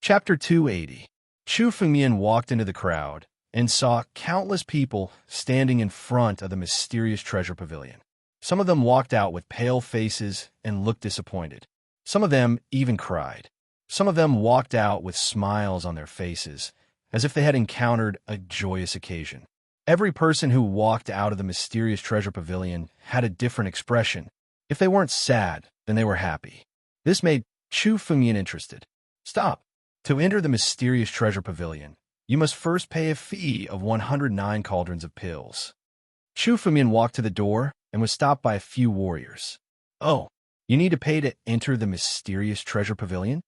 Chapter 280. Chu Fengmian walked into the crowd and saw countless people standing in front of the mysterious treasure pavilion. Some of them walked out with pale faces and looked disappointed. Some of them even cried. Some of them walked out with smiles on their faces, as if they had encountered a joyous occasion. Every person who walked out of the mysterious treasure pavilion had a different expression. If they weren't sad, then they were happy. This made Chu Fengmian interested. Stop. To enter the mysterious treasure pavilion, you must first pay a fee of 109 cauldrons of pills. Chu Fengmian walked to the door and was stopped by a few warriors. Oh, you need to pay to enter the mysterious treasure pavilion?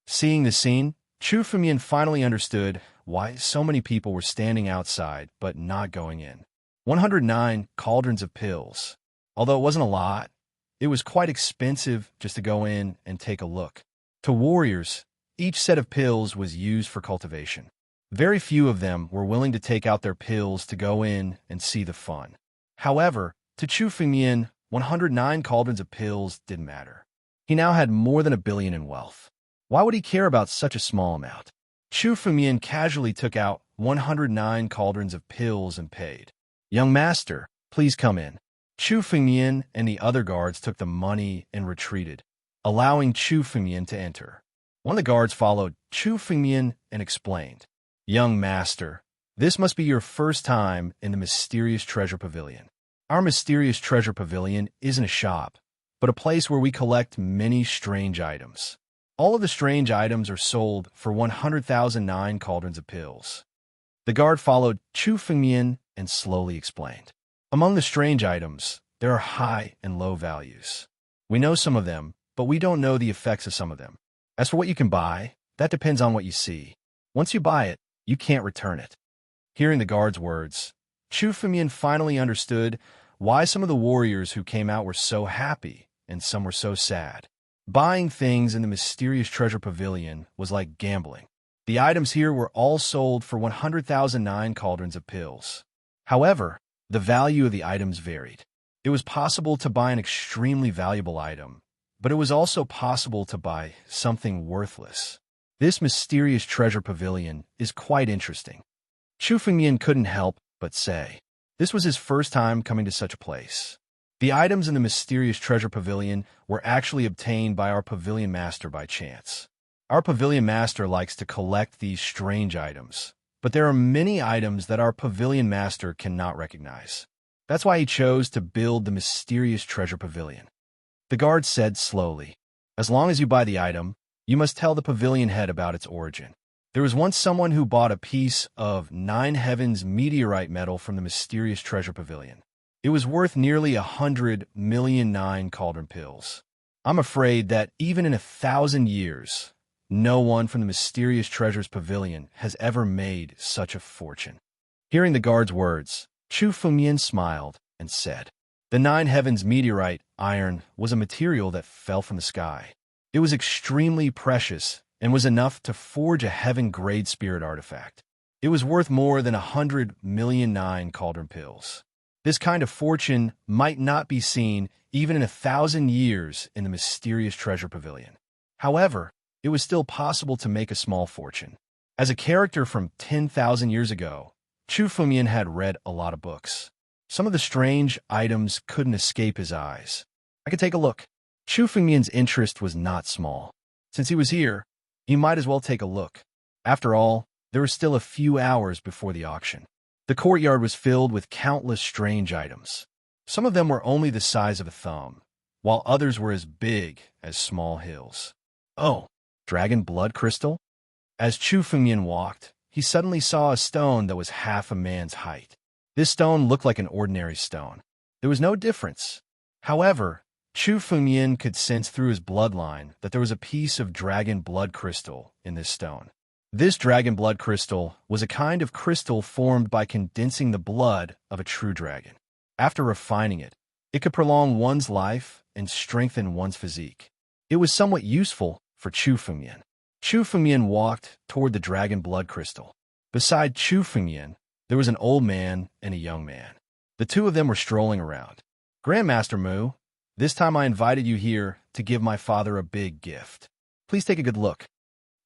Seeing the scene, Chu Fengmian finally understood why so many people were standing outside but not going in. 109 cauldrons of pills. Although it wasn't a lot, it was quite expensive just to go in and take a look. To warriors, each set of pills was used for cultivation. Very few of them were willing to take out their pills to go in and see the fun. However, to Chu Fengmian, 109 cauldrons of pills didn't matter. He now had more than 1 billion in wealth. Why would he care about such a small amount? Chu Fengmian casually took out 109 cauldrons of pills and paid. Young master, please come in. Chu Fengmian and the other guards took the money and retreated, allowing Chu Fengmian to enter. One of the guards followed Chu Fengmian and explained, Young master, this must be your first time in the mysterious treasure pavilion. Our mysterious treasure pavilion isn't a shop, but a place where we collect many strange items. All of the strange items are sold for 100,009 cauldrons of pills. The guard followed Chu Fengmian and slowly explained. Among the strange items, there are high and low values. We know some of them, but we don't know the effects of some of them. As for what you can buy, that depends on what you see. Once you buy it, you can't return it. Hearing the guard's words, Chu Fengmian finally understood why some of the warriors who came out were so happy and some were so sad. Buying things in the mysterious treasure pavilion was like gambling. The items here were all sold for 100,009 cauldrons of pills. However, the value of the items varied. It was possible to buy an extremely valuable item, but it was also possible to buy something worthless. This mysterious treasure pavilion is quite interesting. Chu Fengmian couldn't help but say. This was his first time coming to such a place. The items in the mysterious treasure pavilion were actually obtained by our pavilion master by chance. Our pavilion master likes to collect these strange items, but there are many items that our pavilion master cannot recognize. That's why he chose to build the mysterious treasure pavilion. The guard said slowly, As long as you buy the item, you must tell the pavilion head about its origin. There was once someone who bought a piece of 9 heavens meteorite metal from the mysterious treasure pavilion. It was worth nearly 100 million 9 cauldron pills. I'm afraid that even in 1,000 years, no one from the mysterious treasures pavilion has ever made such a fortune. Hearing the guard's words, Chu Fengmian smiled and said, The 9 heavens meteorite iron was a material that fell from the sky. It was extremely precious and was enough to forge a heaven-grade spirit artifact. It was worth more than 100 million 9 cauldron pills. This kind of fortune might not be seen even in 1,000 years in the mysterious treasure pavilion. However, it was still possible to make a small fortune. As a character from 10,000 years ago, Chu Fengmian had read a lot of books. Some of the strange items couldn't escape his eyes. I could take a look. Chu Fengmian's interest was not small. Since he was here, he might as well take a look. After all, there were still a few hours before the auction. The courtyard was filled with countless strange items. Some of them were only the size of a thumb, while others were as big as small hills. Oh, dragon blood crystal? As Chu Fengmian walked, he suddenly saw a stone that was half a man's height. This stone looked like an ordinary stone. There was no difference. However, Chu Fengmian could sense through his bloodline that there was a piece of dragon blood crystal in this stone. This dragon blood crystal was a kind of crystal formed by condensing the blood of a true dragon. After refining it, it could prolong one's life and strengthen one's physique. It was somewhat useful for Chu Fengmian. Chu Fengmian walked toward the dragon blood crystal. Beside Chu Fengmian, there was an old man and a young man. The two of them were strolling around. Grandmaster Mu, this time I invited you here to give my father a big gift. Please take a good look.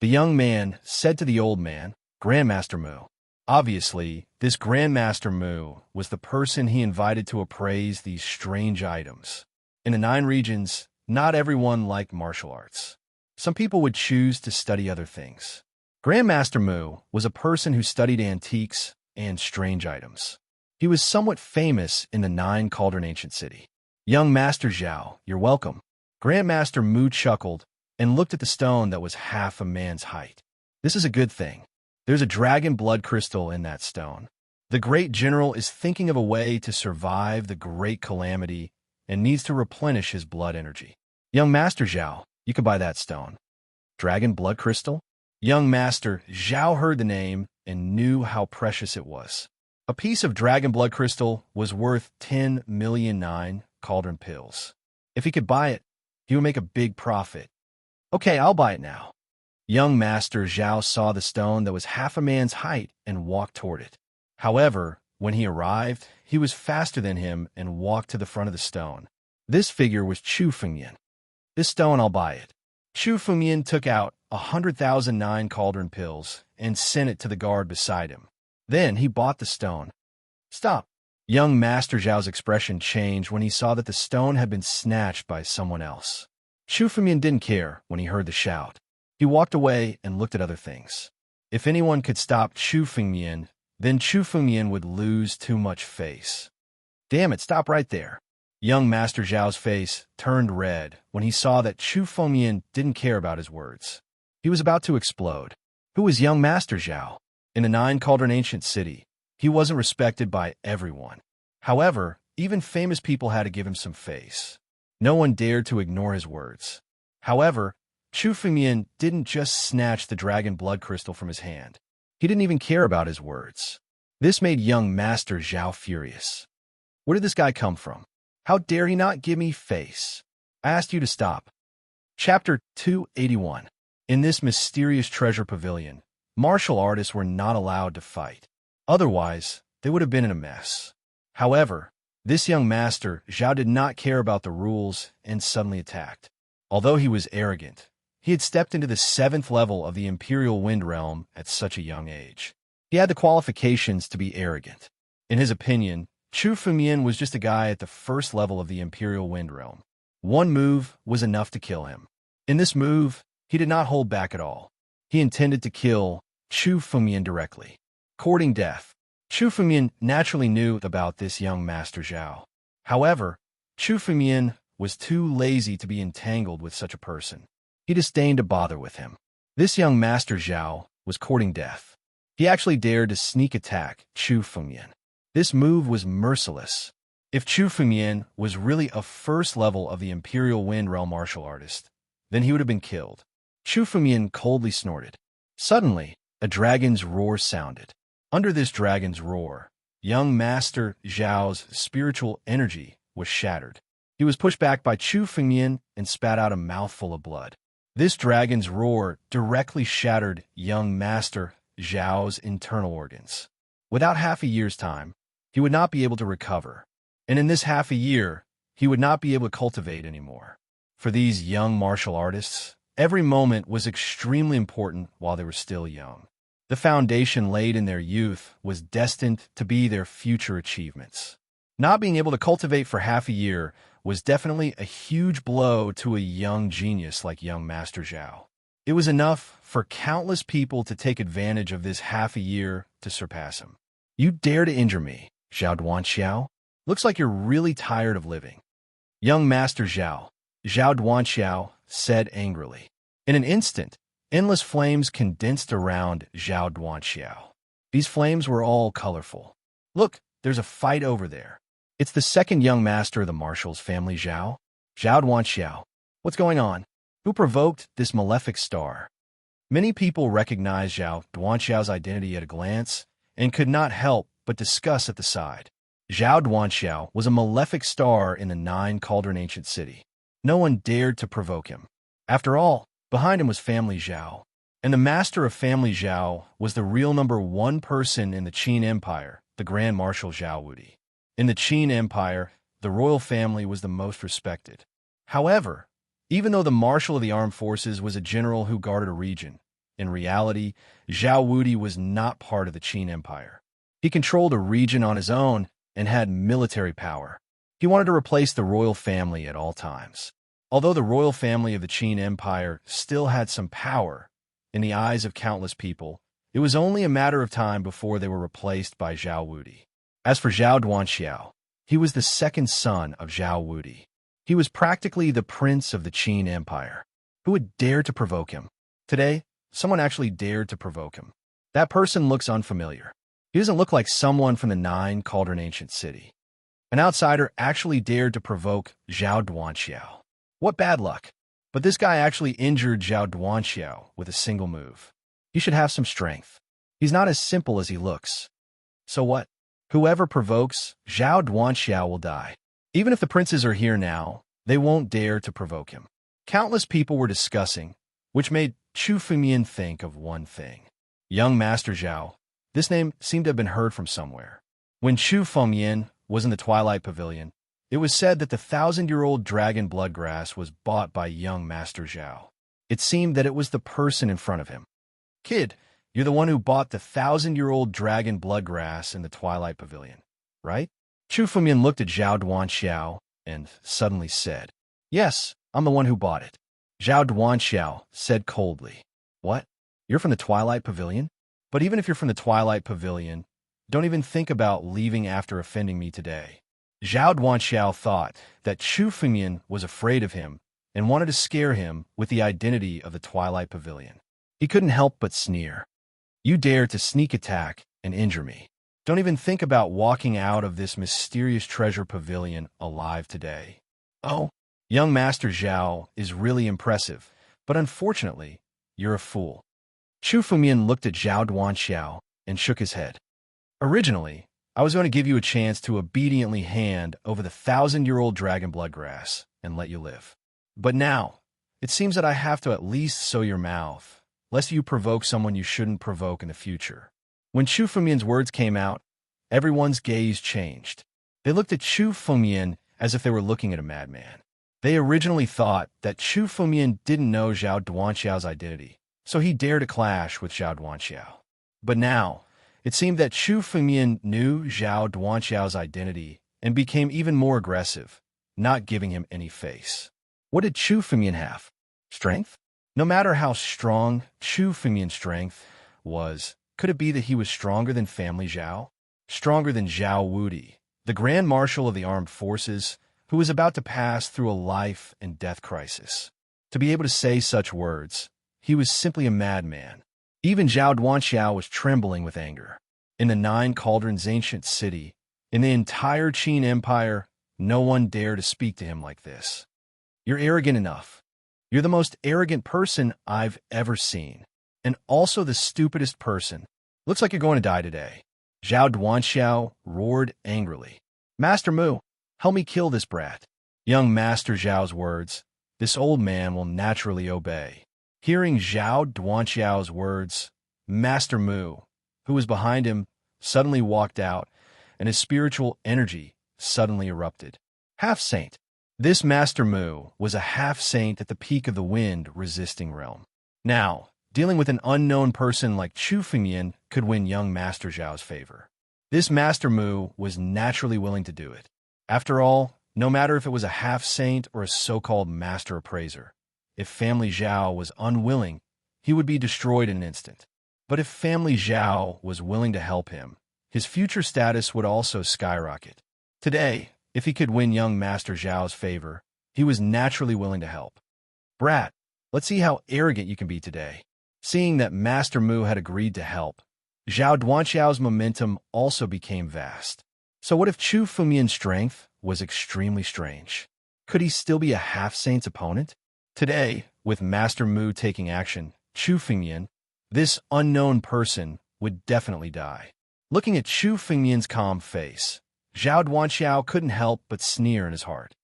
The young man said to the old man, Grandmaster Mu. Obviously, this Grandmaster Mu was the person he invited to appraise these strange items. In the 9 regions, not everyone liked martial arts. Some people would choose to study other things. Grandmaster Mu was a person who studied antiques and strange items. He was somewhat famous in the 9 Cauldron ancient city. Young Master Zhao, you're welcome. Grandmaster Mu chuckled and looked at the stone that was half a man's height. This is a good thing. There's a dragon blood crystal in that stone. The great general is thinking of a way to survive the great calamity and needs to replenish his blood energy. Young Master Zhao, you could buy that stone. Dragon blood crystal? Young Master Zhao heard the name and knew how precious it was. A piece of dragon blood crystal was worth 10 million 9 cauldron pills. If he could buy it, he would make a big profit. Okay, I'll buy it now. Young Master Zhao saw the stone that was half a man's height and walked toward it. However, when he arrived, he was faster than him and walked to the front of the stone. This figure was Chu Fengyan. This stone, I'll buy it. Chu Fengyan took out 100,000 9 cauldron pills and sent it to the guard beside him. Then he bought the stone. Stop. Young Master Zhao's expression changed when he saw that the stone had been snatched by someone else. Chu Fengyan didn't care when he heard the shout. He walked away and looked at other things. If anyone could stop Chu Fengyan, then Chu Fengyan would lose too much face. Damn it, stop right there. Young Master Zhao's face turned red when he saw that Chu Fengyan didn't care about his words. He was about to explode. Who was young Master Zhao? In the 9 Cauldron ancient city, he wasn't respected by everyone. However, even famous people had to give him some face. No one dared to ignore his words. However, Chu Fengyan didn't just snatch the dragon blood crystal from his hand. He didn't even care about his words. This made young Master Zhao furious. Where did this guy come from? How dare he not give me face? I asked you to stop. Chapter 281. In this mysterious treasure pavilion, martial artists were not allowed to fight. Otherwise, they would have been in a mess. However, this young Master Zhao did not care about the rules and suddenly attacked. Although he was arrogant, he had stepped into the 7th level of the Imperial Wind Realm at such a young age. He had the qualifications to be arrogant. In his opinion, Chu Fengyan was just a guy at the 1st level of the Imperial Wind Realm. One move was enough to kill him. In this move, he did not hold back at all. He intended to kill Chu Fengyan directly. Courting death. Chu Fengyan naturally knew about this young Master Zhao. However, Chu Fengyan was too lazy to be entangled with such a person. He disdained to bother with him. This young Master Zhao was courting death. He actually dared to sneak attack Chu Fengyan. This move was merciless. If Chu Fengyan was really a 1st level of the Imperial Wind Realm martial artist, then he would have been killed. Chu Fengyan coldly snorted. Suddenly, a dragon's roar sounded. Under this dragon's roar, young Master Zhao's spiritual energy was shattered. He was pushed back by Chu Fengyan and spat out a mouthful of blood. This dragon's roar directly shattered young Master Zhao's internal organs. Without half a year's time, he would not be able to recover. And in this half a year, he would not be able to cultivate anymore. For these young martial artists, every moment was extremely important while they were still young. The foundation laid in their youth was destined to be their future achievements. Not being able to cultivate for half a year was definitely a huge blow to a young genius like young Master Zhao. It was enough for countless people to take advantage of this half a year to surpass him. You dare to injure me, Zhao Duanxiao? Looks like you're really tired of living. Young Master Zhao, Zhao Duanxiao said angrily. In an instant, endless flames condensed around Zhao Duanxiao. These flames were all colorful. Look, there's a fight over there. It's the 2nd young master of the Marshals family, Zhao. Zhao Duanxiao. What's going on? Who provoked this malefic star? Many people recognized Zhao Duanxiao's identity at a glance and could not help but discuss at the side. Zhao Duanxiao was a malefic star in the 9 Cauldron ancient city. No one dared to provoke him. After all, behind him was Family Zhao. And the master of Family Zhao was the real #1 person in the Qin Empire, the Grand Marshal Zhao Wudi. In the Qin Empire, the royal family was the most respected. However, even though the marshal of the armed forces was a general who guarded a region, In reality, Zhao Wudi was not part of the Qin Empire. He controlled a region on his own and had military power. He wanted to replace the royal family at all times. Although the royal family of the Qin Empire still had some power in the eyes of countless people, it was only a matter of time before they were replaced by Zhao Wudi. As for Zhao Duanxiao, he was the second son of Zhao Wudi. He was practically the prince of the Qin Empire. Who would dare to provoke him? Today, someone actually dared to provoke him. That person looks unfamiliar. He doesn't look like someone from the Nine Cauldron ancient city. An outsider actually dared to provoke Zhao Duanxiao. What bad luck. But this guy actually injured Zhao Duanxiao with a single move. He should have some strength. He's not as simple as he looks. So what? Whoever provokes Zhao Duanxiao will die. Even if the princes are here now, they won't dare to provoke him. Countless people were discussing, which made Chu Fengmian think of one thing. Young Master Zhao. This name seemed to have been heard from somewhere. When Chu Fengmian was in the Twilight Pavilion, it was said that the 1,000-year-old dragon bloodgrass was bought by young Master Zhao. It seemed that it was the person in front of him. Kid, you're the one who bought the 1,000-year-old dragon bloodgrass in the Twilight Pavilion, right? Chu Fengmian looked at Zhao Duanxiao and suddenly said, Yes, I'm the one who bought it. Zhao Duanxiao said coldly, What? You're from the Twilight Pavilion? But even if you're from the Twilight Pavilion, don't even think about leaving after offending me today. Zhao Duanxiao thought that Chu Fengmian was afraid of him and wanted to scare him with the identity of the Twilight Pavilion. He couldn't help but sneer. You dare to sneak attack and injure me. Don't even think about walking out of this mysterious treasure pavilion alive today. Oh, young Master Zhao is really impressive, but unfortunately, you're a fool. Chu Fengmian looked at Zhao Duanxiao and shook his head. Originally, I was going to give you a chance to obediently hand over the 1,000-year-old dragon bloodgrass and let you live. But now, it seems that I have to at least sew your mouth, lest you provoke someone you shouldn't provoke in the future. When Chu Fengmian's words came out, everyone's gaze changed. They looked at Chu Fengmian as if they were looking at a madman. They originally thought that Chu Fengmian didn't know Zhao Duanxiao's identity, so he dared to clash with Zhao Duanxiao. But now, it seemed that Chu Fengmian knew Zhao Duanxiao's identity and became even more aggressive, not giving him any face. What did Chu Fengmian have? Strength? No matter how strong Chu Fengmian's strength was, could it be that he was stronger than Family Zhao? Stronger than Zhao Wudi, the Grand Marshal of the Armed Forces, who was about to pass through a life and death crisis? To be able to say such words, he was simply a madman. Even Zhao Duanxiao was trembling with anger. In the Nine Cauldrons ancient city, in the entire Qin Empire, no one dared to speak to him like this. You're arrogant enough. You're the most arrogant person I've ever seen, and also the stupidest person. Looks like you're going to die today. Zhao Duanxiao roared angrily. Master Mu, help me kill this brat. Young Master Zhao's words, this old man will naturally obey. Hearing Zhao Duanxiao's words, Master Mu, who was behind him, suddenly walked out, and his spiritual energy suddenly erupted. Half-saint. This Master Mu was a half-saint at the peak of the wind-resisting realm. Now, dealing with an unknown person like Chu Fengmian could win young Master Zhao's favor. This Master Mu was naturally willing to do it. After all, no matter if it was a half-saint or a so-called master appraiser, if Family Zhao was unwilling, he would be destroyed in an instant. But if Family Zhao was willing to help him, his future status would also skyrocket. Today, if he could win young Master Zhao's favor, he was naturally willing to help. Brat, let's see how arrogant you can be today. Seeing that Master Mu had agreed to help, Zhao Duanxiao's momentum also became vast. So what if Chu Fengmian's strength was extremely strange? Could he still be a half-saint's opponent? Today, with Master Mu taking action, Chu Fengmian, this unknown person, would definitely die. Looking at Chu Fengmian's calm face, Zhao Duanxiao couldn't help but sneer in his heart.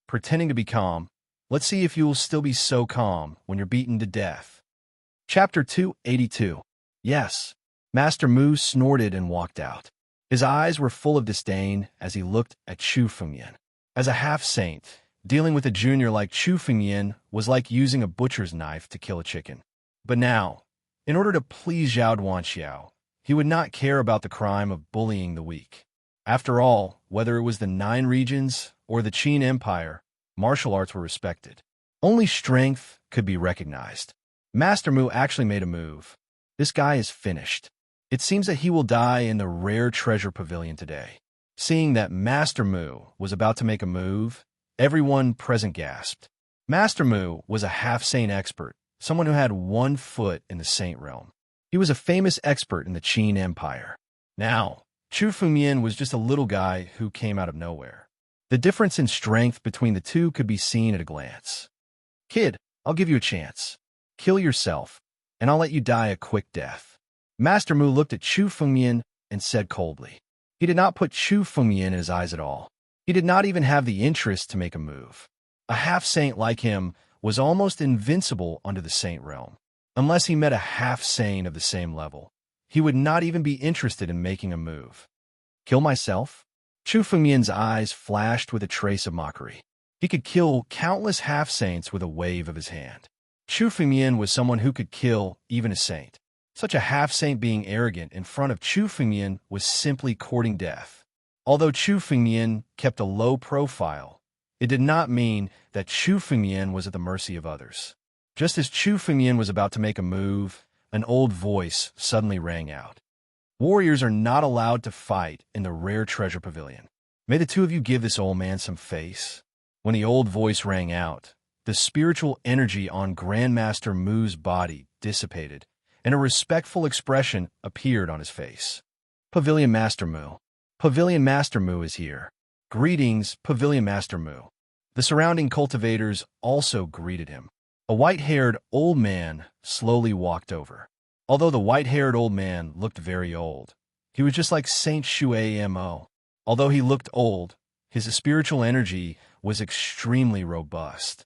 Pretending to be calm, let's see if you will still be so calm when you're beaten to death. Chapter 282. Yes. Master Mu snorted and walked out. His eyes were full of disdain as he looked at Chu Fengmian. As a half-saint, dealing with a junior like Chu Fengmian was like using a butcher's knife to kill a chicken. But now, In order to please Zhao Duanxiao, he would not care about the crime of bullying the weak. After all, whether it was the 9 regions or the Qin Empire, martial arts were respected. Only strength could be recognized. Master Mu actually made a move. This guy is finished. It seems that he will die in the rare treasure pavilion today. Seeing that Master Mu was about to make a move, everyone present gasped. Master Mu was a half-saint expert, someone who had 1 foot in the saint realm. He was a famous expert in the Qin Empire. Now, Chu Fengmian was just a little guy who came out of nowhere. The difference in strength between the two could be seen at a glance. Kid, I'll give you a chance. Kill yourself, and I'll let you die a quick death. Master Mu looked at Chu Fengmian and said coldly. He did not put Chu Fengmian in his eyes at all. He did not even have the interest to make a move. A half-saint like him was almost invincible under the saint realm. Unless he met a half-saint of the same level, he would not even be interested in making a move. Kill myself? Chu Fengmian's eyes flashed with a trace of mockery. He could kill countless half-saints with a wave of his hand. Chu Fengmian was someone who could kill even a saint. Such a half-saint being arrogant in front of Chu Fengmian was simply courting death. Although Chu Fengmian kept a low profile, it did not mean that Chu Fengmian was at the mercy of others. Just as Chu Fengmian was about to make a move, an old voice suddenly rang out. Warriors are not allowed to fight in the rare treasure pavilion. May the two of you give this old man some face. When the old voice rang out, the spiritual energy on Grandmaster Mu's body dissipated, and a respectful expression appeared on his face. Pavilion Master Mu. Pavilion Master Mu is here. Greetings, Pavilion Master Mu. The surrounding cultivators also greeted him. A white-haired old man slowly walked over. Although the white-haired old man looked very old, he was just like Saint Shui Mo. Although he looked old, his spiritual energy was extremely robust.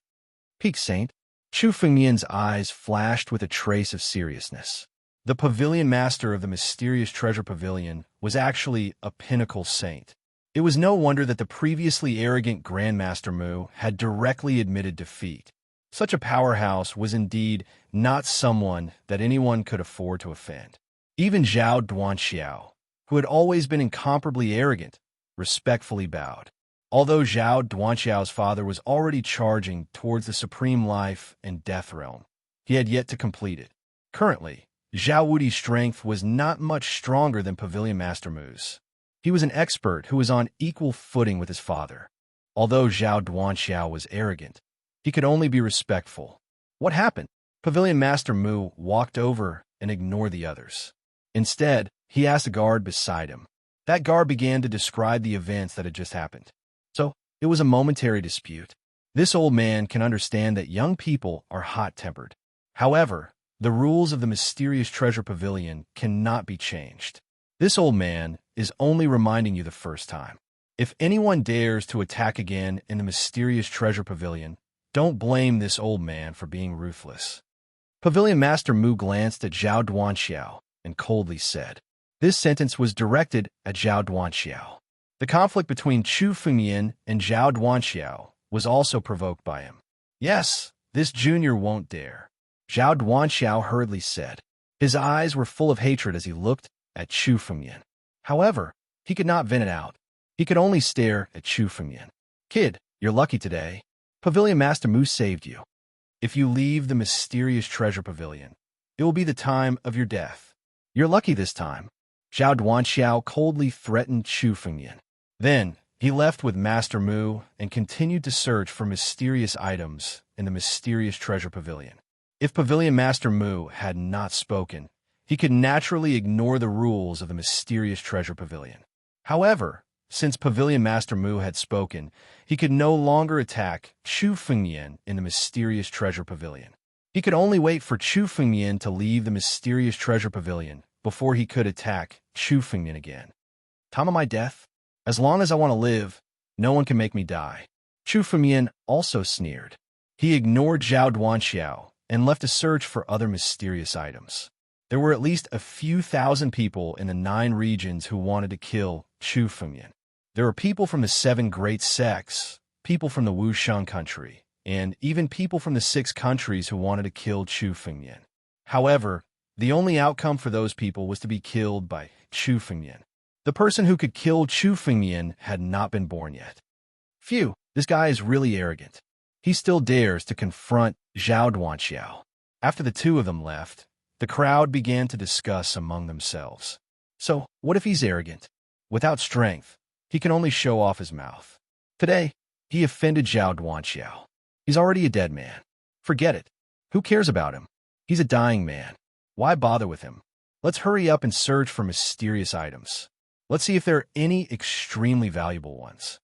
Peak Saint. Chu Fengmian's eyes flashed with a trace of seriousness. The pavilion master of the mysterious treasure pavilion was actually a pinnacle saint. It was no wonder that the previously arrogant Grandmaster Mu had directly admitted defeat. Such a powerhouse was indeed not someone that anyone could afford to offend. Even Zhao Duanxiao, who had always been incomparably arrogant, respectfully bowed. Although Zhao Duanxiao's father was already charging towards the supreme life and death realm, he had yet to complete it. Currently, Zhao Wudi's strength was not much stronger than Pavilion Master Mu's. He was an expert who was on equal footing with his father. Although Zhao Duanxiao was arrogant, he could only be respectful. What happened? Pavilion Master Mu walked over and ignored the others. Instead, he asked a guard beside him. That guard began to describe the events that had just happened. So, it was a momentary dispute. This old man can understand that young people are hot-tempered. However, the rules of the mysterious treasure pavilion cannot be changed. This old man is only reminding you the first time. If anyone dares to attack again in the mysterious treasure pavilion, don't blame this old man for being ruthless. Pavilion Master Mu glanced at Zhao Duanxiao and coldly said. This sentence was directed at Zhao Duanxiao. The conflict between Chu Fengmian and Zhao Duanxiao was also provoked by him. Yes, this junior won't dare, Zhao Duanxiao hurriedly said. His eyes were full of hatred as he looked at Chu Fengmian. However, he could not vent it out. He could only stare at Chu Fengmian. Kid, you're lucky today. Pavilion Master Mu saved you. If you leave the mysterious treasure pavilion, it will be the time of your death. You're lucky this time. Zhao Duanxiao coldly threatened Chu Fengmian. Then, he left with Master Mu and continued to search for mysterious items in the mysterious treasure pavilion. If Pavilion Master Mu had not spoken, he could naturally ignore the rules of the mysterious treasure pavilion. However, since Pavilion Master Mu had spoken, he could no longer attack Chu Fengmian in the mysterious treasure pavilion. He could only wait for Chu Fengmian to leave the mysterious treasure pavilion before he could attack Chu Fengmian again. Time of my death? As long as I want to live, no one can make me die. Chu Fengmian also sneered. He ignored Zhao Duanxiao and left to search for other mysterious items. There were at least a few thousand people in the 9 regions who wanted to kill Chu Fengmian. There were people from the 7 great sects, people from the Wushang country, and even people from the 6 countries who wanted to kill Chu Fengmian. However, The only outcome for those people was to be killed by Chu Fengmian. The person who could kill Chu Fengmian had not been born yet. Phew, this guy is really arrogant. He still dares to confront Zhao Duanxiao. After the two of them left, the crowd began to discuss among themselves. So, what if he's arrogant? Without strength, he can only show off his mouth. Today, he offended Zhao Duanxiao. He's already a dead man. Forget it. Who cares about him? He's a dying man. Why bother with him? Let's hurry up and search for mysterious items. Let's see if there are any extremely valuable ones.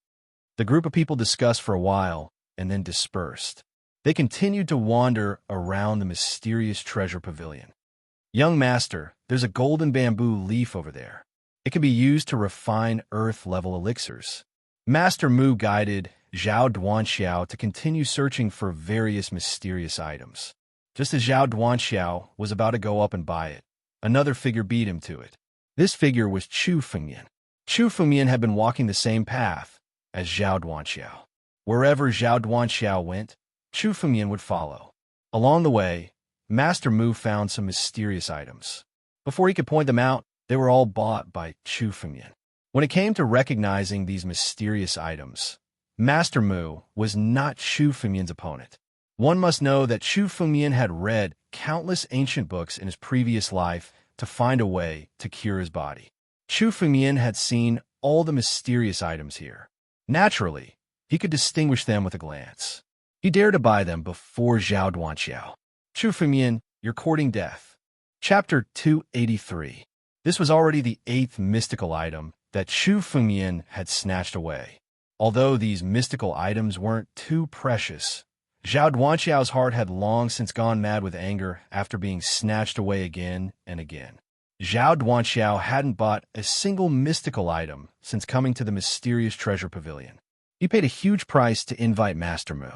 The group of people discussed for a while and then dispersed. They continued to wander around the mysterious treasure pavilion. Young master, there's a golden bamboo leaf over there. It can be used to refine earth-level elixirs. Master Mu guided Zhao Duanxiao to continue searching for various mysterious items. Just as Zhao Duanxiao was about to go up and buy it, another figure beat him to it. This figure was Chu Fengmian. Chu Fengmian had been walking the same path as Zhao Duanxiao. Wherever Zhao Duanxiao went, Chu Fengmian would follow. Along the way, Master Mu found some mysterious items. Before he could point them out, they were all bought by Chu Fengmian. When it came to recognizing these mysterious items, Master Mu was not Chu Fengmian's opponent. One must know that Chu Fengmian had read countless ancient books in his previous life to find a way to cure his body. Chu Fengmian had seen all the mysterious items here. Naturally, he could distinguish them with a glance. He dared to buy them before Zhao Duanxiao. Chu Fengmian, you're courting death. Chapter 283. This was already the 8th mystical item that Chu Fengmian had snatched away. Although these mystical items weren't too precious, Zhao Duanxiao's heart had long since gone mad with anger after being snatched away again and again. Zhao Duanxiao hadn't bought a single mystical item since coming to the mysterious treasure pavilion. He paid a huge price to invite Master Mu.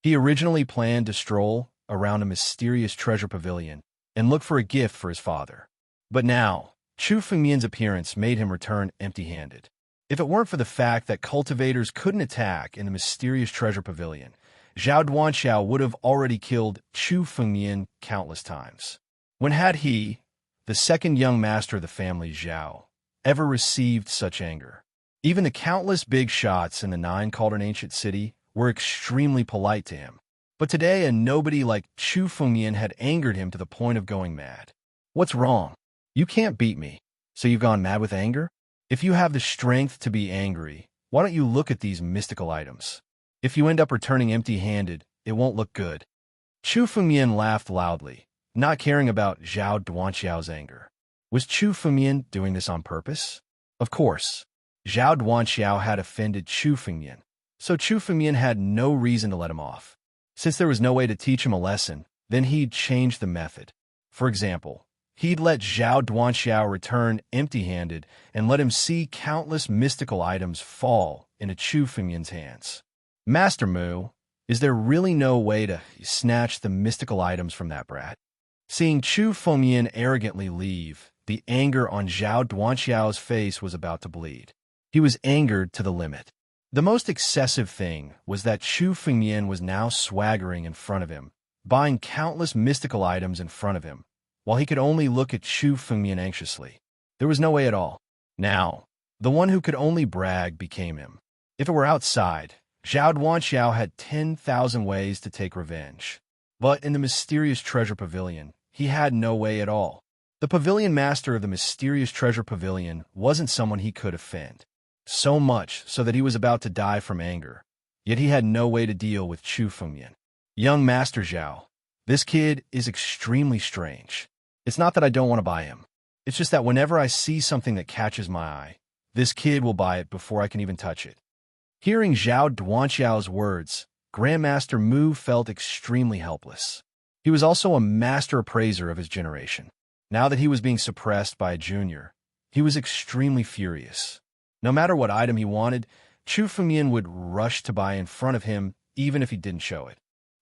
He originally planned to stroll around a mysterious treasure pavilion and look for a gift for his father. But now, Chu Fengmian's appearance made him return empty-handed. If it weren't for the fact that cultivators couldn't attack in the mysterious treasure pavilion, Zhao Duanxiao would have already killed Chu Fengmian countless times. When had he, the second young master of the family Zhao, ever received such anger? Even the countless big shots in the 9 cauldron ancient city were extremely polite to him. But today a nobody like Chu Fengmian had angered him to the point of going mad. What's wrong? You can't beat me, so you've gone mad with anger? If you have the strength to be angry, why don't you look at these mystical items? If you end up returning empty-handed, it won't look good. Chu Fengmian laughed loudly, not caring about Zhao Duanxiao's anger. Was Chu Fengmian doing this on purpose? Of course. Zhao Duanxiao had offended Chu Fengmian, so Chu Fengmian had no reason to let him off. Since there was no way to teach him a lesson, then he'd change the method. For example, he'd let Zhao Duanxiao return empty-handed and let him see countless mystical items fall into Chu Fengmian's hands. Master Mu, is there really no way to snatch the mystical items from that brat? Seeing Chu Fengmian arrogantly leave, the anger on Zhao Duanxiao's face was about to bleed. He was angered to the limit. The most excessive thing was that Chu Fengmian was now swaggering in front of him, buying countless mystical items in front of him, while he could only look at Chu Fengmian anxiously. There was no way at all. Now, the one who could only brag became him. If it were outside, Zhao Duanxiao had 10,000 ways to take revenge. But in the mysterious treasure pavilion, he had no way at all. The pavilion master of the mysterious treasure pavilion wasn't someone he could offend. So much so that he was about to die from anger. Yet he had no way to deal with Chu Fengmian. Young Master Zhao, this kid is extremely strange. It's not that I don't want to buy him. It's just that whenever I see something that catches my eye, this kid will buy it before I can even touch it. Hearing Zhao Duanxiao's words, Grandmaster Mu felt extremely helpless. He was also a master appraiser of his generation. Now that he was being suppressed by a junior, he was extremely furious. No matter what item he wanted, Chu Fengmian would rush to buy in front of him, even if he didn't show it.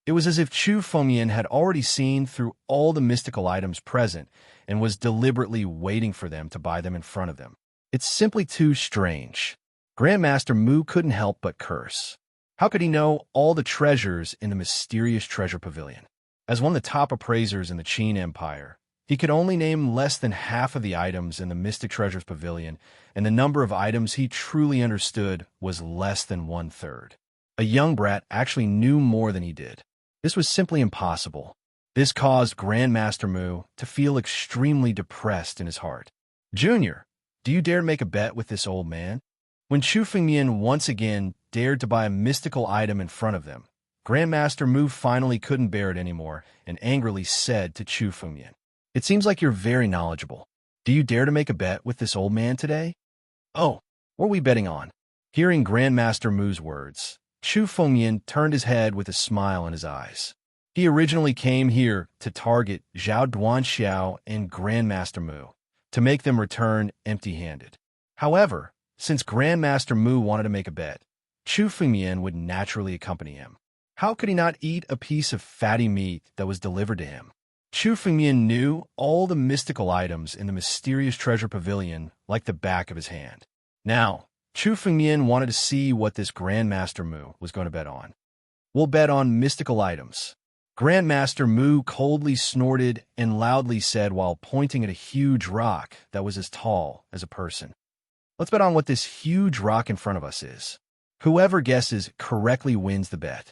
It was as if Chu Fengmian had already seen through all the mystical items present and was deliberately waiting for them to buy them in front of them. It's simply too strange. Grandmaster Mu couldn't help but curse. How could he know all the treasures in the mysterious treasure pavilion? As one of the top appraisers in the Qin Empire, He could only name less than half of the items in the Mystic Treasures Pavilion, and the number of items he truly understood was less than one-third. A young brat actually knew more than he did. This was simply impossible. This caused Grandmaster Mu to feel extremely depressed in his heart. Junior, do you dare make a bet with this old man? When Chu Fengmian once again dared to buy a mystical item in front of them, Grandmaster Mu finally couldn't bear it anymore and angrily said to Chu Fengmian, "It seems like you're very knowledgeable. Do you dare to make a bet with this old man today?" "Oh, what are we betting on?" Hearing Grandmaster Mu's words, Chu Fengmian turned his head with a smile in his eyes. He originally came here to target Zhao Duanxiao and Grandmaster Mu, to make them return empty-handed. However, since Grandmaster Mu wanted to make a bet, Chu Fengmian would naturally accompany him. How could he not eat a piece of fatty meat that was delivered to him? Chu Fengmian knew all the mystical items in the mysterious treasure pavilion like the back of his hand. Now, Chu Fengmian wanted to see what this Grandmaster Mu was going to bet on. "We'll bet on mystical items." Grandmaster Mu coldly snorted and loudly said while pointing at a huge rock that was as tall as a person. "Let's bet on what this huge rock in front of us is. Whoever guesses correctly wins the bet."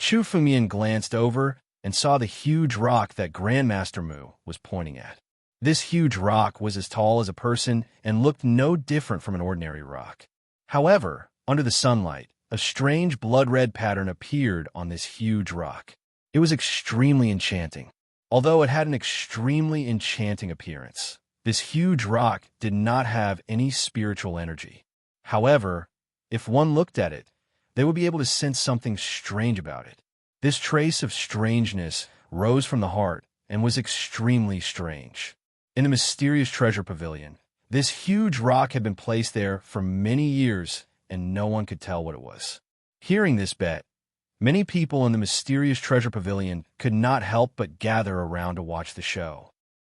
Chu Fengmian glanced over and saw the huge rock that Grandmaster Mu was pointing at. This huge rock was as tall as a person and looked no different from an ordinary rock. However, under the sunlight, a strange blood-red pattern appeared on this huge rock. It was extremely enchanting. Although it had an extremely enchanting appearance, this huge rock did not have any spiritual energy. However, if one looked at it, they would be able to sense something strange about it. This trace of strangeness rose from the heart and was extremely strange. In the mysterious treasure pavilion, this huge rock had been placed there for many years, and no one could tell what it was. Hearing this bet, many people in the mysterious treasure pavilion could not help but gather around to watch the show.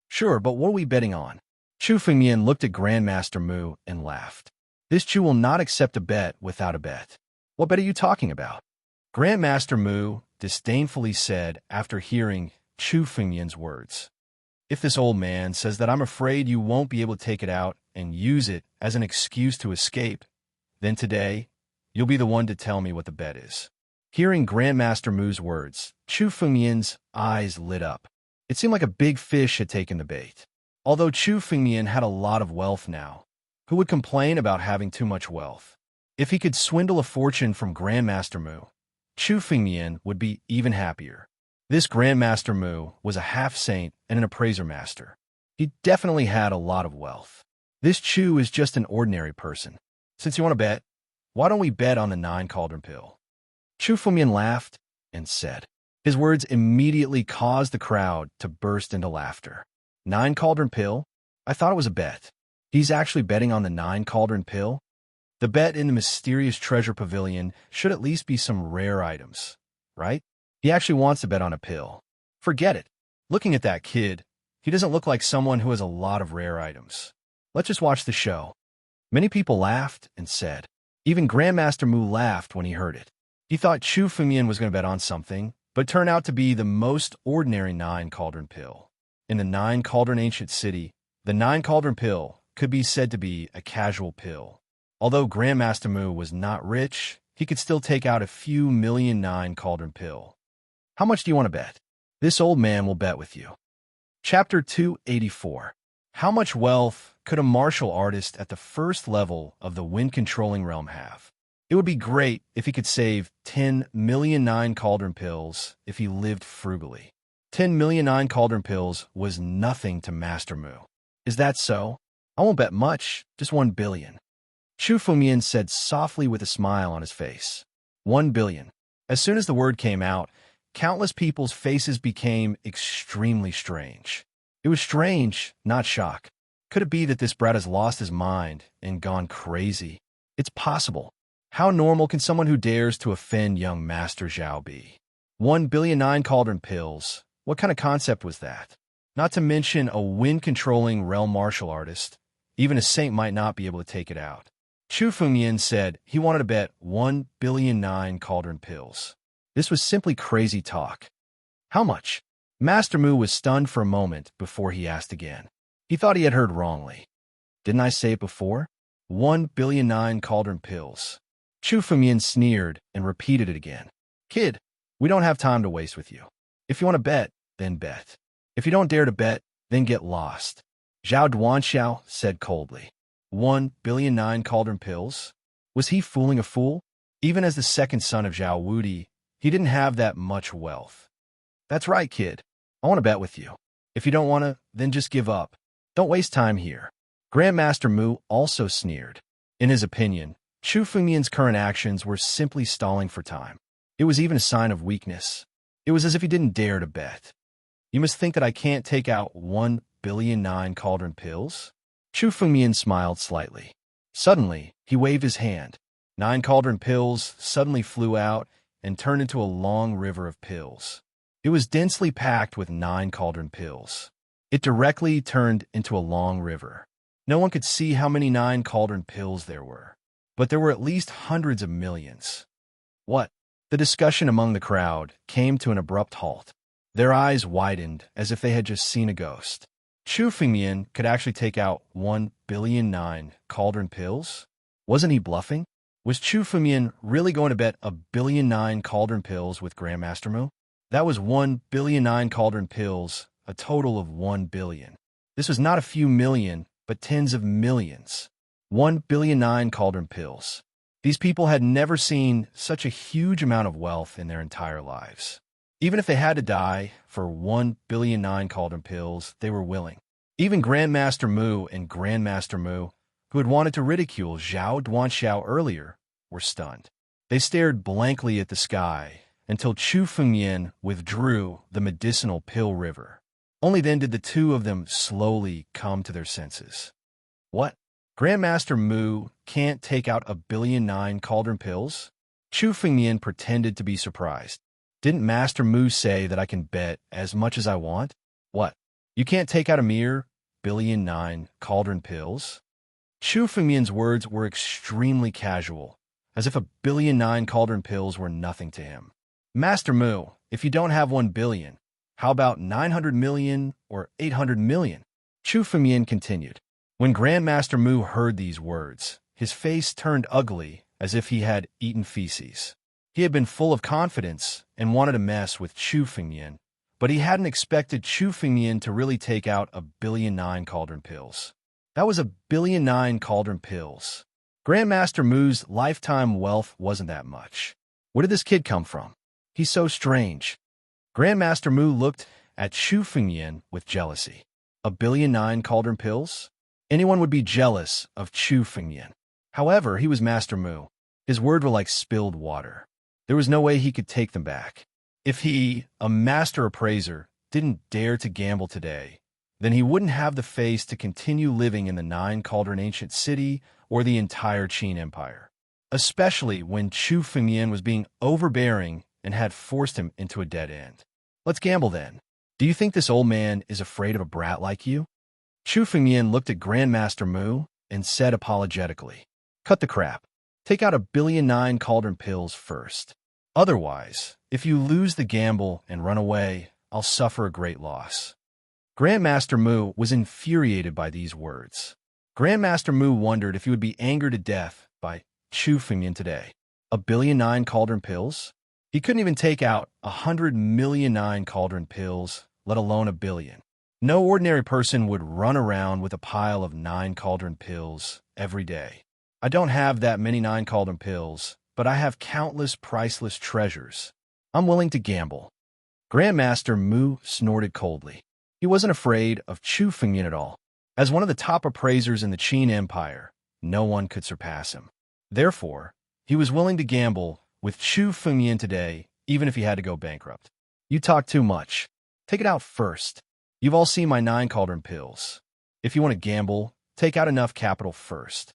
"Sure, but what are we betting on?" Chu Fengmian looked at Grandmaster Mu and laughed. "This Chu will not accept a bet without a bet." "What bet are you talking about?" Grandmaster Mu disdainfully said after hearing Chu Fengmian's words. "If this old man says that I'm afraid you won't be able to take it out and use it as an excuse to escape, then today you'll be the one to tell me what the bet is." Hearing Grandmaster Mu's words, Chu Fengmian's eyes lit up. It seemed like a big fish had taken the bait. Although Chu Fengmian had a lot of wealth now, who would complain about having too much wealth? If he could swindle a fortune from Grandmaster Mu, Chu Fengmian would be even happier. This Grandmaster Mu was a half-saint and an appraiser master. He definitely had a lot of wealth. This Chu is just an ordinary person. "Since you want to bet, why don't we bet on the 9-cauldron pill?" Chu Fengmian laughed and said. His words immediately caused the crowd to burst into laughter. 9-cauldron pill? I thought it was a bet. He's actually betting on the 9-cauldron pill? The bet in the mysterious treasure pavilion should at least be some rare items, right? He actually wants to bet on a pill. Forget it. Looking at that kid, he doesn't look like someone who has a lot of rare items. Let's just watch the show. Many people laughed and said. Even Grandmaster Mu laughed when he heard it. He thought Chu Fengmian was going to bet on something, but it turned out to be the most ordinary 9-cauldron pill. In the 9-cauldron ancient city, the 9-cauldron pill could be said to be a casual pill. Although Grandmaster Mu was not rich, he could still take out a few million 9-cauldron pill. How much do you want to bet? This old man will bet with you. Chapter 284. How much wealth could a martial artist at the first level of the wind-controlling realm have? It would be great if he could save 10 million 9-cauldron pills if he lived frugally. 10 million 9-cauldron pills was nothing to Master Mu. Is that so? I won't bet much, just 1 billion. Chu Fengmian said softly with a smile on his face. 1 billion. As soon as the word came out, countless people's faces became extremely strange. It was strange, not shock. Could it be that this brat has lost his mind and gone crazy? It's possible. How normal can someone who dares to offend young Master Zhao be? 1 billion 9-cauldron pills. What kind of concept was that? Not to mention a wind-controlling realm martial artist. Even a saint might not be able to take it out. Chu Fengmian said he wanted to bet 1 billion 9-cauldron pills. This was simply crazy talk. How much? Master Mu was stunned for a moment before he asked again. He thought he had heard wrongly. Didn't I say it before? 1,000,000,009 cauldron pills. Chu Fengmian sneered and repeated it again. Kid, we don't have time to waste with you. If you want to bet, then bet. If you don't dare to bet, then get lost. Zhao Duanxiao said coldly. 1,000,000,009 cauldron pills? Was he fooling a fool? Even as the second son of Zhao Wudi, he didn't have that much wealth. That's right, kid. I want to bet with you. If you don't want to, then just give up. Don't waste time here. Grandmaster Mu also sneered. In his opinion, Chu Fengmian's current actions were simply stalling for time. It was even a sign of weakness. It was as if he didn't dare to bet. You must think that I can't take out 1,000,009 cauldron pills? Chu Fengmian smiled slightly. Suddenly, he waved his hand. 9 cauldron pills suddenly flew out and turned into a long river of pills. It was densely packed with 9 cauldron pills. It directly turned into a long river. No one could see how many 9 cauldron pills there were, but there were at least hundreds of millions. What? The discussion among the crowd came to an abrupt halt. Their eyes widened as if they had just seen a ghost. Chu Fengmian could actually take out 1,000,009 cauldron pills? Wasn't he bluffing? Was Chu Fengmian really going to bet 1,000,009 cauldron pills with Grandmaster Mu? That was 1,000,009 cauldron pills, a total of 1 billion. This was not a few million, but tens of millions. 1,000,009 cauldron pills. These people had never seen such a huge amount of wealth in their entire lives. Even if they had to die for 1,000,009 cauldron pills, they were willing. Even Grandmaster Mu and Grandmaster Mu, who had wanted to ridicule Zhao Duanxiao earlier, were stunned. They stared blankly at the sky until Chu Fengmian withdrew the medicinal pill river. Only then did the two of them slowly come to their senses. What? Grandmaster Mu can't take out 1,000,009 cauldron pills? Chu Fengmian pretended to be surprised. Didn't Master Mu say that I can bet as much as I want? What? You can't take out a mere 1,000,009 cauldron pills? Chu Fengmian's words were extremely casual, as if 1,000,009 cauldron pills were nothing to him. Master Mu, if you don't have 1 billion, how about 900 million or 800 million? Chu Fengmian continued. When Grandmaster Mu heard these words, his face turned ugly as if he had eaten feces. He had been full of confidence and wanted to mess with Chu Fengmian, but he hadn't expected Chu Fengmian to really take out 1,000,009 cauldron pills. That was 1,000,009 cauldron pills. Grandmaster Mu's lifetime wealth wasn't that much. Where did this kid come from? He's so strange. Grandmaster Mu looked at Chu Fengmian with jealousy. 1,000,009 cauldron pills? Anyone would be jealous of Chu Fengmian. However, he was Master Mu. His words were like spilled water. There was no way he could take them back. If he, a master appraiser, didn't dare to gamble today, then he wouldn't have the face to continue living in the 9 Cauldron ancient city or the entire Qin Empire, especially when Chu Fengmian was being overbearing and had forced him into a dead end. Let's gamble then. Do you think this old man is afraid of a brat like you? Chu Fengmian looked at Grandmaster Mu and said apologetically, Cut the crap. Take out 1,000,009 cauldron pills first. Otherwise, if you lose the gamble and run away, I'll suffer a great loss. Grandmaster Mu was infuriated by these words. Grandmaster Mu wondered if he would be angered to death by Chu Fengmian today. 1,000,009 cauldron pills? He couldn't even take out 100,000,009 cauldron pills, let alone 1 billion. No ordinary person would run around with a pile of 9 cauldron pills every day. I don't have that many 9 cauldron pills, but I have countless priceless treasures. I'm willing to gamble. Grandmaster Mu snorted coldly. He wasn't afraid of Chu Fengmian at all. As one of the top appraisers in the Qin Empire, no one could surpass him. Therefore, he was willing to gamble with Chu Fengmian today, even if he had to go bankrupt. You talk too much. Take it out first. You've all seen my 9 cauldron pills. If you want to gamble, take out enough capital first.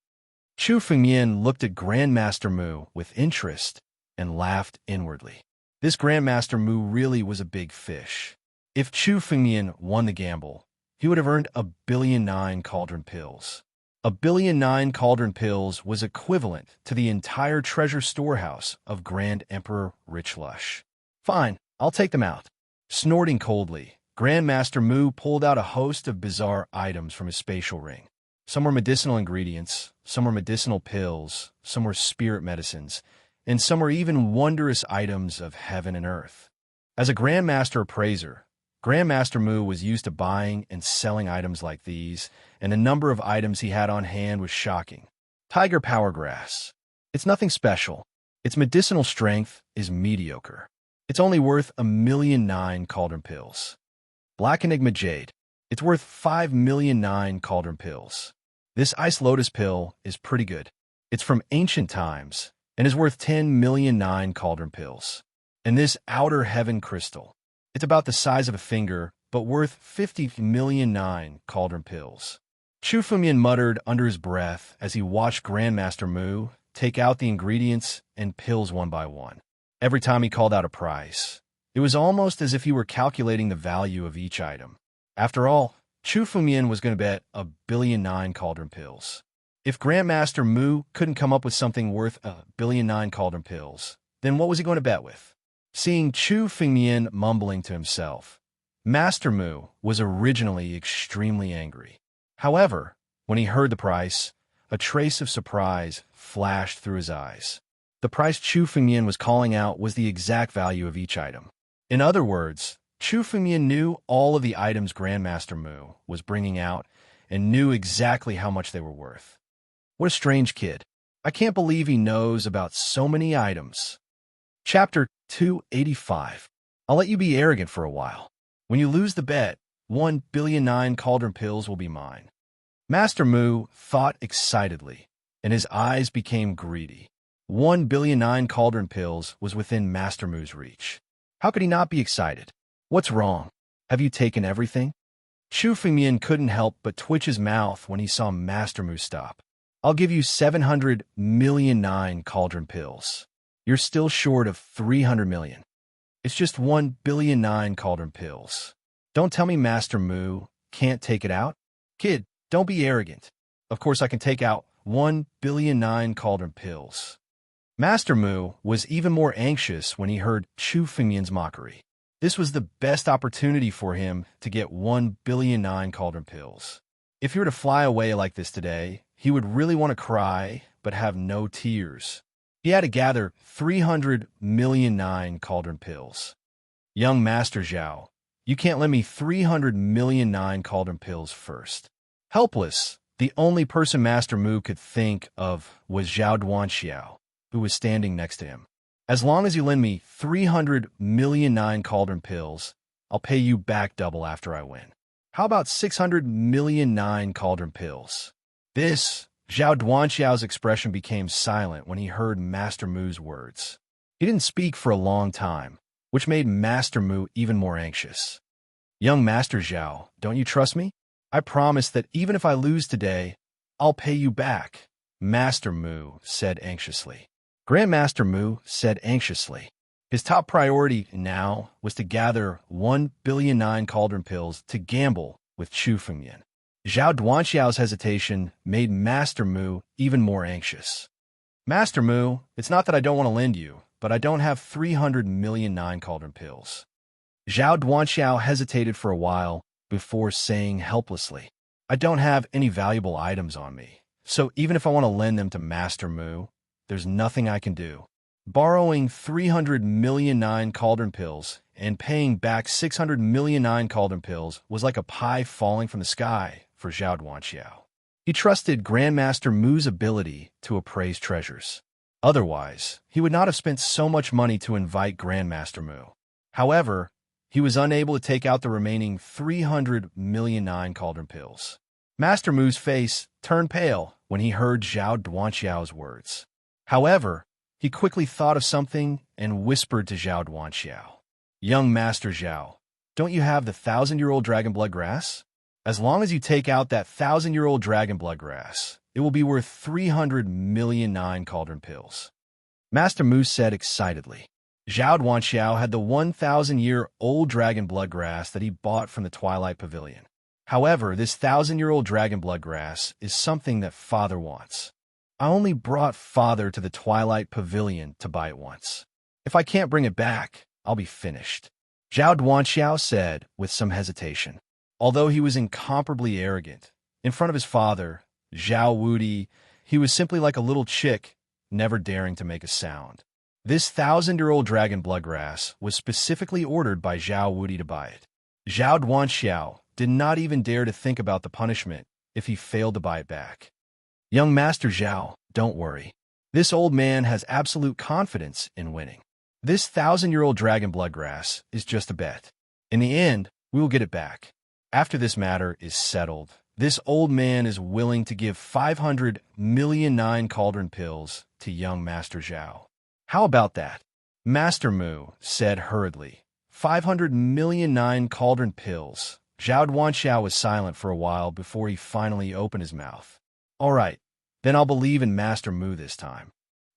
Chu Fengmian looked at Grandmaster Mu with interest and laughed inwardly. This Grandmaster Mu really was a big fish. If Chu Fengmian won the gamble, he would have earned 1,000,009 cauldron pills. 1,000,009 cauldron pills was equivalent to the entire treasure storehouse of Grand Emperor Richlush. Fine, I'll take them out. Snorting coldly, Grandmaster Mu pulled out a host of bizarre items from his spatial ring. Some were medicinal ingredients, some were medicinal pills, some were spirit medicines, and some were even wondrous items of heaven and earth. As a Grandmaster appraiser, Grandmaster Mu was used to buying and selling items like these, and the number of items he had on hand was shocking. Tiger Power Grass. It's nothing special. Its medicinal strength is mediocre. It's only worth 1,000,009 cauldron pills. Black Enigma Jade. It's worth 5,000,009 cauldron pills. This Ice Lotus pill is pretty good. It's from ancient times and is worth 10,000,009 cauldron pills. And this Outer Heaven Crystal. It's about the size of a finger, but worth 50,000,009 cauldron pills. Chu Fumian muttered under his breath as he watched Grandmaster Mu take out the ingredients and pills one by one. Every time he called out a price, it was almost as if he were calculating the value of each item. After all, Chu Fumian was going to bet 1,000,009 cauldron pills. If Grandmaster Mu couldn't come up with something worth 1,000,009 cauldron pills, then what was he going to bet with? Seeing Chu Fumian mumbling to himself, Master Mu was originally extremely angry. However, when he heard the price, a trace of surprise flashed through his eyes. The price Chu Fumian was calling out was the exact value of each item. In other words, Chu Fumian knew all of the items Grandmaster Mu was bringing out and knew exactly how much they were worth. What a strange kid. I can't believe he knows about so many items. Chapter 285. I'll let you be arrogant for a while. When you lose the bet, 1,000,009 cauldron pills will be mine. Master Mu thought excitedly, and his eyes became greedy. 1,000,009 cauldron pills was within Master Mu's reach. How could he not be excited? What's wrong? Have you taken everything? Chu Fumian couldn't help but twitch his mouth when he saw Master Mu stop. I'll give you 700,000,009 cauldron pills. You're still short of 300 million. It's just 1,000,009 cauldron pills. Don't tell me Master Mu can't take it out. Kid, don't be arrogant. Of course I can take out 1,000,009 cauldron pills. Master Mu was even more anxious when he heard Chu Fumian's mockery. This was the best opportunity for him to get 1,000,009 cauldron pills. If he were to fly away like this today, he would really want to cry, but have no tears. He had to gather 300,000,009 cauldron pills. Young Master Zhao, you can't lend me 300,000,009 cauldron pills first. Helpless, the only person Master Mu could think of was Zhao Duanxiao, who was standing next to him. As long as you lend me 300,000,009 cauldron pills, I'll pay you back double after I win. How about 600,000,009 cauldron pills? Zhao Duanxiao's expression became silent when he heard Master Mu's words. He didn't speak for a long time, which made Master Mu even more anxious. Young Master Zhao, don't you trust me? I promise that even if I lose today, I'll pay you back, Master Mu said anxiously. Grandmaster Mu said anxiously. His top priority now was to gather 1,000,009 cauldron pills to gamble with Chu Fumian. Zhao Duanxiao's hesitation made Master Mu even more anxious. Master Mu, it's not that I don't want to lend you, but I don't have 300,000,009 cauldron pills. Zhao Duanxiao hesitated for a while before saying helplessly, I don't have any valuable items on me, so even if I want to lend them to Master Mu, there's nothing I can do. Borrowing 300,000,009 cauldron pills and paying back 600,000,009 cauldron pills was like a pie falling from the sky for Zhao Duanxiao. He trusted Grandmaster Mu's ability to appraise treasures. Otherwise, he would not have spent so much money to invite Grandmaster Mu. However, he was unable to take out the remaining 300,000,009 cauldron pills. Master Mu's face turned pale when he heard Zhao Duanxiao's words. However, he quickly thought of something and whispered to Zhao Duanxiao. Young Master Zhao, don't you have the 1,000-year-old dragon blood grass? As long as you take out that 1,000-year-old dragon blood grass, it will be worth 300,000,009 cauldron pills. Master Mu said excitedly. Zhao Duanxiao had the 1,000-year-old dragon blood grass that he bought from the Twilight Pavilion. However, this 1,000-year-old dragon blood grass is something that Father wants. I only brought Father to the Twilight Pavilion to buy it once. If I can't bring it back, I'll be finished. Zhao Duanxiao said with some hesitation. Although he was incomparably arrogant, in front of his father, Zhao Wudi, he was simply like a little chick, never daring to make a sound. This 1,000-year-old dragon bloodgrass was specifically ordered by Zhao Wudi to buy it. Zhao Duanxiao did not even dare to think about the punishment if he failed to buy it back. Young Master Zhao, don't worry. This old man has absolute confidence in winning. This 1,000-year-old dragon bloodgrass is just a bet. In the end, we will get it back. After this matter is settled, this old man is willing to give 500 million 9 cauldron pills to young Master Zhao. How about that? Master Mu said hurriedly. 500 million 9 cauldron pills. Zhao Duanxiao was silent for a while before he finally opened his mouth. All right, then I'll believe in Master Mu this time.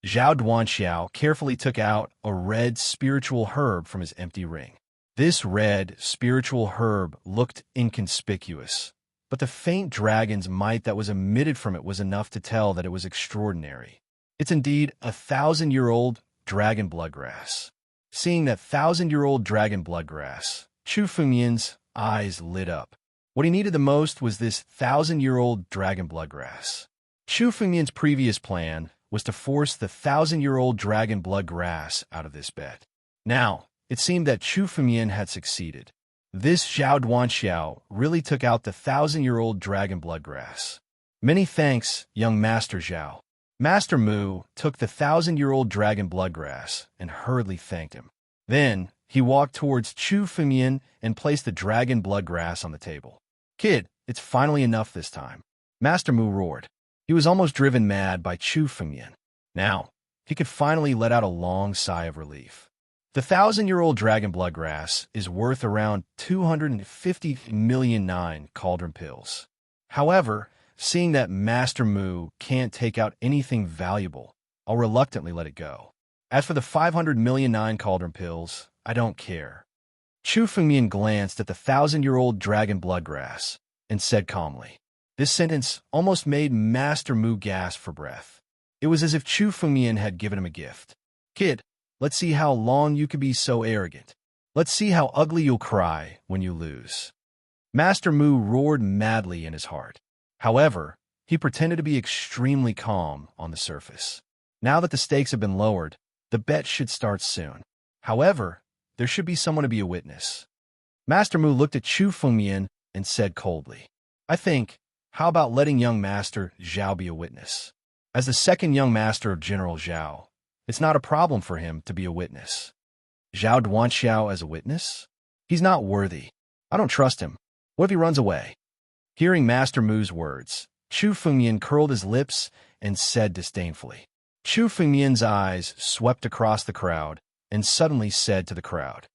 Zhao Duanxiao carefully took out a red spiritual herb from his empty ring. This red spiritual herb looked inconspicuous, but the faint dragon's might that was emitted from it was enough to tell that it was extraordinary. It's indeed a 1,000-year-old dragon bloodgrass. Seeing that 1,000-year-old dragon bloodgrass, Chu Fengmian's eyes lit up. What he needed the most was this 1,000-year-old dragon bloodgrass. Chu Fengmian's previous plan was to force the 1,000-year-old dragon bloodgrass out of this bet. Now, it seemed that Chu Fengmian had succeeded. This Zhao Duanxiao really took out the 1,000-year-old dragon bloodgrass. Many thanks, young Master Zhao. Master Mu took the 1,000-year-old dragon bloodgrass and hurriedly thanked him. Then, he walked towards Chu Fengmian and placed the dragon bloodgrass on the table. Kid, it's finally enough this time. Master Mu roared. He was almost driven mad by Chu Fengmian. Now, he could finally let out a long sigh of relief. The 1,000-year-old dragon bloodgrass is worth around 250 million 9 cauldron pills. However, seeing that Master Mu can't take out anything valuable, I'll reluctantly let it go. As for the 500 million 9 cauldron pills, I don't care. Chu Fengmian glanced at the 1,000-year-old dragon bloodgrass and said calmly. This sentence almost made Master Mu gasp for breath. It was as if Chu Fengmian had given him a gift. Kid, let's see how long you can be so arrogant. Let's see how ugly you'll cry when you lose. Master Mu roared madly in his heart. However, he pretended to be extremely calm on the surface. Now that the stakes have been lowered, the bet should start soon. However, there should be someone to be a witness. Master Mu looked at Chu Fengmian and said coldly, how about letting young Master Zhao be a witness? As the second young master of General Zhao, it's not a problem for him to be a witness. Zhao Duanxiao as a witness? He's not worthy. I don't trust him. What if he runs away? Hearing Master Mu's words, Chu Fengmian curled his lips and said disdainfully. Chu Fengmian's eyes swept across the crowd and suddenly said to the crowd,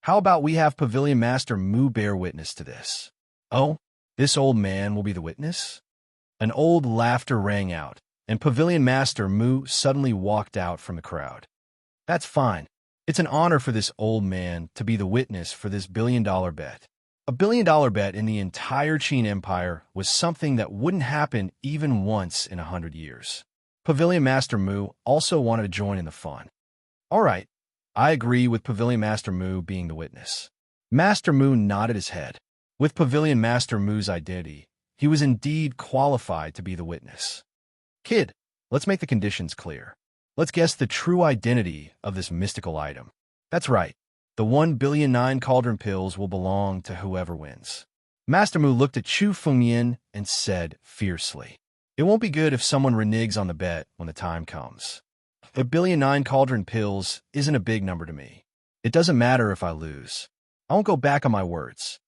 how about we have Pavilion Master Mu bear witness to this? Oh, this old man will be the witness? An old laughter rang out, and Pavilion Master Mu suddenly walked out from the crowd. That's fine. It's an honor for this old man to be the witness for this billion-dollar bet. A billion-dollar bet in the entire Qin Empire was something that wouldn't happen even once in 100 years. Pavilion Master Mu also wanted to join in the fun. All right, I agree with Pavilion Master Mu being the witness. Master Mu nodded his head. With Pavilion Master Mu's identity, he was indeed qualified to be the witness. Kid, let's make the conditions clear. Let's guess the true identity of this mystical item. That's right. The 1 billion 9 cauldron pills will belong to whoever wins. Master Mu looked at Chu Fengmian and said fiercely, it won't be good if someone reneges on the bet when the time comes. 1 billion 9 cauldron pills isn't a big number to me. It doesn't matter if I lose. I won't go back on my words.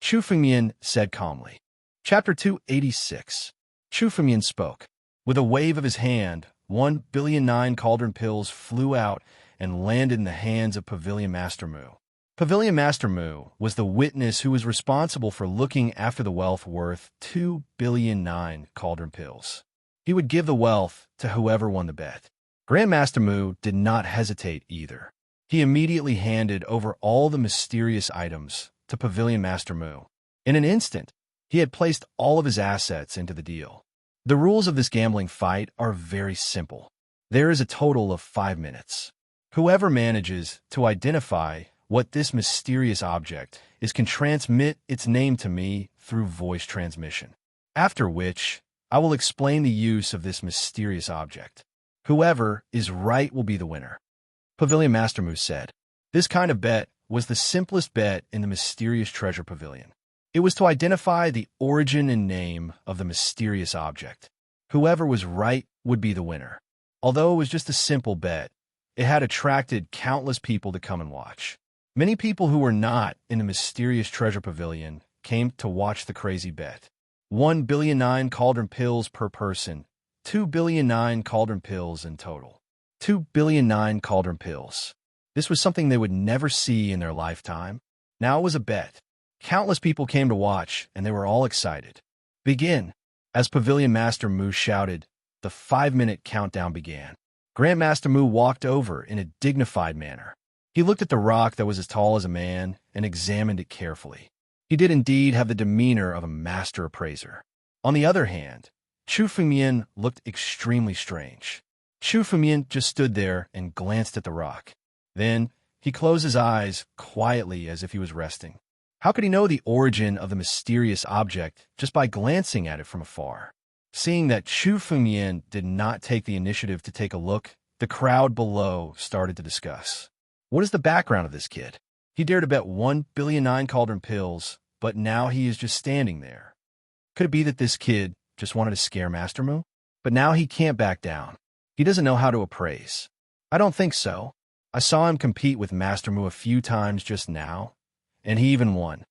Chu Fengmian said calmly. Chapter 286. Chu Fengmian spoke. With a wave of his hand, 1 billion 9 cauldron pills flew out and landed in the hands of Pavilion Master Mu. Pavilion Master Mu was the witness who was responsible for looking after the wealth worth 2 billion 9 cauldron pills. He would give the wealth to whoever won the bet. Grandmaster Mu did not hesitate either. He immediately handed over all the mysterious items to Pavilion Master Mu. In an instant, he had placed all of his assets into the deal. The rules of this gambling fight are very simple. There is a total of 5 minutes. Whoever manages to identify what this mysterious object is can transmit its name to me through voice transmission. After which, I will explain the use of this mysterious object. Whoever is right will be the winner. Pavilion Master Moose said. This kind of bet was the simplest bet in the mysterious treasure pavilion. It was to identify the origin and name of the mysterious object. Whoever was right would be the winner. Although it was just a simple bet, it had attracted countless people to come and watch. Many people who were not in the mysterious treasure pavilion came to watch the crazy bet. 1,000,000,009 cauldron pills per person, 2,000,000,009 cauldron pills in total. 2,000,000,009 cauldron pills. This was something they would never see in their lifetime. Now it was a bet. Countless people came to watch, and they were all excited. Begin! As Pavilion Master Moo shouted, the 5-minute countdown began. Grandmaster Moo walked over in a dignified manner. He looked at the rock that was as tall as a man and examined it carefully. He did indeed have the demeanor of a master appraiser. On the other hand, Chu Fengmian looked extremely strange. Chu Fengmian just stood there and glanced at the rock. Then, he closed his eyes quietly as if he was resting. How could he know the origin of the mysterious object just by glancing at it from afar? Seeing that Chu Fengmian did not take the initiative to take a look, the crowd below started to discuss. What is the background of this kid? He dared to bet 1,000,000,009 cauldron pills, but now he is just standing there. Could it be that this kid just wanted to scare Master Moo? But now he can't back down. He doesn't know how to appraise. I don't think so. I saw him compete with Master Moo a few times just now, and he even won.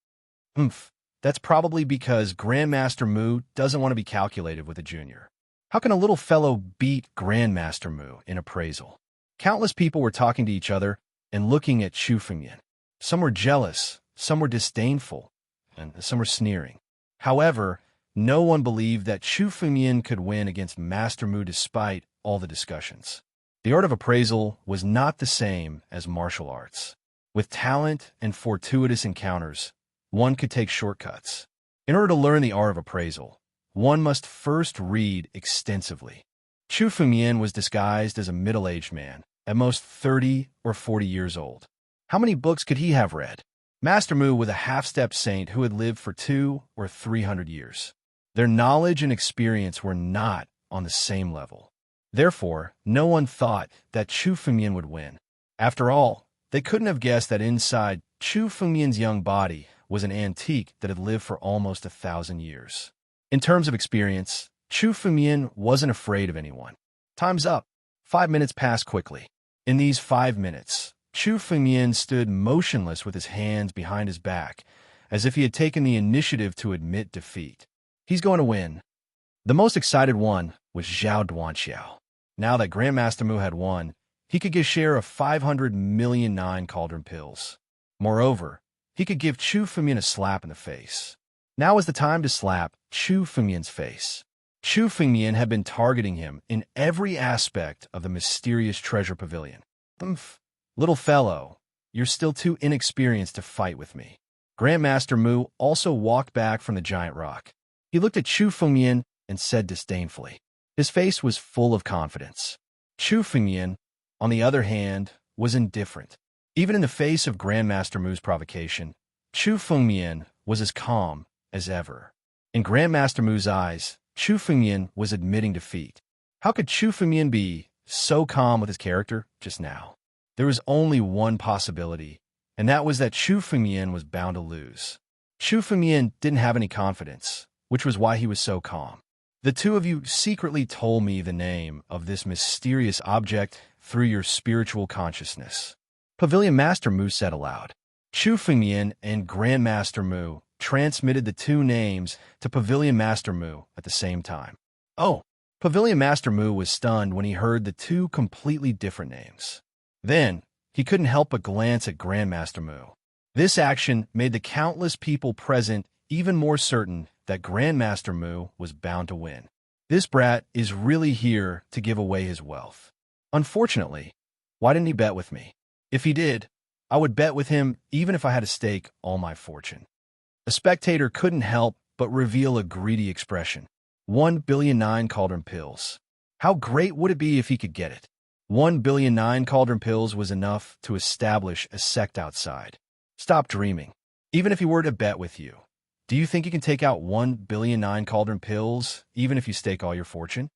That's probably because Grandmaster Moo doesn't want to be calculated with a junior. How can a little fellow beat Grandmaster Moo in appraisal? Countless people were talking to each other and looking at Chu Fengmian. Some were jealous, some were disdainful, and some were sneering. However, no one believed that Chu Fengmian could win against Master Moo despite all the discussions. The art of appraisal was not the same as martial arts. With talent and fortuitous encounters, one could take shortcuts. In order to learn the art of appraisal, one must first read extensively. Chu Fengmian was disguised as a middle-aged man, at most 30 or 40 years old. How many books could he have read? Master Moo was a half-step saint who had lived for 200 or 300 years. Their knowledge and experience were not on the same level. Therefore, no one thought that Chu Fengmian would win. After all, they couldn't have guessed that inside Chu Fengmian's young body was an antique that had lived for almost 1,000 years. In terms of experience, Chu Fengmian wasn't afraid of anyone. Time's up. 5 minutes passed quickly. In these 5 minutes, Chu Fengmian stood motionless with his hands behind his back, as if he had taken the initiative to admit defeat. He's going to win. The most excited one was Zhao Duanxiao. Now that Grandmaster Moo had won, he could get a share of 500,000,009 cauldron pills. Moreover, he could give Chu Fengmian a slap in the face. Now was the time to slap Chu Fengmian's face. Chu Fengmian had been targeting him in every aspect of the mysterious treasure pavilion. Little fellow, you're still too inexperienced to fight with me. Grandmaster Moo also walked back from the giant rock. He looked at Chu Fengmian and said disdainfully. His face was full of confidence. Chu Fengmian, on the other hand, was indifferent. Even in the face of Grandmaster Moo's provocation, Chu Fengmian was as calm as ever. In Grandmaster Moo's eyes, Chu Fengmian was admitting defeat. How could Chu Fengmian be so calm with his character just now? There was only one possibility, and that was that Chu Fengmian was bound to lose. Chu Fengmian didn't have any confidence, which was why he was so calm. The two of you secretly told me the name of this mysterious object through your spiritual consciousness. Pavilion Master Moo said aloud. Chu Fengmian and Grandmaster Moo transmitted the two names to Pavilion Master Moo at the same time. Oh! Pavilion Master Moo was stunned when he heard the two completely different names. Then, he couldn't help but glance at Grandmaster Moo. This action made the countless people present even more certain that Grandmaster Moo was bound to win. This brat is really here to give away his wealth. Unfortunately, why didn't he bet with me? If he did, I would bet with him even if I had to stake all my fortune. A spectator couldn't help but reveal a greedy expression. 1,000,009 cauldron pills. How great would it be if he could get it? 1,000,000,009 cauldron pills was enough to establish a sect outside. Stop dreaming. Even if he were to bet with you, do you think you can take out 1,000,000,009 cauldron pills, even if you stake all your fortune?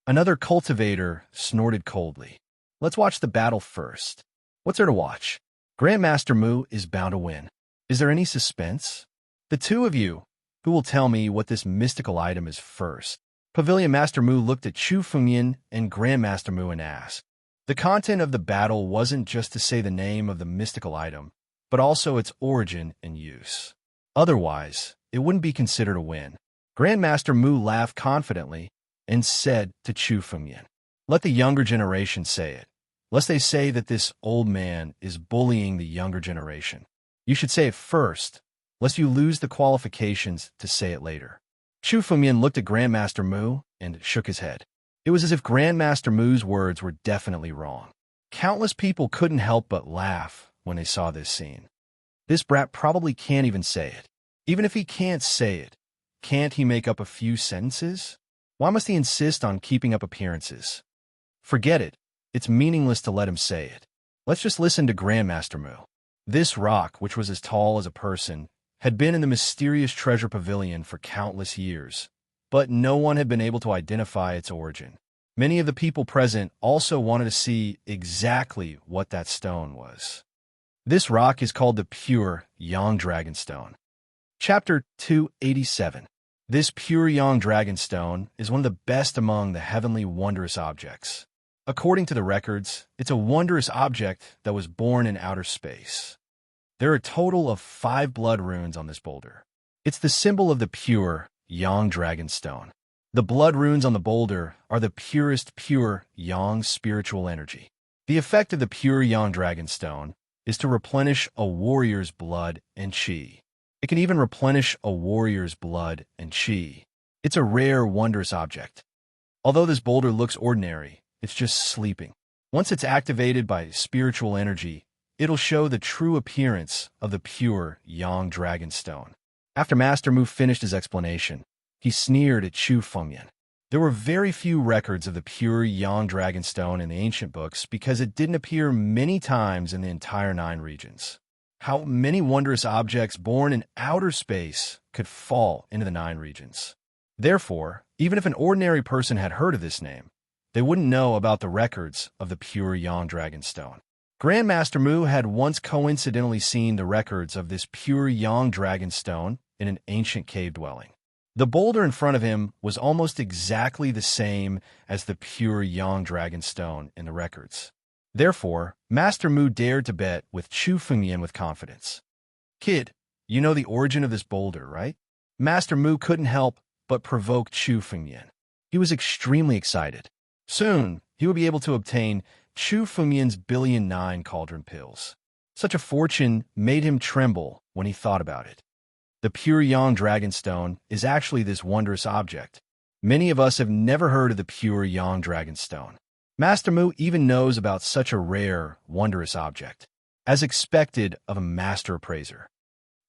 Another cultivator snorted coldly. Let's watch the battle first. What's there to watch? Grandmaster Mu is bound to win. Is there any suspense? The two of you, who will tell me what this mystical item is first? Pavilion Master Mu looked at Chu Fengyan and Grandmaster Mu and asked. The content of the battle wasn't just to say the name of the mystical item, but also its origin and use. Otherwise, it wouldn't be considered a win. Grandmaster Mu laughed confidently and said to Chu Fengyan, let the younger generation say it, lest they say that this old man is bullying the younger generation. You should say it first, lest you lose the qualifications to say it later. Chu Fengyan looked at Grandmaster Mu and shook his head. It was as if Grandmaster Mu's words were definitely wrong. Countless people couldn't help but laugh when they saw this scene. This brat probably can't even say it. Even if he can't say it, can't he make up a few sentences? Why must he insist on keeping up appearances? Forget it. It's meaningless to let him say it. Let's just listen to Grandmaster Mu. This rock, which was as tall as a person, had been in the mysterious treasure pavilion for countless years, but no one had been able to identify its origin. Many of the people present also wanted to see exactly what that stone was. This rock is called the pure Yang Dragon Stone. Chapter 287. This pure Yang Dragon Stone is one of the best among the heavenly wondrous objects. According to the records, it's a wondrous object that was born in outer space. There are a total of 5 blood runes on this boulder. It's the symbol of the pure Yang Dragon Stone. The blood runes on the boulder are the purest pure Yang spiritual energy. The effect of the pure Yang Dragon Stone is to replenish a warrior's blood and chi. It can even replenish a warrior's blood and chi. It's a rare, wondrous object. Although this boulder looks ordinary, it's just sleeping. Once it's activated by spiritual energy, it'll show the true appearance of the pure Yang Dragon Stone. After Master Mu finished his explanation, he sneered at Chu Fengyan. There were very few records of the pure Yang Dragon Stone in the ancient books because it didn't appear many times in the entire 9 regions. How many wondrous objects born in outer space could fall into the 9 regions? Therefore, even if an ordinary person had heard of this name, they wouldn't know about the records of the pure Yang Dragon Stone. Grandmaster Mu had once coincidentally seen the records of this pure Yang Dragon Stone in an ancient cave dwelling. The boulder in front of him was almost exactly the same as the pure Yang Dragon Stone in the records. Therefore, Master Mu dared to bet with Chu Fengyan with confidence. Kid, you know the origin of this boulder, right? Master Mu couldn't help but provoke Chu Fengyan. He was extremely excited. Soon, he would be able to obtain Chu Fengyan's 1,000,000,009 cauldron pills. Such a fortune made him tremble when he thought about it. The pure Yang Dragon Stone is actually this wondrous object. Many of us have never heard of the pure Yang Dragon Stone. Master Mu even knows about such a rare, wondrous object, as expected of a master appraiser.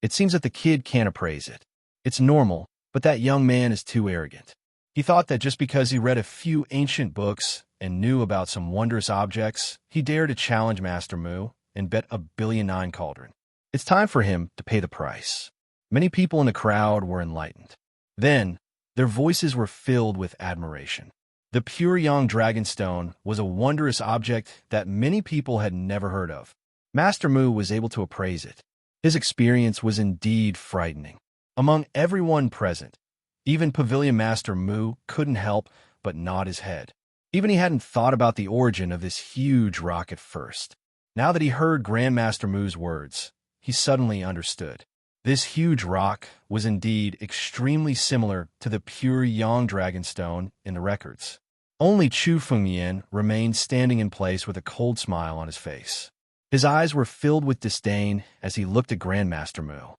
It seems that the kid can't appraise it. It's normal, but that young man is too arrogant. He thought that just because he read a few ancient books and knew about some wondrous objects, he dared to challenge Master Mu and bet 1,000,000,009 cauldron. It's time for him to pay the price. Many people in the crowd were enlightened. Then, their voices were filled with admiration. The pure Yang Dragon Stone was a wondrous object that many people had never heard of. Master Mu was able to appraise it. His experience was indeed frightening. Among everyone present, even Pavilion Master Mu couldn't help but nod his head. Even he hadn't thought about the origin of this huge rock at first. Now that he heard Grandmaster Mu's words, he suddenly understood. This huge rock was indeed extremely similar to the pure Yang Dragon Stone in the records. Only Chu Fengyan remained standing in place with a cold smile on his face. His eyes were filled with disdain as he looked at Grandmaster Mu.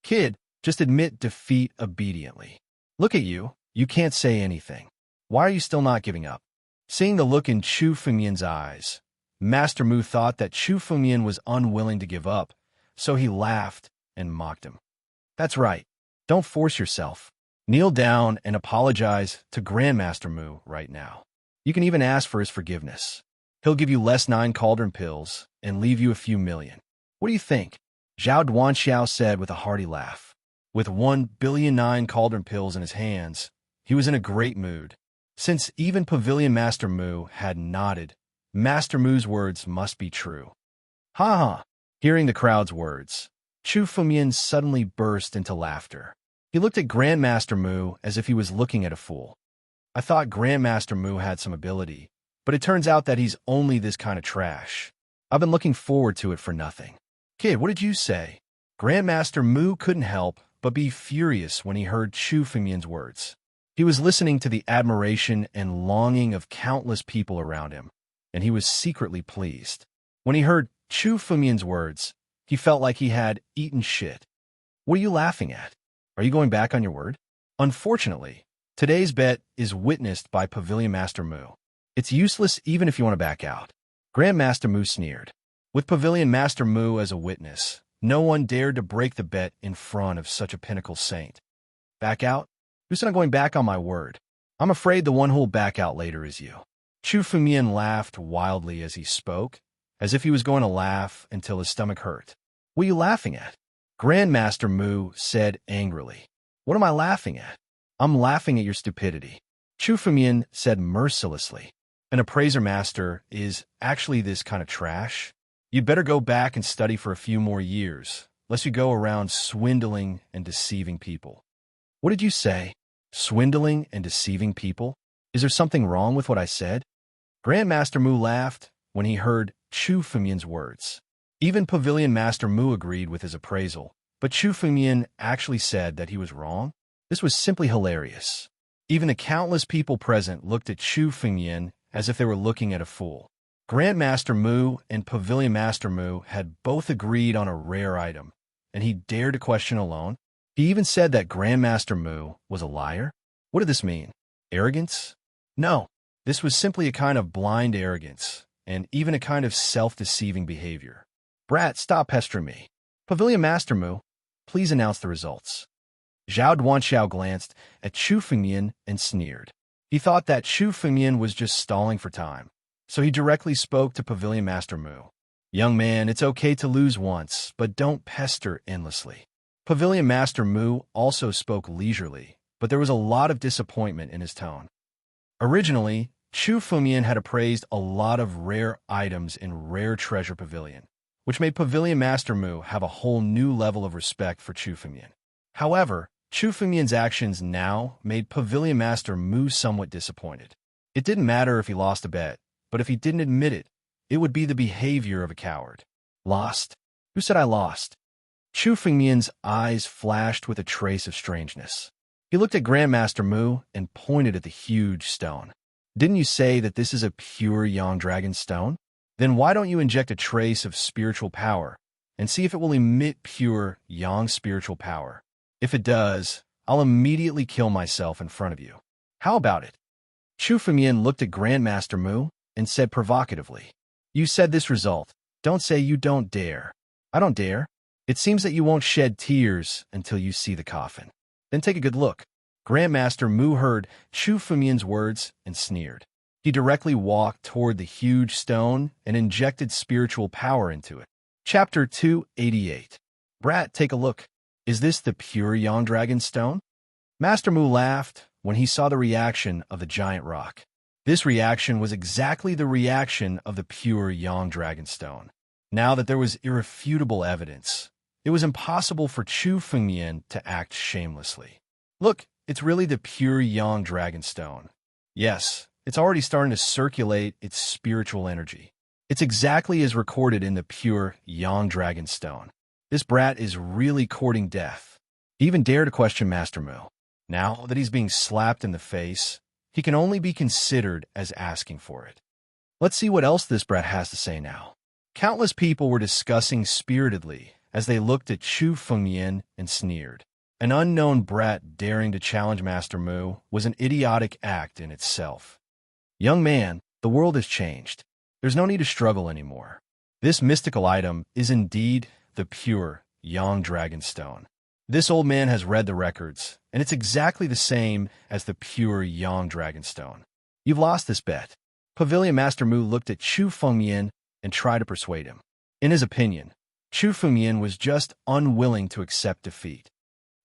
Kid, just admit defeat obediently. Look at you, you can't say anything. Why are you still not giving up? Seeing the look in Chu Fengyan's eyes, Master Mu thought that Chu Fengyan was unwilling to give up, so he laughed and mocked him. That's right. Don't force yourself. Kneel down and apologize to Grandmaster Mu right now. You can even ask for his forgiveness. He'll give you less 9 cauldron pills and leave you a few million. What do you think? Zhao Duanxiao said with a hearty laugh. With 1 billion 9 cauldron pills in his hands, he was in a great mood. Since even Pavilion Master Mu had nodded, Master Mu's words must be true. Ha ha! Hearing the crowd's words, Chu Fumian suddenly burst into laughter. He looked at Grandmaster Mu as if he was looking at a fool. I thought Grandmaster Mu had some ability, but it turns out that he's only this kind of trash. I've been looking forward to it for nothing. Kid, what did you say? Grandmaster Mu couldn't help but be furious when he heard Chu Fumian's words. He was listening to the admiration and longing of countless people around him, and he was secretly pleased. When he heard Chu Fumian's words, he felt like he had eaten shit. What are you laughing at? Are you going back on your word? Unfortunately, today's bet is witnessed by Pavilion Master Mu. It's useless even if you want to back out. Grandmaster Mu sneered. With Pavilion Master Mu as a witness, no one dared to break the bet in front of such a pinnacle saint. Back out? Who said I'm going back on my word? I'm afraid the one who'll back out later is you. Chu Fumian laughed wildly as he spoke, as if he was going to laugh until his stomach hurt. What are you laughing at? Grandmaster Mu said angrily. What am I laughing at? I'm laughing at your stupidity. Chu Fumian said mercilessly. An appraiser master is actually this kind of trash? You'd better go back and study for a few more years, lest you go around swindling and deceiving people. What did you say? Swindling and deceiving people? Is there something wrong with what I said? Grandmaster Mu laughed when he heard Chu Fumian's words. Even Pavilion Master Mu agreed with his appraisal, but Chu Fumian actually said that he was wrong. This was simply hilarious. Even the countless people present looked at Chu Fumian as if they were looking at a fool. Grandmaster Mu and Pavilion Master Mu had both agreed on a rare item, and he dared to question alone. He even said that Grandmaster Mu was a liar. What did this mean? Arrogance? No, this was simply a kind of blind arrogance, and even a kind of self-deceiving behavior. Brat, stop pestering me. Pavilion Master Mu, please announce the results. Zhao Duanxiao glanced at Chu Fumian and sneered. He thought that Chu Fumian was just stalling for time, so he directly spoke to Pavilion Master Mu. Young man, it's okay to lose once, but don't pester endlessly. Pavilion Master Mu also spoke leisurely, but there was a lot of disappointment in his tone. Originally, Chu Fumian had appraised a lot of rare items in Rare Treasure Pavilion, which made Pavilion Master Mu have a whole new level of respect for Chu Fumian. However, Chu Fumian's actions now made Pavilion Master Mu somewhat disappointed. It didn't matter if he lost a bet, but if he didn't admit it, it would be the behavior of a coward. Lost? Who said I lost? Chu Fumian's eyes flashed with a trace of strangeness. He looked at Grandmaster Mu and pointed at the huge stone. Didn't you say that this is a pure Yang Dragon stone? Then why don't you inject a trace of spiritual power and see if it will emit pure Yang spiritual power? If it does, I'll immediately kill myself in front of you. How about it? Chu Fumian looked at Grandmaster Mu and said provocatively, You said this result. Don't say you don't dare. I don't dare. It seems that you won't shed tears until you see the coffin. Then take a good look. Grandmaster Mu heard Chu Fumian's words and sneered. He directly walked toward the huge stone and injected spiritual power into it. Chapter 288. Brat, take a look. Is this the pure Yang Dragon stone? Master Mu laughed when he saw the reaction of the giant rock. This reaction was exactly the reaction of the pure Yang Dragon stone. Now that there was irrefutable evidence, it was impossible for Chu Fumian to act shamelessly. Look, it's really the pure Yang Dragon stone. Yes, it's already starting to circulate its spiritual energy. It's exactly as recorded in the pure Yang Dragon stone. This brat is really courting death. He even dared to question Master Mu. Now that he's being slapped in the face, he can only be considered as asking for it. Let's see what else this brat has to say now. Countless people were discussing spiritedly as they looked at Chu Fumian and sneered. An unknown brat daring to challenge Master Mu was an idiotic act in itself. Young man, the world has changed. There's no need to struggle anymore. This mystical item is indeed the pure Yang Dragon stone. This old man has read the records, and it's exactly the same as the pure Yang Dragon stone. You've lost this bet. Pavilion Master Mu looked at Chu Fengmian and tried to persuade him. In his opinion, Chu Fengmian was just unwilling to accept defeat.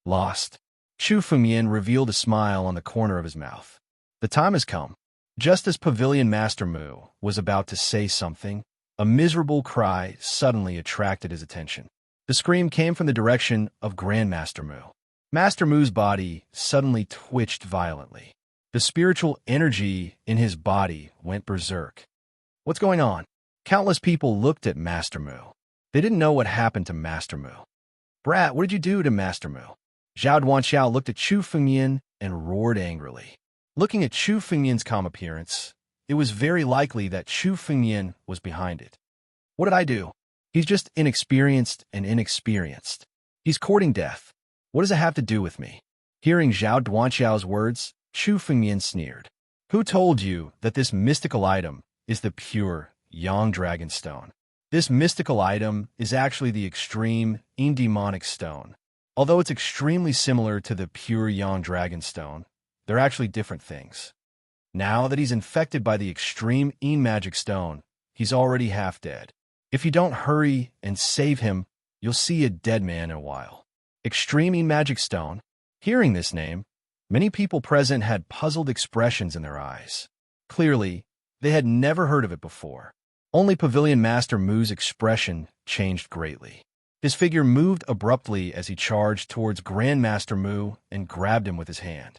Lost. Chu Fengmian revealed a smile on the corner of his mouth. The time has come. Just as Pavilion Master Mu was about to say something, a miserable cry suddenly attracted his attention. The scream came from the direction of Grandmaster Mu. Master Mu's body suddenly twitched violently. The spiritual energy in his body went berserk. What's going on? Countless people looked at Master Mu. They didn't know what happened to Master Mu. Brat, what did you do to Master Mu? Zhao Duanxiao looked at Chu Fengmian and roared angrily. Looking at Chu Fengmian's calm appearance, it was very likely that Chu Fengmian was behind it. What did I do? He's just inexperienced. He's courting death. What does it have to do with me? Hearing Zhao Duanxiao's words, Chu Fengmian sneered. Who told you that this mystical item is the pure Yang Dragon Stone? This mystical item is actually the extreme demonic stone. Although it's extremely similar to the pure Yang Dragon Stone, they're actually different things. Now that he's infected by the extreme magic stone, he's already half dead. If you don't hurry and save him, you'll see a dead man in a while. Extreme magic stone. Hearing this name, many people present had puzzled expressions in their eyes. Clearly, they had never heard of it before. Only Pavilion Master Mu's expression changed greatly. His figure moved abruptly as he charged towards Grandmaster Mu and grabbed him with his hand.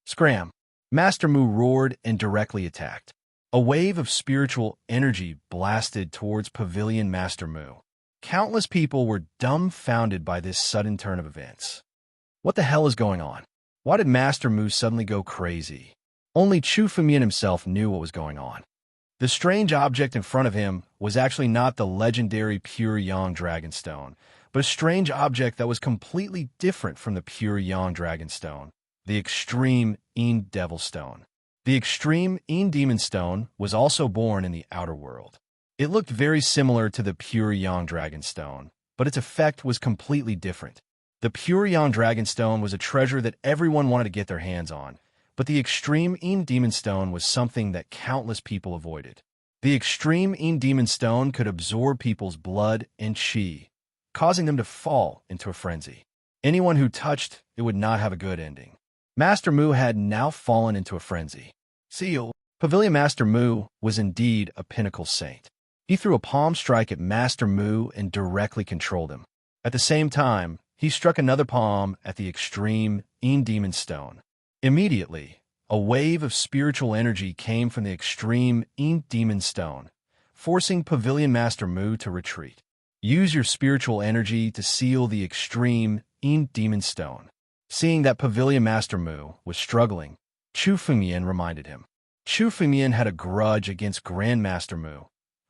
Scram! Master Mu roared and directly attacked. A wave of spiritual energy blasted towards Pavilion Master Mu. Countless people were dumbfounded by this sudden turn of events. What the hell is going on? Why did Master Mu suddenly go crazy? Only Chu Fengmian himself knew what was going on. The strange object in front of him was actually not the legendary pure Yang Dragon Stone, but a strange object that was completely different from the pure Yang Dragon Stone, the extreme Devil Stone. The extreme Demon Stone was also born in the outer world. It looked very similar to the pure Yang Dragon Stone, but its effect was completely different. The pure Yang Dragon Stone was a treasure that everyone wanted to get their hands on, but the extreme Demon Stone was something that countless people avoided. The extreme Demon Stone could absorb people's blood and chi, causing them to fall into a frenzy. Anyone who touched it would not have a good ending. Master Mu had now fallen into a frenzy. Seal. Pavilion Master Mu was indeed a pinnacle saint. He threw a palm strike at Master Mu and directly controlled him. At the same time, he struck another palm at the extreme Demon Stone. Immediately, a wave of spiritual energy came from the extreme Demon Stone, forcing Pavilion Master Mu to retreat. Use your spiritual energy to seal the extreme Demon Stone. Seeing that Pavilion Master Mu was struggling, Chu Fengmian reminded him. Chu Fengmian had a grudge against Grandmaster Mu,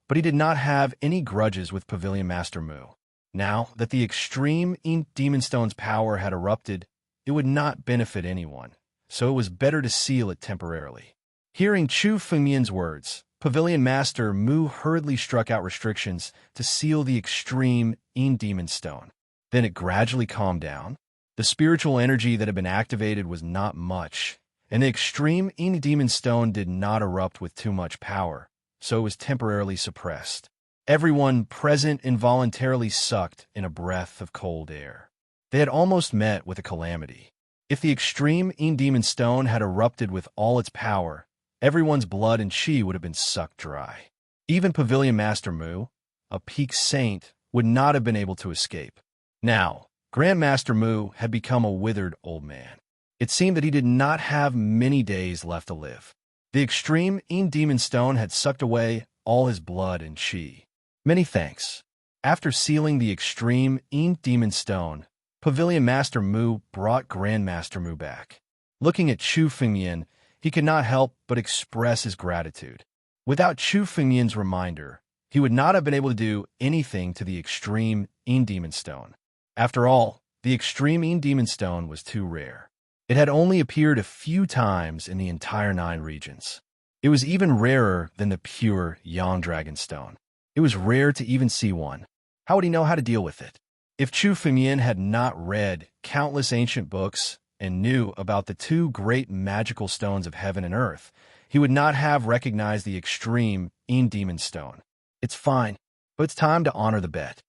but he did not have any grudges with Pavilion Master Mu. Now that the extreme Demon Stone's power had erupted, it would not benefit anyone, so it was better to seal it temporarily. Hearing Chu Fengmian's words, Pavilion Master Mu hurriedly struck out restrictions to seal the extreme Demon Stone. Then it gradually calmed down. The spiritual energy that had been activated was not much, and the extreme Demon Stone did not erupt with too much power, so it was temporarily suppressed. Everyone present involuntarily sucked in a breath of cold air. They had almost met with a calamity. If the extreme Demon Stone had erupted with all its power, everyone's blood and chi would have been sucked dry. Even Pavilion Master Mu, a peak saint, would not have been able to escape. Now, Grandmaster Mu had become a withered old man. It seemed that he did not have many days left to live. The extreme Demon Stone had sucked away all his blood and chi. Many thanks. After sealing the extreme Demon Stone, Pavilion Master Mu brought Grandmaster Mu back. Looking at Chu Fengmian, he could not help but express his gratitude. Without Chu Fengmian's reminder, he would not have been able to do anything to the extreme Demon Stone. After all, the extreme Demon Stone was too rare. It had only appeared a few times in the entire 9 regions. It was even rarer than the pure Yang Dragon Stone. It was rare to even see one. How would he know how to deal with it? If Chu Fengmian had not read countless ancient books and knew about the two great magical stones of heaven and earth, he would not have recognized the extreme demon stone. It's fine, but it's time to honor the bet,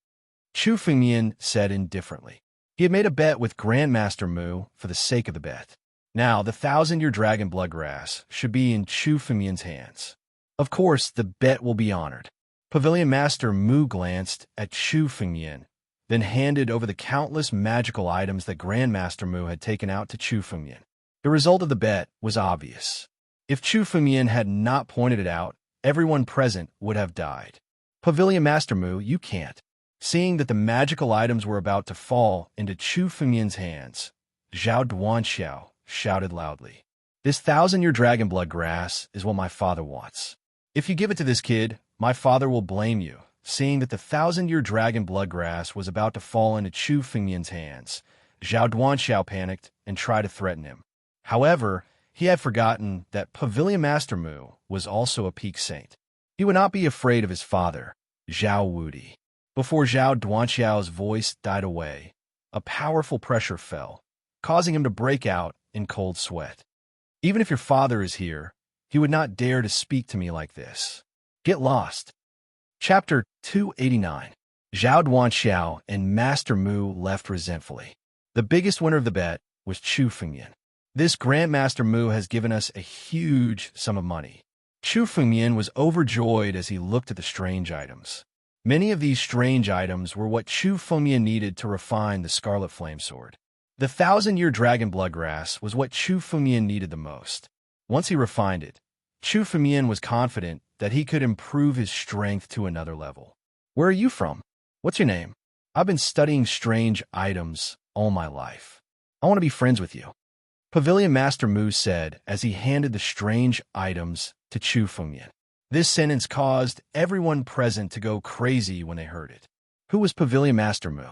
Chu Fengmian said indifferently. He had made a bet with Grandmaster Mu for the sake of the bet. Now, the 1,000-year dragon bloodgrass should be in Chu Fengmian's hands. Of course, the bet will be honored. Pavilion Master Mu glanced at Chu Fengmian, then handed over the countless magical items that Grandmaster Mu had taken out to Chu Fengmian. The result of the bet was obvious. If Chu Fengmian had not pointed it out, everyone present would have died. Pavilion Master Mu, you can't. Seeing that the magical items were about to fall into Chu Fengmian's hands, Zhao Duanxiao shouted loudly. This 1,000-year dragon blood grass is what my father wants. If you give it to this kid, my father will blame you. Seeing that the 1,000-year dragon blood grass was about to fall into Chu Fengmian's hands, Zhao Duanxiao panicked and tried to threaten him. However, he had forgotten that Pavilion Master Mu was also a peak saint. He would not be afraid of his father, Zhao Wudi. Before Zhao Duanxiao's voice died away, a powerful pressure fell, causing him to break out in cold sweat. Even if your father is here, he would not dare to speak to me like this. Get lost. Chapter 289. Zhao Duanxiao and Master Mu left resentfully. The biggest winner of the bet was Chu Fengmian. This Grandmaster Mu has given us a huge sum of money. Chu Fengmian was overjoyed as he looked at the strange items. Many of these strange items were what Chu Fengmian needed to refine the Scarlet Flame Sword. The 1,000-year dragon bloodgrass was what Chu Fengmian needed the most. Once he refined it, Chu Fengmian was confident that he could improve his strength to another level. Where are you from? What's your name? I've been studying strange items all my life. I want to be friends with you. Pavilion Master Mu said as he handed the strange items to Chu Fengmian. This sentence caused everyone present to go crazy when they heard it. Who was Pavilion Master Mu?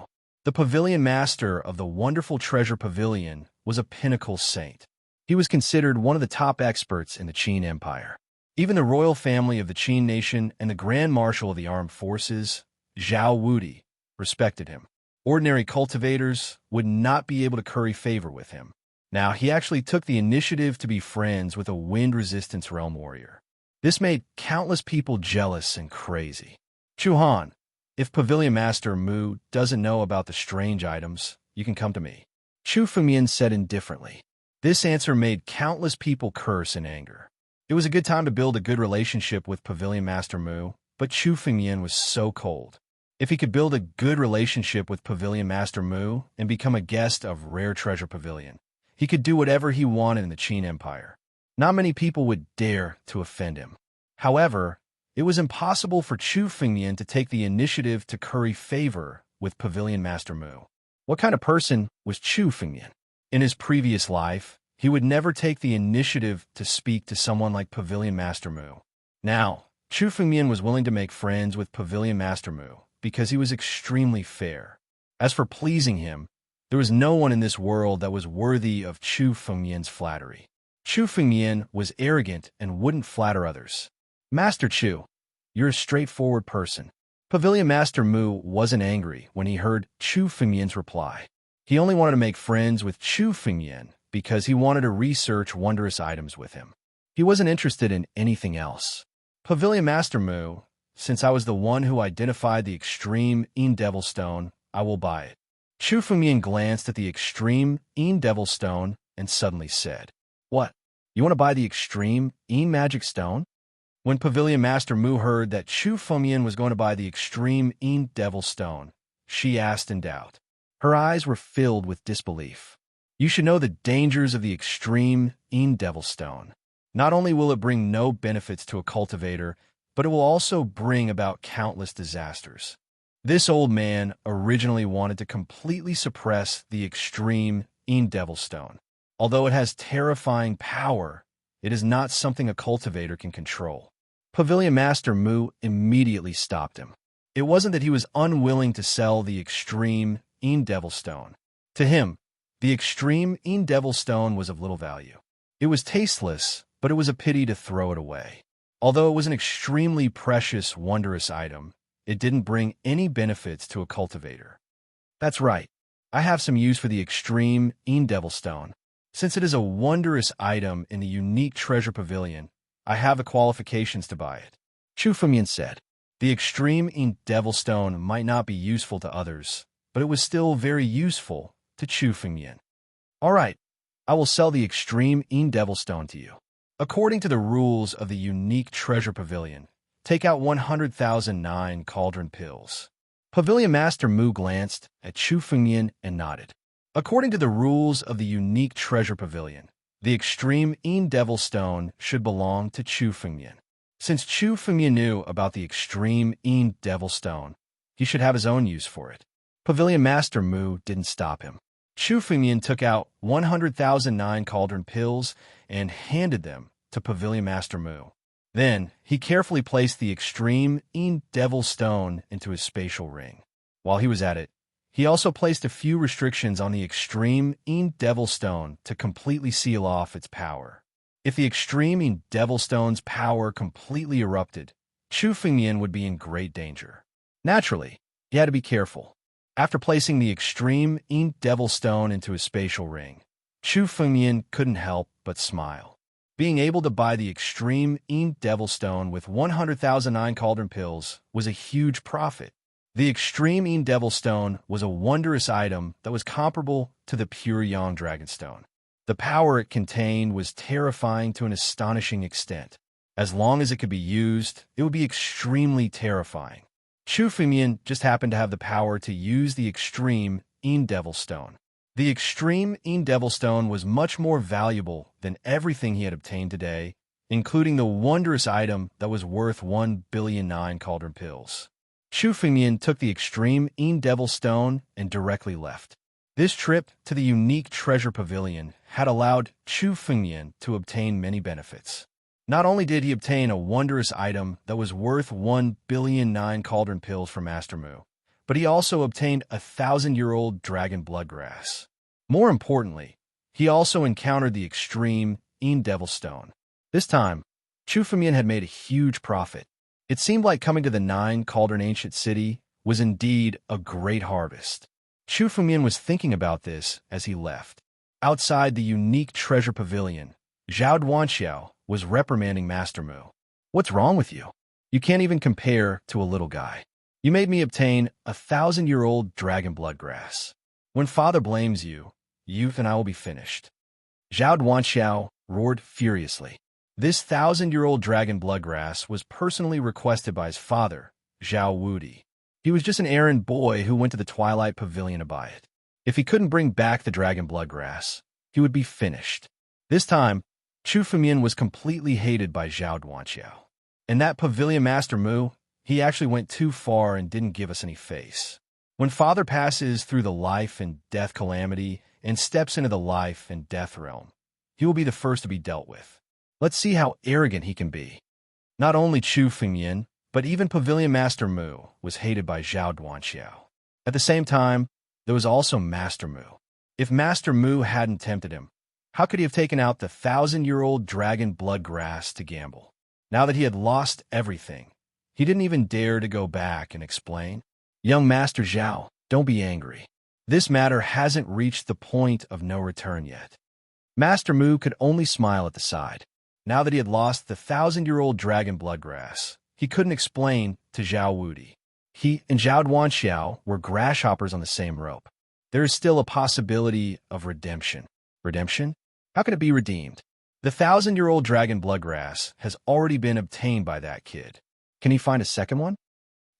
The Pavilion Master of the wonderful Treasure Pavilion was a pinnacle saint. He was considered one of the top experts in the Qin Empire. Even the royal family of the Qin nation and the Grand Marshal of the Armed Forces, Zhao Wudi, respected him. Ordinary cultivators would not be able to curry favor with him. Now, he actually took the initiative to be friends with a wind resistance realm warrior. This made countless people jealous and crazy. Chu Han, if Pavilion Master Mu doesn't know about the strange items, you can come to me. Chu Fengmian said indifferently. This answer made countless people curse in anger. It was a good time to build a good relationship with Pavilion Master Mu, but Chu Fengmian was so cold. If he could build a good relationship with Pavilion Master Mu and become a guest of Rare Treasure Pavilion, he could do whatever he wanted in the Qin Empire. Not many people would dare to offend him. However, it was impossible for Chu Fengmian to take the initiative to curry favor with Pavilion Master Mu. What kind of person was Chu Fengmian? In his previous life, he would never take the initiative to speak to someone like Pavilion Master Mu. Now, Chu Fengmian was willing to make friends with Pavilion Master Mu because he was extremely fair. As for pleasing him, there was no one in this world that was worthy of Chu Fengmian's flattery. Chu Fengmian was arrogant and wouldn't flatter others. Master Chu, you're a straightforward person. Pavilion Master Mu wasn't angry when he heard Chu Fengmian's reply. He only wanted to make friends with Chu Fengmian because he wanted to research wondrous items with him. He wasn't interested in anything else. Pavilion Master Mu, since I was the one who identified the extreme Devil Stone, I will buy it. Chu Fengmian glanced at the extreme Devil Stone and suddenly said, What? You want to buy the extreme Magic Stone? When Pavilion Master Mu heard that Chu Fengmian was going to buy the extreme Devil Stone, she asked in doubt. Her eyes were filled with disbelief. You should know the dangers of the extreme Devil Stone. Not only will it bring no benefits to a cultivator, but it will also bring about countless disasters. This old man originally wanted to completely suppress the extreme Devil Stone. Although it has terrifying power, it is not something a cultivator can control. Pavilion Master Mu immediately stopped him. It wasn't that he was unwilling to sell the extreme Devil Stone. To him, the extreme Devil Stone was of little value. It was tasteless, but it was a pity to throw it away. Although it was an extremely precious, wondrous item, it didn't bring any benefits to a cultivator. That's right. I have some use for the extreme Devil Stone. Since it is a wondrous item in the unique treasure pavilion, I have the qualifications to buy it. Chu Fengmian said. The extreme ink devil stone might not be useful to others, but it was still very useful to Chu Fengmian. All right, I will sell the extreme ink devil stone to you. According to the rules of the unique treasure pavilion, take out 100,009 cauldron pills. Pavilion Master Mu glanced at Chu Fengmian and nodded. According to the rules of the unique treasure pavilion, the extreme ink devil stone should belong to Chu Fengmian. Since Chu Fengmian knew about the extreme ink devil stone, he should have his own use for it. Pavilion Master Mu didn't stop him. Chu Fengmian took out 100,009 cauldron pills and handed them to Pavilion Master Mu. Then, he carefully placed the extreme ink devil stone into his spatial ring. While he was at it, he also placed a few restrictions on the extreme ink devil stone to completely seal off its power. If the extreme ink devil stone's power completely erupted, Chu Fengmian would be in great danger. Naturally, he had to be careful. After placing the extreme ink devil stone into his spatial ring, Chu Fengmian couldn't help but smile. Being able to buy the extreme ink devil stone with 100,009 cauldron pills was a huge profit. The extreme ink devil stone was a wondrous item that was comparable to the pure yang dragon stone. The power it contained was terrifying to an astonishing extent. As long as it could be used, it would be extremely terrifying. Chu Fengmian just happened to have the power to use the extreme ink devil stone. The extreme ink devil stone was much more valuable than everything he had obtained today, including the wondrous item that was worth 1,000,000,009 cauldron pills. Chu Fengmian took the extreme ink devil stone and directly left. This trip to the unique treasure pavilion had allowed Chu Fengmian to obtain many benefits. Not only did he obtain a wondrous item that was worth 1,000,000,009 cauldron pills from Master Mu, but he also obtained a 1,000-year-old dragon bloodgrass. More importantly, he also encountered the extreme ink devil stone. This time, Chu Fengmian had made a huge profit. It seemed like coming to the 9 Cauldron Ancient City was indeed a great harvest. Chu Fengmian was thinking about this as he left. Outside the unique treasure pavilion, Zhao Duanxiao was reprimanding Master Mu. What's wrong with you? You can't even compare to a little guy. You made me obtain a 1,000-year-old dragon bloodgrass. When Father blames you, youth and I will be finished. Zhao Duanxiao roared furiously. This 1,000-year-old dragon bloodgrass was personally requested by his father, Zhao Wudi. He was just an errand boy who went to the Twilight Pavilion to buy it. If he couldn't bring back the dragon bloodgrass, he would be finished. This time, Chu Fengmian was completely hated by Zhao Duanxiao. And that Pavilion Master Mu, he actually went too far and didn't give us any face. When Father passes through the life and death calamity and steps into the life and death realm, he will be the first to be dealt with. Let's see how arrogant he can be. Not only Chu Fengmian, but even Pavilion Master Mu was hated by Zhao Duanxiao. At the same time, there was also Master Mu. If Master Mu hadn't tempted him, how could he have taken out the 1,000-year-old dragon bloodgrass to gamble? Now that he had lost everything, he didn't even dare to go back and explain. Young Master Zhao, don't be angry. This matter hasn't reached the point of no return yet. Master Mu could only smile at the side. Now that he had lost the 1,000-year-old dragon bloodgrass, he couldn't explain to Zhao Wudi. He and Zhao Duanxiao were grasshoppers on the same rope. There is still a possibility of redemption. Redemption? How can it be redeemed? The 1,000-year-old dragon bloodgrass has already been obtained by that kid. Can he find a second one?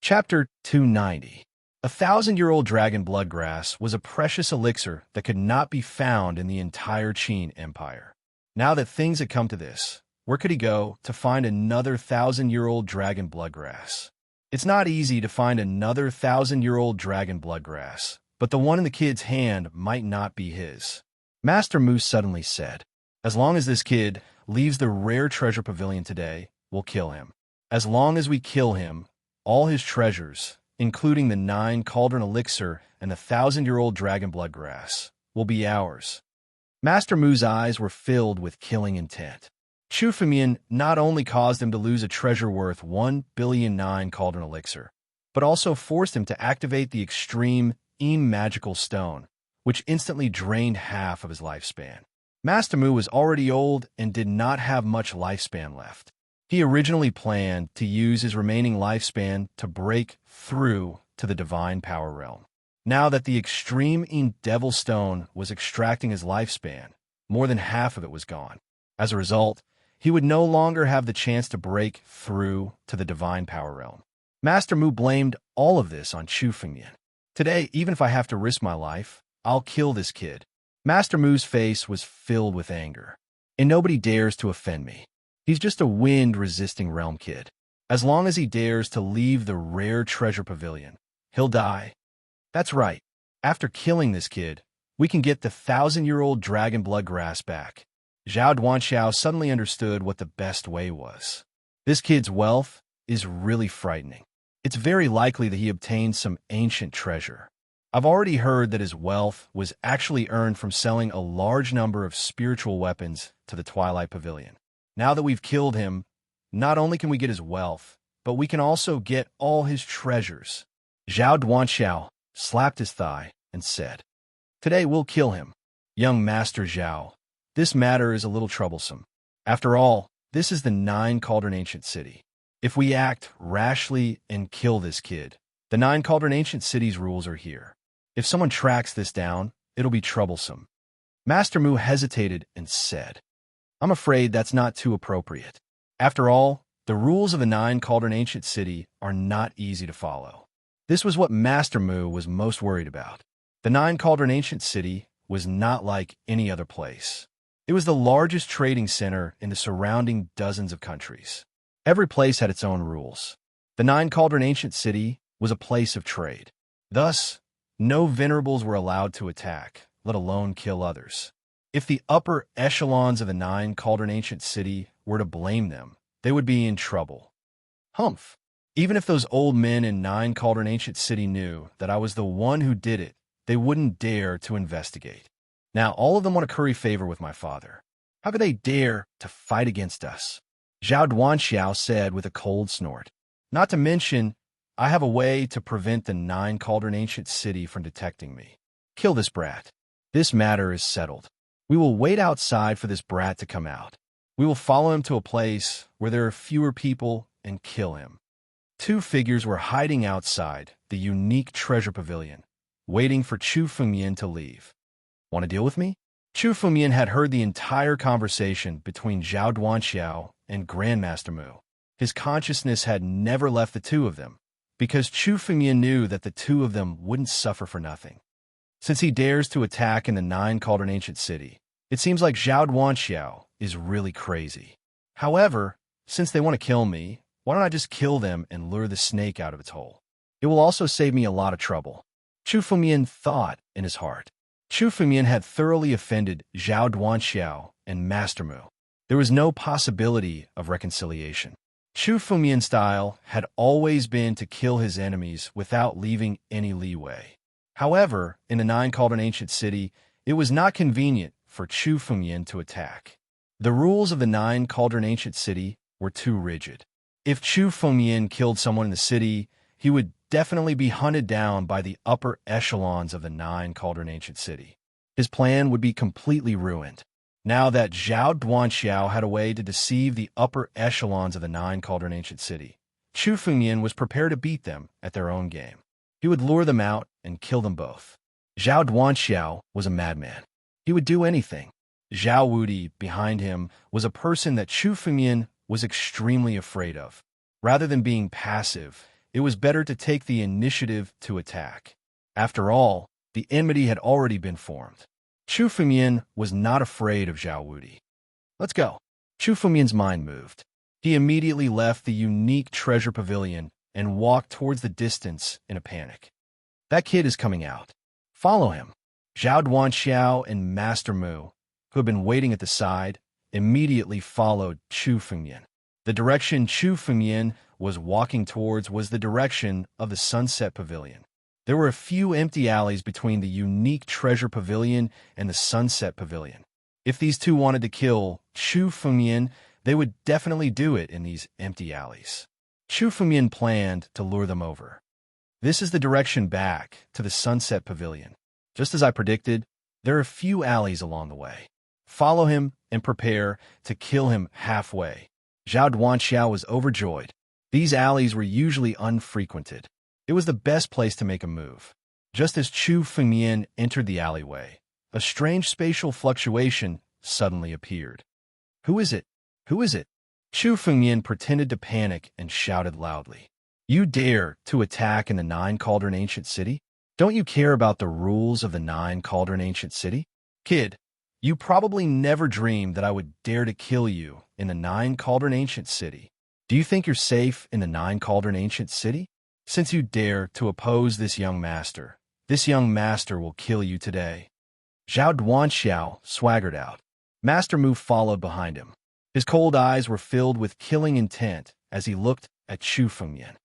Chapter 290. A 1,000-year-old dragon bloodgrass was a precious elixir that could not be found in the entire Qin Empire. Now that things had come to this, where could he go to find another 1,000-year-old dragon bloodgrass? It's not easy to find another 1,000-year-old dragon bloodgrass, but the one in the kid's hand might not be his. Master Mu suddenly said, "As long as this kid leaves the rare treasure pavilion today, we'll kill him. As long as we kill him, all his treasures, including the 9 cauldron elixir and the 1,000-year-old dragon bloodgrass, will be ours." Master Mu's eyes were filled with killing intent. Chu Fengmian not only caused him to lose a treasure worth 1,000,009 cauldron elixir, but also forced him to activate the extreme magical stone, which instantly drained half of his lifespan. Master Mu was already old and did not have much lifespan left. He originally planned to use his remaining lifespan to break through to the divine power realm. Now that the extreme Devil Stone was extracting his lifespan, more than half of it was gone. As a result, he would no longer have the chance to break through to the divine power realm. Master Mu blamed all of this on Chu Fengmian. Today, even if I have to risk my life, I'll kill this kid. Master Mu's face was filled with anger. And nobody dares to offend me. He's just a wind-resisting realm kid. As long as he dares to leave the rare treasure pavilion, he'll die. That's right. After killing this kid, we can get the 1,000-year-old dragon blood grass back. Zhao Duanxiao suddenly understood what the best way was. This kid's wealth is really frightening. It's very likely that he obtained some ancient treasure. I've already heard that his wealth was actually earned from selling a large number of spiritual weapons to the Twilight Pavilion. Now that we've killed him, not only can we get his wealth, but we can also get all his treasures. Zhao Duanxiao slapped his thigh and said, "Today we'll kill him. Young Master Zhao, this matter is a little troublesome. After all, this is the Nine Cauldron Ancient City. If we act rashly and kill this kid, the Nine Cauldron Ancient City's rules are here. If someone tracks this down, it'll be troublesome." Master Mu hesitated and said, "I'm afraid that's not too appropriate. After all, the rules of the Nine Cauldron Ancient City are not easy to follow." This was what Master Mu was most worried about. The Nine Cauldron Ancient City was not like any other place. It was the largest trading center in the surrounding dozens of countries. Every place had its own rules. The Nine Cauldron Ancient City was a place of trade. Thus, no venerables were allowed to attack, let alone kill others. If the upper echelons of the Nine Cauldron Ancient City were to blame them, they would be in trouble. Humph! Even if those old men in Nine Cauldron Ancient City knew that I was the one who did it, they wouldn't dare to investigate. Now all of them want to curry favor with my father. How could they dare to fight against us? Zhao Duanxiao said with a cold snort. Not to mention, I have a way to prevent the Nine Cauldron Ancient City from detecting me. Kill this brat. This matter is settled. We will wait outside for this brat to come out. We will follow him to a place where there are fewer people and kill him. Two figures were hiding outside the unique treasure pavilion, waiting for Chu Fengmian to leave. Want to deal with me? Chu Fengmian had heard the entire conversation between Zhao Duanxiao and Grandmaster Mu. His consciousness had never left the two of them, because Chu Fengmian knew that the two of them wouldn't suffer for nothing. Since he dares to attack in the Nine Cauldron Ancient City, it seems like Zhao Duanxiao is really crazy. However, since they want to kill me, why don't I just kill them and lure the snake out of its hole? It will also save me a lot of trouble. Chu Fengmian thought in his heart. Chu Fengmian had thoroughly offended Zhao Duanxiao and Master Mu. There was no possibility of reconciliation. Chu Fengmian's style had always been to kill his enemies without leaving any leeway. However, in the Nine Cauldron Ancient City, it was not convenient for Chu Fengmian to attack. The rules of the Nine Cauldron Ancient City were too rigid. If Chu Fengmian killed someone in the city, he would definitely be hunted down by the upper echelons of the Nine Cauldron Ancient City. His plan would be completely ruined. Now that Zhao Duanxiao had a way to deceive the upper echelons of the Nine Cauldron Ancient City, Chu Fengmian was prepared to beat them at their own game. He would lure them out and kill them both. Zhao Duanxiao was a madman. He would do anything. Zhao Wudi, behind him, was a person that Chu Fengmian was extremely afraid of. Rather than being passive, it was better to take the initiative to attack. After all, the enmity had already been formed. Chu Fengmian was not afraid of Zhao Wudi. Let's go. Chu Fengmian's mind moved. He immediately left the unique treasure pavilion and walked towards the distance in a panic. That kid is coming out. Follow him. Zhao Duanxiao and Master Mu, who had been waiting at the side, immediately followed Chu Fengmian. The direction Chu Fengmian was walking towards was the direction of the Sunset Pavilion. There were a few empty alleys between the unique treasure pavilion and the Sunset Pavilion. If these two wanted to kill Chu Fengmian, they would definitely do it in these empty alleys. Chu Fengmian planned to lure them over. This is the direction back to the Sunset Pavilion. Just as I predicted, there are a few alleys along the way. Follow him and prepare to kill him halfway. Zhao Duanxiao was overjoyed. These alleys were usually unfrequented. It was the best place to make a move. Just as Chu Fengmian entered the alleyway, a strange spatial fluctuation suddenly appeared. "Who is it? Who is it?" Chu Fengmian pretended to panic and shouted loudly. "You dare to attack in the Nine-Cauldron Ancient City? Don't you care about the rules of the Nine-Cauldron Ancient City? Kid, you probably never dreamed that I would dare to kill you in the Nine-Cauldron Ancient City. Do you think you're safe in the Nine-Cauldron Ancient City? Since you dare to oppose this young master will kill you today." Zhao Duanxiao swaggered out. Master Mu followed behind him. His cold eyes were filled with killing intent as he looked at Chu Fengmian.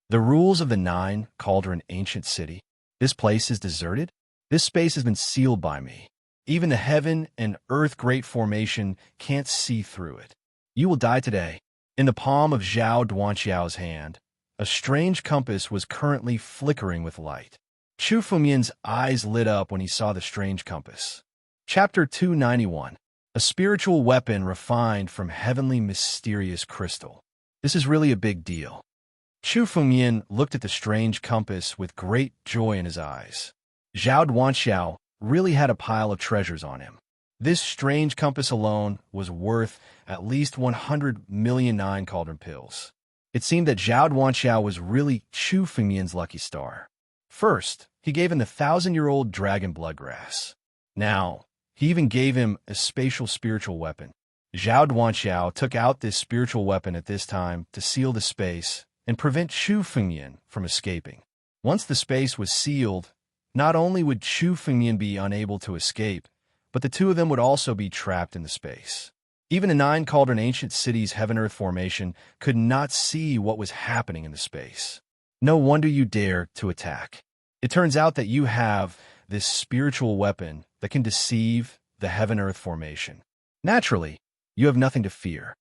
"The rules of the Nine-Cauldron Ancient City? This place is deserted? This space has been sealed by me. Even the heaven and earth great formation can't see through it. You will die today." In the palm of Zhao Duanxiao's hand, a strange compass was currently flickering with light. Chu Fengmian's eyes lit up when he saw the strange compass. Chapter 291. A spiritual weapon refined from heavenly mysterious crystal. This is really a big deal. Chu Fengmian looked at the strange compass with great joy in his eyes. Zhao Duanxiao really had a pile of treasures on him. This strange compass alone was worth at least 100 million Nine-Cauldron pills. It seemed that Zhao Duanxiao was really Chu Fengmian's lucky star. First, he gave him the 1,000-year-old dragon bloodgrass. Now, he even gave him a spiritual weapon. Zhao Duanxiao took out this spiritual weapon at this time to seal the space and prevent Chu Fengmian from escaping. Once the space was sealed, not only would Chu Fengmian be unable to escape, but the two of them would also be trapped in the space. Even the Nine-Cauldron Ancient City's heaven-earth formation could not see what was happening in the space. No wonder you dare to attack. It turns out that you have this spiritual weapon that can deceive the heaven-earth formation. Naturally, you have nothing to fear.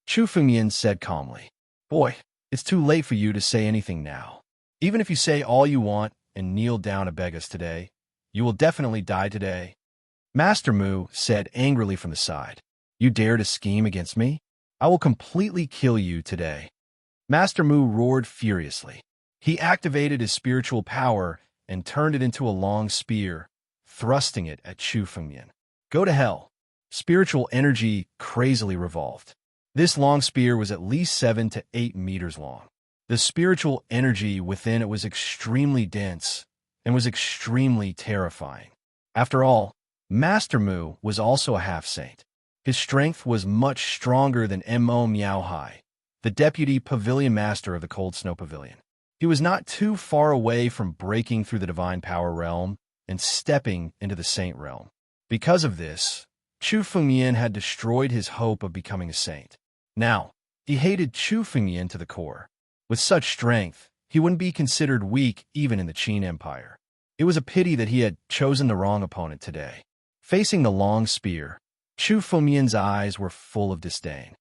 Chu Fengmian said calmly. "Boy, it's too late for you to say anything now. Even if you say all you want and kneel down to beg us today, you will definitely die today." Master Mu said angrily from the side. "You dare to scheme against me? I will completely kill you today." Master Mu roared furiously. He activated his spiritual power and turned it into a long spear, thrusting it at Chu Fengmian. "Go to hell." Spiritual energy crazily revolved. This long spear was at least 7 to 8 meters long. The spiritual energy within it was extremely dense and was extremely terrifying. After all, Master Mu was also a half-saint. His strength was much stronger than Mo Miaohai, the deputy pavilion master of the Cold Snow Pavilion. He was not too far away from breaking through the divine power realm and stepping into the saint realm. Because of this, Chu Fengmian had destroyed his hope of becoming a saint. Now, he hated Chu Fengmian to the core. With such strength, he wouldn't be considered weak even in the Qin Empire. It was a pity that he had chosen the wrong opponent today. Facing the long spear, Chu Fengmian's eyes were full of disdain.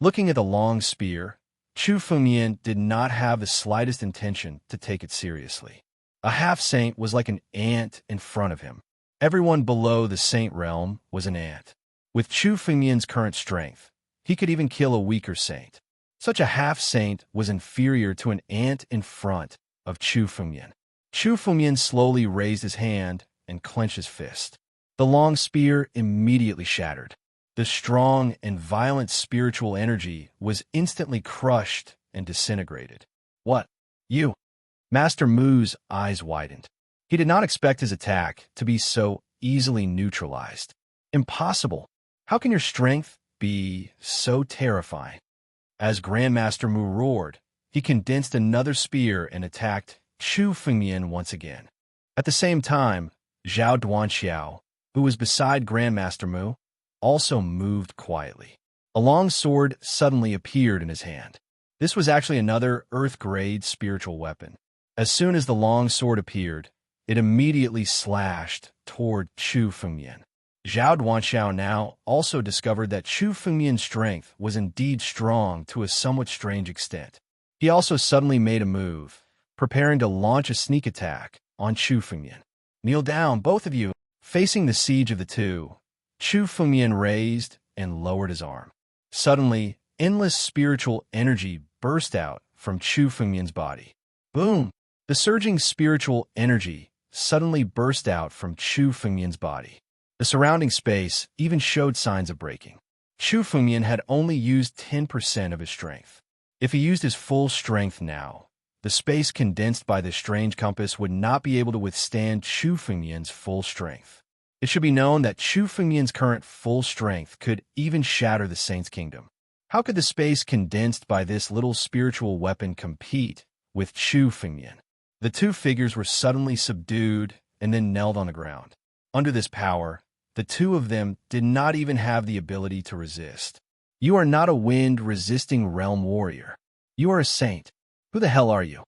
Looking at the long spear, Chu Fengmian did not have the slightest intention to take it seriously. A half-saint was like an ant in front of him. Everyone below the saint realm was an ant. With Chu Fengmian's current strength, he could even kill a weaker saint. Such a half-saint was inferior to an ant in front of Chu Fengmian. Chu Fengmian slowly raised his hand and clenched his fist. The long spear immediately shattered. The strong and violent spiritual energy was instantly crushed and disintegrated. "What? You?" Master Mu's eyes widened. He did not expect his attack to be so easily neutralized. "Impossible. How can your strength be so terrifying?" As Grandmaster Mu roared, he condensed another spear and attacked Chu Fengmian once again. At the same time, Zhao Duanxiao, who was beside Grandmaster Mu, also moved quietly. A long sword suddenly appeared in his hand. This was actually another Earth-grade spiritual weapon. As soon as the long sword appeared, it immediately slashed toward Chu Fengmian. Zhao Duanxiao now also discovered that Chu Fengmian's strength was indeed strong to a somewhat strange extent. He also suddenly made a move, preparing to launch a sneak attack on Chu Fengmian. "Kneel down, both of you." Facing the siege of the two, Chu Fengmian raised and lowered his arm. Suddenly, endless spiritual energy burst out from Chu Fengmian's body. Boom! The surging spiritual energy suddenly burst out from Chu Fengmian's body. The surrounding space even showed signs of breaking. Chu Fengmian had only used 10% of his strength. If he used his full strength now, the space condensed by this strange compass would not be able to withstand Chu Fengmian's full strength. It should be known that Chu Fengmian's current full strength could even shatter the Saint's kingdom. How could the space condensed by this little spiritual weapon compete with Chu Fengmian? The two figures were suddenly subdued and then knelt on the ground. Under this power, the two of them did not even have the ability to resist. You are not a wind-resisting realm warrior. You are a saint. Who the hell are you?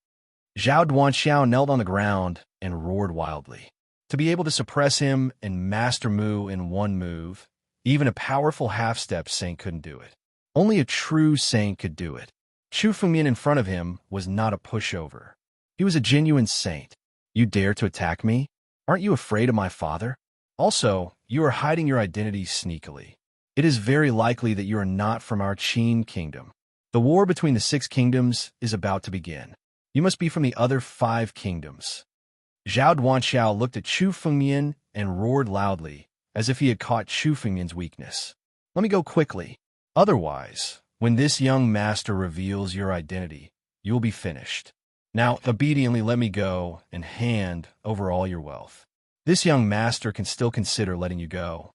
Zhao Duanxiao knelt on the ground and roared wildly. To be able to suppress him and Master Mu in one move, even a powerful half-step saint couldn't do it. Only a true saint could do it. Chu Fengmian in front of him was not a pushover. He was a genuine saint. You dare to attack me? Aren't you afraid of my father? Also, you are hiding your identity sneakily. It is very likely that you are not from our Qin kingdom. The war between the 6 kingdoms is about to begin. You must be from the other 5 kingdoms. Zhao Duanxiao looked at Chu Fengmian and roared loudly, as if he had caught Chu Fengmian's weakness. Let me go quickly. Otherwise, when this young master reveals your identity, you will be finished. Now, obediently let me go and hand over all your wealth. This young master can still consider letting you go.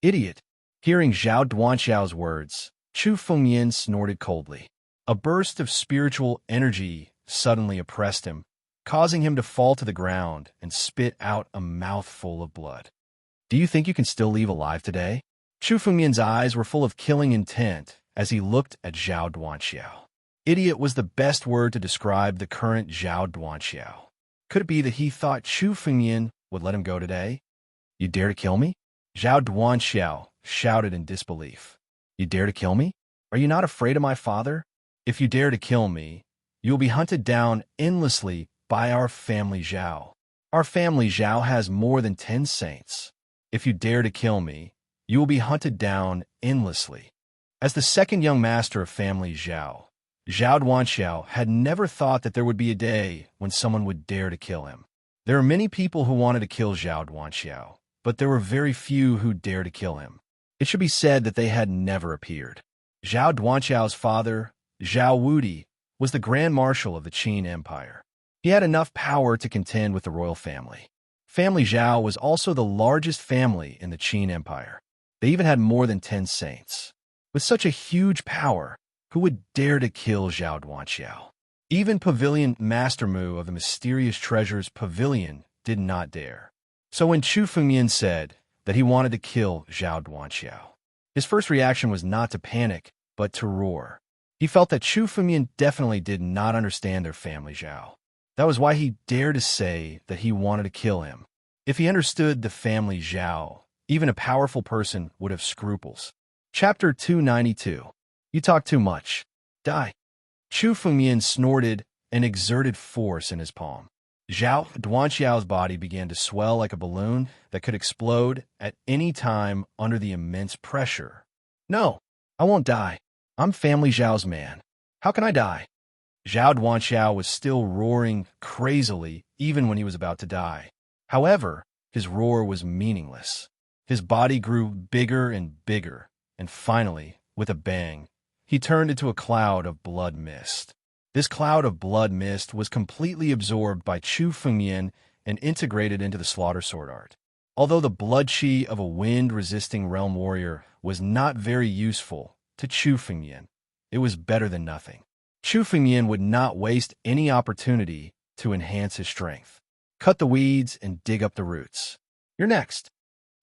Idiot! Hearing Zhao Duanxiao's words, Chu Fengmian snorted coldly. A burst of spiritual energy suddenly oppressed him, causing him to fall to the ground and spit out a mouthful of blood. Do you think you can still leave alive today? Chu Fengmian's eyes were full of killing intent as he looked at Zhao Duanxiao. Idiot was the best word to describe the current Zhao Duanxiao. Could it be that he thought Chu Fengmian would let him go today? You dare to kill me? Zhao Duanxiao shouted in disbelief. You dare to kill me? Are you not afraid of my father? If you dare to kill me, you will be hunted down endlessly by our family Zhao. Our family Zhao has more than 10 saints. If you dare to kill me, you will be hunted down endlessly. As the second young master of family Zhao, Zhao Duanxiao had never thought that there would be a day when someone would dare to kill him. There are many people who wanted to kill Zhao Duanxiao, but there were very few who dared to kill him. It should be said that they had never appeared. Zhao Duanxiao's father, Zhao Wudi, was the Grand Marshal of the Qin Empire. He had enough power to contend with the royal family. Family Zhao was also the largest family in the Qin Empire. They even had more than 10 saints. With such a huge power, who would dare to kill Zhao Duanxiao? Even Pavilion Master Mu of the Mysterious Treasures Pavilion did not dare. So when Chu Fengmian said that he wanted to kill Zhao Duanxiao, his first reaction was not to panic, but to roar. He felt that Chu Fengmian definitely did not understand their family Zhao. That was why he dared to say that he wanted to kill him. If he understood the family Zhao, even a powerful person would have scruples. Chapter 292. You talk too much. Die. Chu Fengmian snorted and exerted force in his palm. Zhao Duanxiao's body began to swell like a balloon that could explode at any time under the immense pressure. No, I won't die. I'm family Zhao's man. How can I die? Zhao Duanxiao was still roaring crazily even when he was about to die. However, his roar was meaningless. His body grew bigger and bigger, and finally, with a bang, he turned into a cloud of blood mist. This cloud of blood mist was completely absorbed by Chu Fengmian and integrated into the slaughter sword art. Although the blood chi of a wind-resisting realm warrior was not very useful to Chu Fengmian, it was better than nothing. Chu Fengmian would not waste any opportunity to enhance his strength. Cut the weeds and dig up the roots. You're next.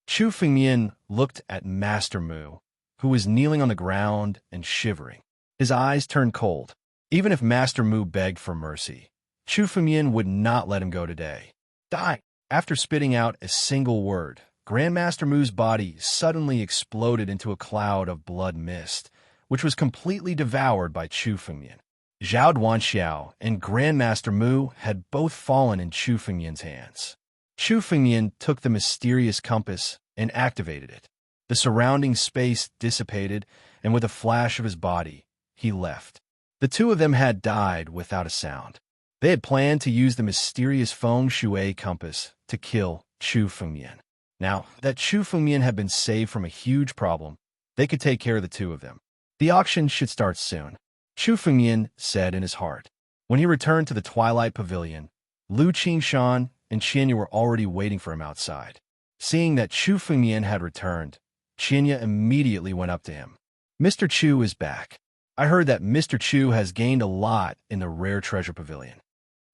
Chu Fengmian looked at Master Mu, who was kneeling on the ground and shivering. His eyes turned cold. Even if Master Mu begged for mercy, Chu Fengmian would not let him go today. Die! After spitting out a single word, Grandmaster Mu's body suddenly exploded into a cloud of blood mist, which was completely devoured by Chu Fengmian. Zhao Duanxiao and Grandmaster Mu had both fallen in Chu Fengmian's hands. Chu Fengmian took the mysterious compass and activated it. The surrounding space dissipated, and with a flash of his body, he left. The two of them had died without a sound. They had planned to use the mysterious feng shui compass to kill Chu Fengmian. Now that Chu Fengmian had been saved from a huge problem, they could take care of the two of them. The auction should start soon, Chu Fengmian said in his heart. When he returned to the Twilight Pavilion, Lu Qingshan and Qianya were already waiting for him outside. Seeing that Chu Fengmian had returned, Qianya immediately went up to him. Mr. Chu is back. I heard that Mr. Chu has gained a lot in the Rare Treasure Pavilion.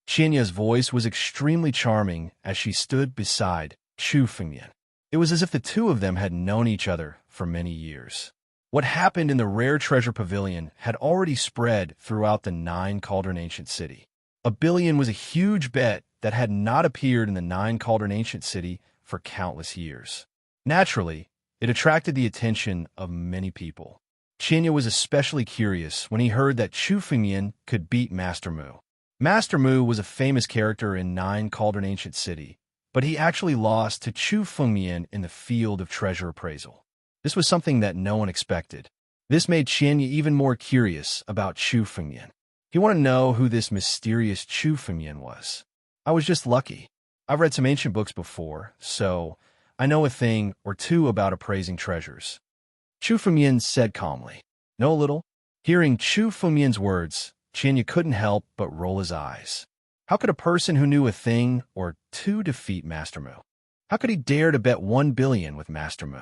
Qianya's voice was extremely charming as she stood beside Chu Fengmian. It was as if the two of them had known each other for many years. What happened in the Rare Treasure Pavilion had already spread throughout the Nine Cauldron Ancient City. $1 billion was a huge bet that had not appeared in the Nine Cauldron Ancient City for countless years. Naturally, it attracted the attention of many people. Qianya was especially curious when he heard that Chu Fengmian could beat Master Mu. Master Mu was a famous character in Nine Cauldron Ancient City, but he actually lost to Chu Fengmian in the field of treasure appraisal. This was something that no one expected. This made Qianya even more curious about Chu Fengmian. He wanted to know who this mysterious Chu Fengmian was. I was just lucky. I've read some ancient books before, so I know a thing or two about appraising treasures. Chu Fengmian said calmly. Know a little? Hearing Chu Fengmian's words, Qianya couldn't help but roll his eyes. How could a person who knew a thing or two defeat Master Mu? How could he dare to bet $1 billion with Master Mu?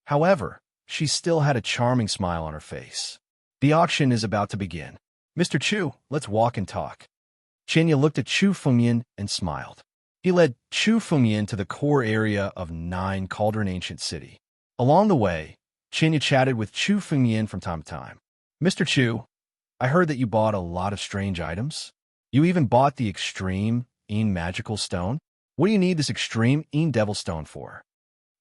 However, she still had a charming smile on her face. The auction is about to begin. Mr. Chu, let's walk and talk. Qianya looked at Chu Fengmian and smiled. He led Chu Fengmian to the core area of Nine Cauldron Ancient City. Along the way, Qianya chatted with Chu Fengmian from time to time. Mr. Chu, I heard that you bought a lot of strange items. You even bought the extreme magical stone. What do you need this extreme devil stone for?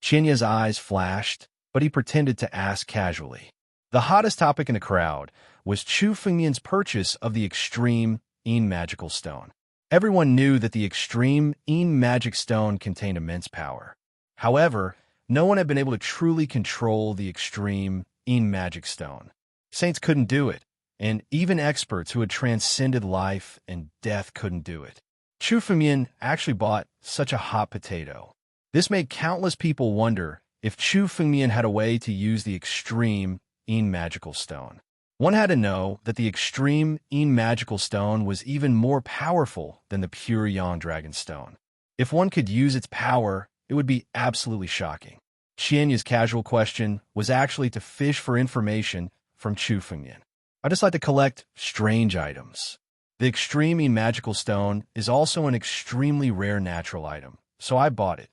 Qianya's eyes flashed, but he pretended to ask casually. The hottest topic in the crowd was Chu Fengmian's purchase of the extreme magical stone. Everyone knew that the extreme magic stone contained immense power. However, no one had been able to truly control the extreme magic stone. Saints couldn't do it, and even experts who had transcended life and death couldn't do it. Chu Fengmian actually bought such a hot potato. This made countless people wonder if Chu Fengmian had a way to use the extreme magical stone. One had to know that the extreme magical stone was even more powerful than the pure Yang Dragon stone. If one could use its power, it would be absolutely shocking. Qianya's casual question was actually to fish for information from Chu Fengmian. I just like to collect strange items. The extreme magical stone is also an extremely rare natural item, so I bought it.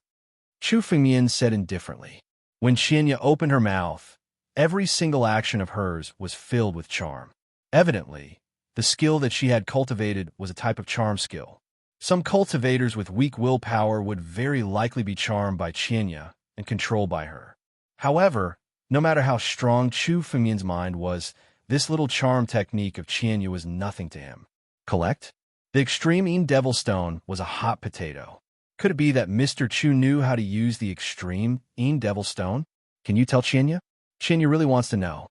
Chu Fengmian said indifferently. When Qianya opened her mouth, every single action of hers was filled with charm. Evidently, the skill that she had cultivated was a type of charm skill. Some cultivators with weak willpower would very likely be charmed by Qianya and controlled by her. However, no matter how strong Chu Fengmian's mind was, this little charm technique of Qianya was nothing to him. Collect? The extreme devil stone was a hot potato. Could it be that Mr. Chu knew how to use the extreme devil stone? Can you tell Qianya? Qianya really wants to know.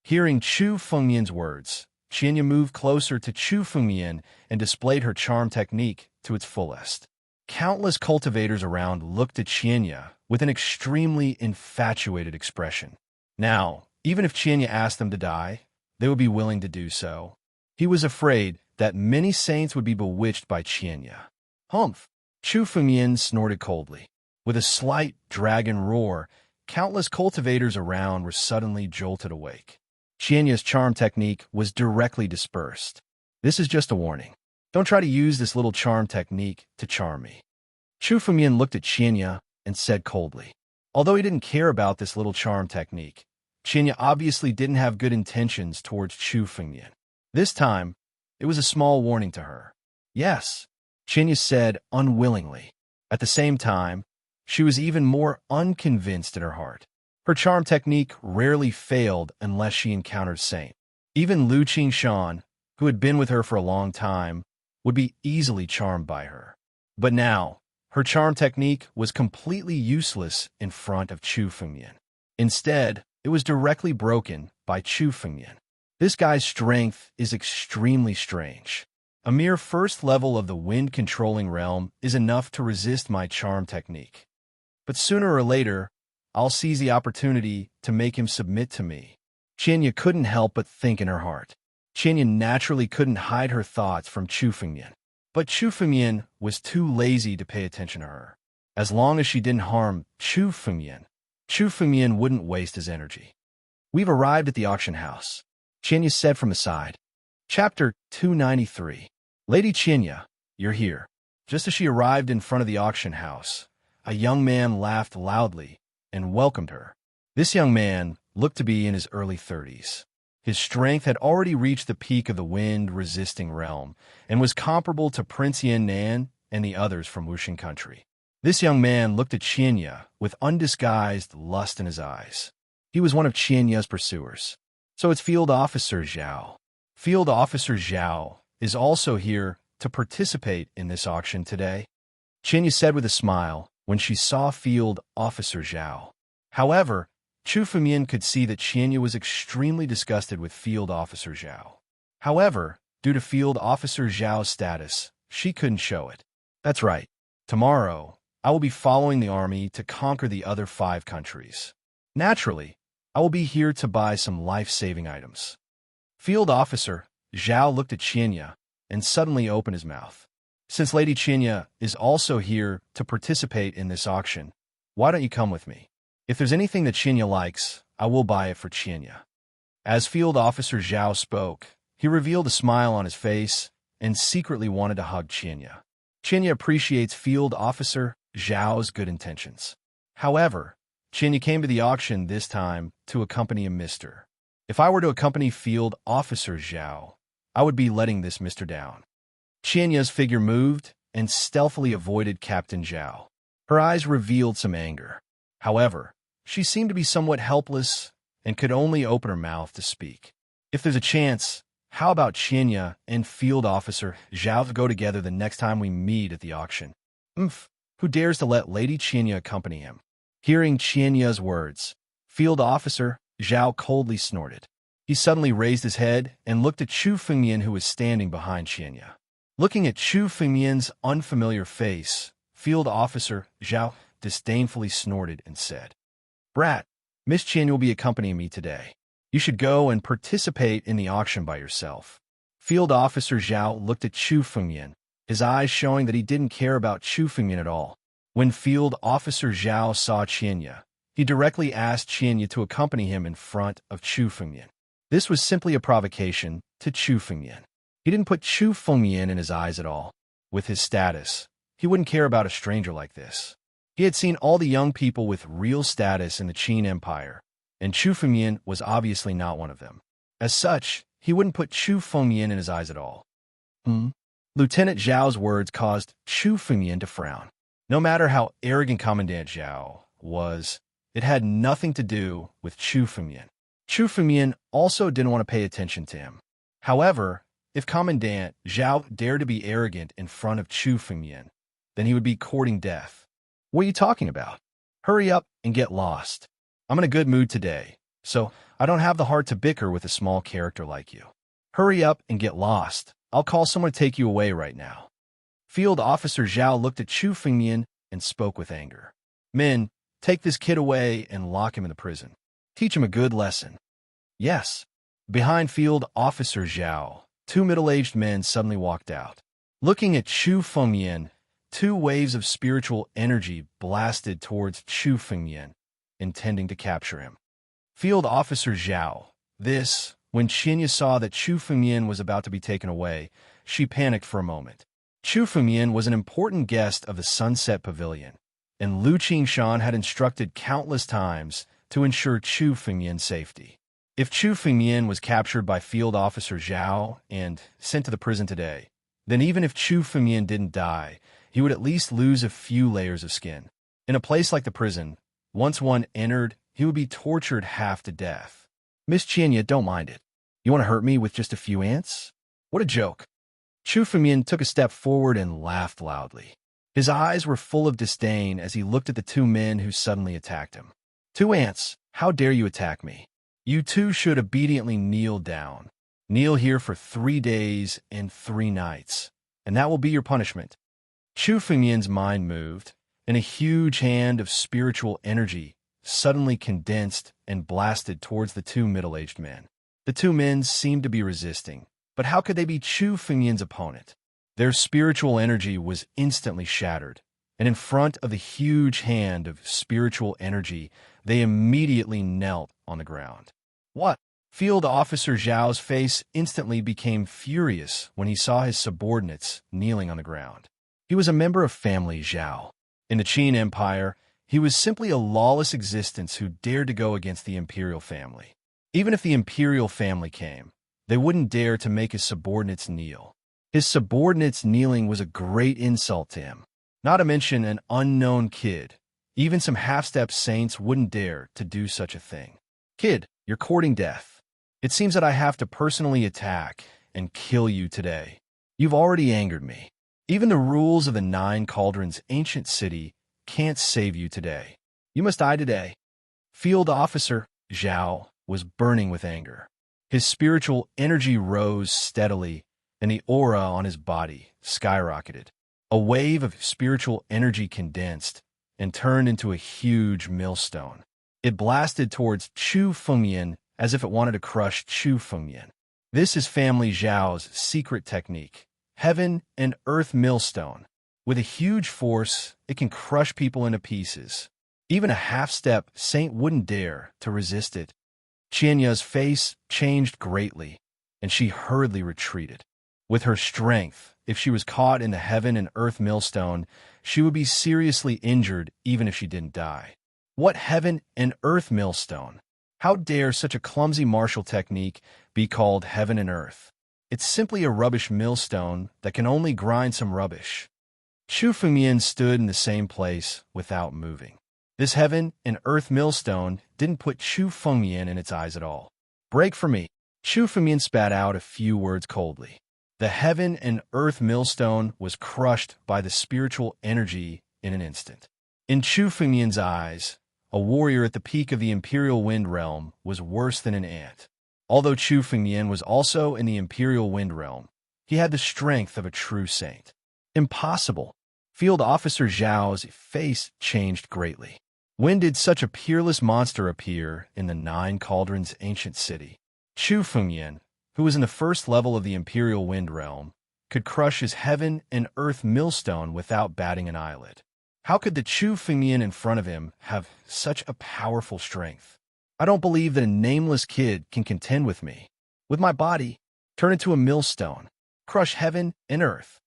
Hearing Chu Fengmian's words, Qianya moved closer to Chu Fengmian and displayed her charm technique to its fullest. Countless cultivators around looked at Qianya with an extremely infatuated expression. Now, even if Qianya asked them to die, they would be willing to do so. He was afraid that many saints would be bewitched by Qianya. Humph! Chu Fengmian snorted coldly. With a slight dragon roar, countless cultivators around were suddenly jolted awake. Qianya's charm technique was directly dispersed. This is just a warning. Don't try to use this little charm technique to charm me. Chu Fengmian looked at Qianya and said coldly. Although he didn't care about this little charm technique, Qianya obviously didn't have good intentions towards Chu Fengmian. This time, it was a small warning to her. Yes, Qianya said unwillingly. At the same time, she was even more unconvinced in her heart. Her charm technique rarely failed unless she encountered Saint. Even Lu Qingshan, who had been with her for a long time, would be easily charmed by her. But now, her charm technique was completely useless in front of Chu Fengmian. Instead, it was directly broken by Chu Fengmian. This guy's strength is extremely strange. A mere first level of the wind-controlling realm is enough to resist my charm technique. But sooner or later, I'll seize the opportunity to make him submit to me. Qianya couldn't help but think in her heart. Qianya naturally couldn't hide her thoughts from Chu Fengmian. But Chu Fengmian was too lazy to pay attention to her. As long as she didn't harm Chu Fengmian wouldn't waste his energy. We've arrived at the auction house, Qianya said from the side. Chapter 293. Lady Qianya, you're here. Just as she arrived in front of the auction house, a young man laughed loudly and welcomed her. This young man looked to be in his early 30s. His strength had already reached the peak of the wind-resisting realm and was comparable to Prince Yan'an and the others from Wuxing country. This young man looked at Qianya with undisguised lust in his eyes. He was one of Qianya's pursuers. So it's Field Officer Zhao. Field Officer Zhao is also here to participate in this auction today, Qianya said with a smile when she saw Field Officer Zhao. However, Chu Fengmian could see that Qianya was extremely disgusted with Field Officer Zhao. However, due to Field Officer Zhao's status, she couldn't show it. That's right. Tomorrow, I will be following the army to conquer the other 5 countries. Naturally, I will be here to buy some life-saving items. Field Officer Zhao looked at Qianya and suddenly opened his mouth. Since Lady Qianya is also here to participate in this auction, why don't you come with me? If there's anything that Qianya likes, I will buy it for Qianya. As Field Officer Zhao spoke, he revealed a smile on his face and secretly wanted to hug Qianya. Qianya appreciates Field Officer Zhao's good intentions. However, Qianya came to the auction this time to accompany a mister. If I were to accompany Field Officer Zhao, I would be letting this mister down. Qianya's figure moved and stealthily avoided Captain Zhao. Her eyes revealed some anger. However, she seemed to be somewhat helpless and could only open her mouth to speak. If there's a chance, how about Qianya and Field Officer Zhao go together the next time we meet at the auction? Who dares to let Lady Qianya accompany him? Hearing Qianya's words, Field Officer Zhao coldly snorted. He suddenly raised his head and looked at Chu Fengmian, who was standing behind Qianya. Looking at Chu Fengmian's unfamiliar face, Field Officer Zhao disdainfully snorted and said, "Brat, Miss Qianya will be accompanying me today. You should go and participate in the auction by yourself." Field Officer Zhao looked at Chu Fengmian, his eyes showing that he didn't care about Chu Fengmian at all. When Field Officer Zhao saw Qianya, he directly asked Qianya to accompany him in front of Chu Fengmian. This was simply a provocation to Chu Fengmian. He didn't put Chu Fengmian in his eyes at all. With his status, he wouldn't care about a stranger like this. He had seen all the young people with real status in the Qin Empire, and Chu Fengmian was obviously not one of them. As such, he wouldn't put Chu Fengmian in his eyes at all. Lieutenant Zhao's words caused Chu Fengmian to frown. No matter how arrogant Commandant Zhao was, it had nothing to do with Chu Fengmian. Chu Fengmian also didn't want to pay attention to him. However, if Commandant Zhao dared to be arrogant in front of Chu Fengmian, then he would be courting death. What are you talking about? Hurry up and get lost. I'm in a good mood today, so I don't have the heart to bicker with a small character like you. Hurry up and get lost. I'll call someone to take you away right now. Field Officer Zhao looked at Chu Fengmian and spoke with anger. Men, take this kid away and lock him in the prison. Teach him a good lesson. Yes. Behind Field Officer Zhao, 2 middle-aged men suddenly walked out. Looking at Chu Fengmian, 2 waves of spiritual energy blasted towards Chu Fengmian, intending to capture him. Field Officer Zhao. When Qianya saw that Chu Fengmian was about to be taken away, she panicked for a moment. Chu Fengmian was an important guest of the Sunset Pavilion, and Lu Qingshan had instructed countless times to ensure Chu Fengmian's safety. If Chu Fengmian was captured by Field Officer Zhao and sent to the prison today, then even if Chu Fengmian didn't die, he would at least lose a few layers of skin. In a place like the prison, once one entered, he would be tortured half to death. Miss Qianya, don't mind it. You want to hurt me with just a few ants? What a joke. Chu Fengmian took a step forward and laughed loudly. His eyes were full of disdain as he looked at the 2 men who suddenly attacked him. 2 ants? How dare you attack me? You two should obediently kneel down. Kneel here for 3 days and 3 nights, and that will be your punishment." Chu Fengmian's mind moved, and a huge hand of spiritual energy suddenly condensed and blasted towards the two middle-aged men. The two men seemed to be resisting, but how could they be Chu Fengmian's opponent? Their spiritual energy was instantly shattered, and in front of the huge hand of spiritual energy, they immediately knelt on the ground. "What?" Field Officer Zhao's face instantly became furious when he saw his subordinates kneeling on the ground. He was a member of family Zhao. In the Qin Empire, he was simply a lawless existence who dared to go against the imperial family. Even if the imperial family came, they wouldn't dare to make his subordinates kneel. His subordinates kneeling was a great insult to him. Not to mention an unknown kid. Even some half-step saints wouldn't dare to do such a thing. "Kid, you're courting death. It seems that I have to personally attack and kill you today. You've already angered me. Even the rules of the 9 Cauldrons ancient city can't save you today. You must die today." Field Officer Zhao was burning with anger. His spiritual energy rose steadily, and the aura on his body skyrocketed. A wave of spiritual energy condensed and turned into a huge millstone. It blasted towards Chu Fengmian as if it wanted to crush Chu Fengmian. This is family Zhao's secret technique, Heaven and Earth Millstone. With a huge force, it can crush people into pieces. Even a half-step saint wouldn't dare to resist it. Qianya's face changed greatly, and she hurriedly retreated. With her strength, if she was caught in the Heaven and Earth Millstone, she would be seriously injured even if she didn't die. What Heaven and Earth Millstone? How dare such a clumsy martial technique be called Heaven and Earth? It's simply a rubbish millstone that can only grind some rubbish. Chu Fengmian stood in the same place without moving. This Heaven and Earth Millstone didn't put Chu Fengmian in its eyes at all. "Break for me." Chu Fengmian spat out a few words coldly. The Heaven and Earth Millstone was crushed by the spiritual energy in an instant. In Chu Fengmian's eyes, a warrior at the peak of the Imperial Wind Realm was worse than an ant. Although Chu Fengmian was also in the Imperial Wind Realm, he had the strength of a true saint. Impossible. Field Officer Zhao's face changed greatly. When did such a peerless monster appear in the 9 Cauldrons ancient city? Chu Fengmian, who was in the first level of the Imperial Wind Realm, could crush his Heaven and Earth Millstone without batting an eyelid. How could the Chu Fengmian in front of him have such a powerful strength? I don't believe that a nameless kid can contend with me. With my body, turn into a millstone, crush Heaven and Earth.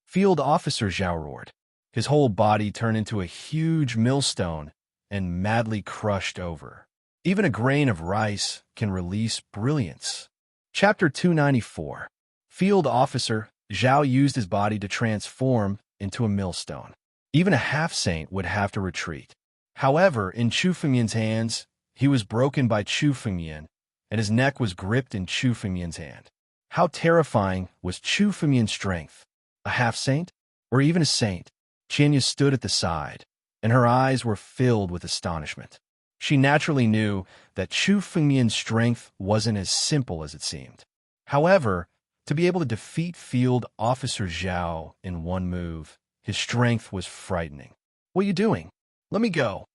Field Officer Zhao roared. His whole body turned into a huge millstone and madly crushed over. Even a grain of rice can release brilliance. Chapter 294. Field Officer Zhao used his body to transform into a millstone. Even a half-saint would have to retreat. However, in Chu Fengmian's hands, he was broken by Chu Fengmian, and his neck was gripped in Chu Fengmian's hand. How terrifying was Chu Fengmian's strength? A half-saint? Or even a saint? Qianya stood at the side, and her eyes were filled with astonishment. She naturally knew that Chu Fengmian's strength wasn't as simple as it seemed. However, to be able to defeat Field Officer Zhao in one move, his strength was frightening. "What are you doing? Let me go."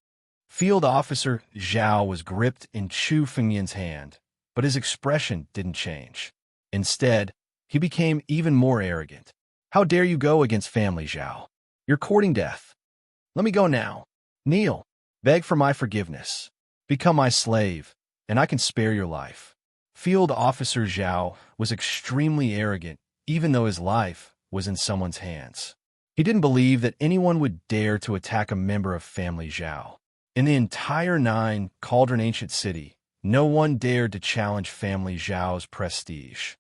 Field Officer Zhao was gripped in Chu Fengmian's hand, but his expression didn't change. Instead, he became even more arrogant. "How dare you go against family Zhao? You're courting death. Let me go now. Kneel. Beg for my forgiveness. Become my slave, and I can spare your life." Field Officer Zhao was extremely arrogant, even though his life was in someone's hands. He didn't believe that anyone would dare to attack a member of family Zhao. In the entire 9 Cauldron ancient city, no one dared to challenge family Zhao's prestige.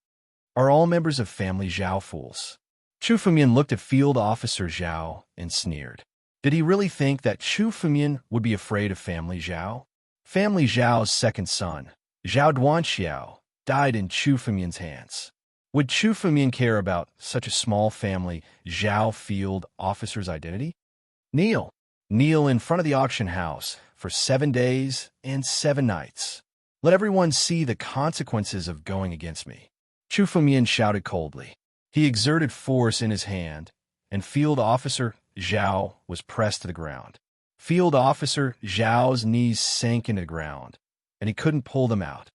Are all members of family Zhao fools? Chu Fengmian looked at Field Officer Zhao and sneered. Did he really think that Chu Fengmian would be afraid of family Zhao? Family Zhao's second son, Zhao Duanxiao, died in Chu Fengmian's hands. Would Chu Fengmian care about such a small family Zhao Field Officer's identity? "Kneel. Kneel in front of the auction house for 7 days and 7 nights. Let everyone see the consequences of going against me." Chu Fengmian shouted coldly. He exerted force in his hand, and Field Officer Zhao was pressed to the ground. Field Officer Zhao's knees sank into the ground, and he couldn't pull them out.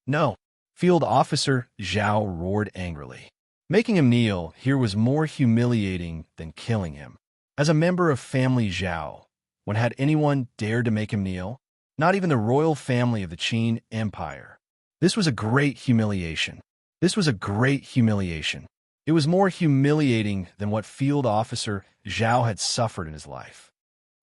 "No!" Field Officer Zhao roared angrily. Making him kneel here was more humiliating than killing him. As a member of family Zhao, when had anyone dared to make him kneel? Not even the royal family of the Qin Empire. This was a great humiliation. This was a great humiliation. It was more humiliating than what Field Officer Zhao had suffered in his life.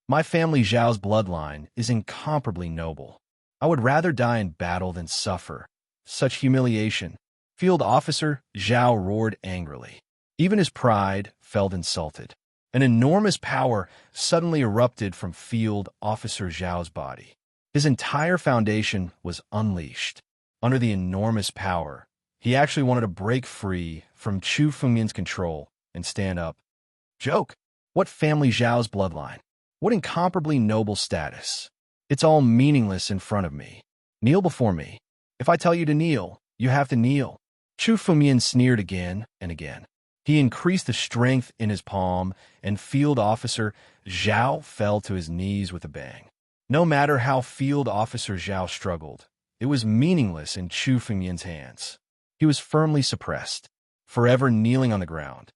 My family Zhao's bloodline is incomparably noble. I would rather die in battle than suffer such humiliation. Field Officer Zhao roared angrily. Even his pride felt insulted. An enormous power suddenly erupted from Field Officer Zhao's body. His entire foundation was unleashed. Under the enormous power, he actually wanted to break free from Chu Fengmian's control and stand up. Joke! What family Zhao's bloodline? What incomparably noble status? It's all meaningless in front of me. Kneel before me. If I tell you to kneel, you have to kneel. Chu Fengmian sneered again and again. He increased the strength in his palm, and Field Officer Zhao fell to his knees with a bang. No matter how Field Officer Zhao struggled, it was meaningless in Chu Fengmian's hands. He was firmly suppressed, forever kneeling on the ground.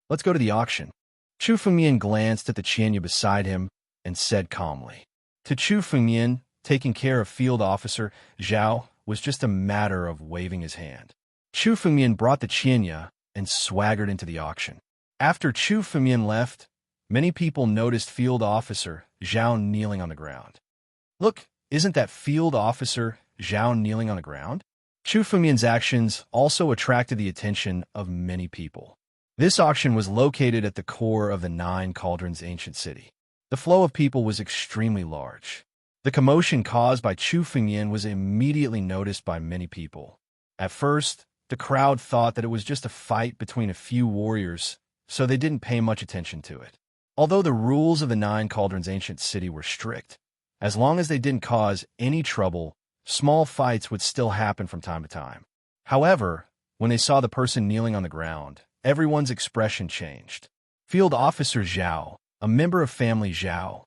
"Let's go to the auction." Chu Fengmian glanced at the Qianya beside him and said calmly. To Chu Fengmian, taking care of Field Officer Zhao was just a matter of waving his hand. Chu Fengmian brought the Qianya and swaggered into the auction. After Chu Fengmian left, many people noticed Field Officer Zhao kneeling on the ground. "Look, isn't that Field Officer Zhao kneeling on the ground?" Chu Fengmian's actions also attracted the attention of many people. This auction was located at the core of the Nine Cauldrons ancient city. The flow of people was extremely large. The commotion caused by Chu Fengmian was immediately noticed by many people. At first, the crowd thought that it was just a fight between a few warriors, so they didn't pay much attention to it. Although the rules of the Nine Cauldrons ancient city were strict, as long as they didn't cause any trouble, small fights would still happen from time to time. However, when they saw the person kneeling on the ground, everyone's expression changed. Field Officer Zhao, a member of family Zhao.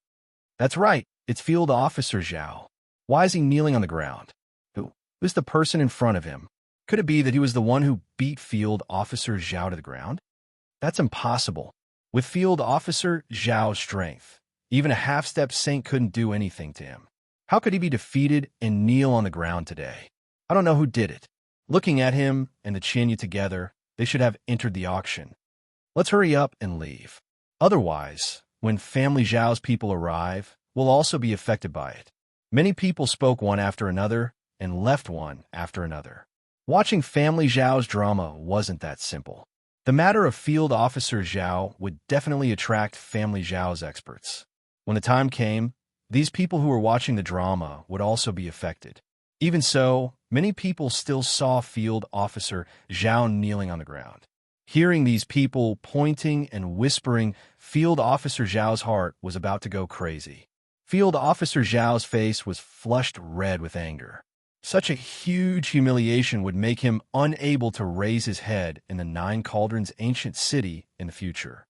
That's right, it's Field Officer Zhao. Why is he kneeling on the ground? Who's the person in front of him? Could it be that he was the one who beat Field Officer Zhao to the ground? That's impossible. With Field Officer Zhao's strength, even a half-step saint couldn't do anything to him. How could he be defeated and kneel on the ground today? I don't know who did it. Looking at him and the Qianya together, they should have entered the auction. Let's hurry up and leave. Otherwise, when family Zhao's people arrive, we'll also be affected by it. Many people spoke one after another and left one after another. Watching family Zhao's drama wasn't that simple. The matter of Field Officer Zhao would definitely attract family Zhao's experts. When the time came, these people who were watching the drama would also be affected. Even so, many people still saw Field Officer Zhao kneeling on the ground. Hearing these people pointing and whispering, Field Officer Zhao's heart was about to go crazy. Field Officer Zhao's face was flushed red with anger. Such a huge humiliation would make him unable to raise his head in the Nine Cauldrons ancient city in the future.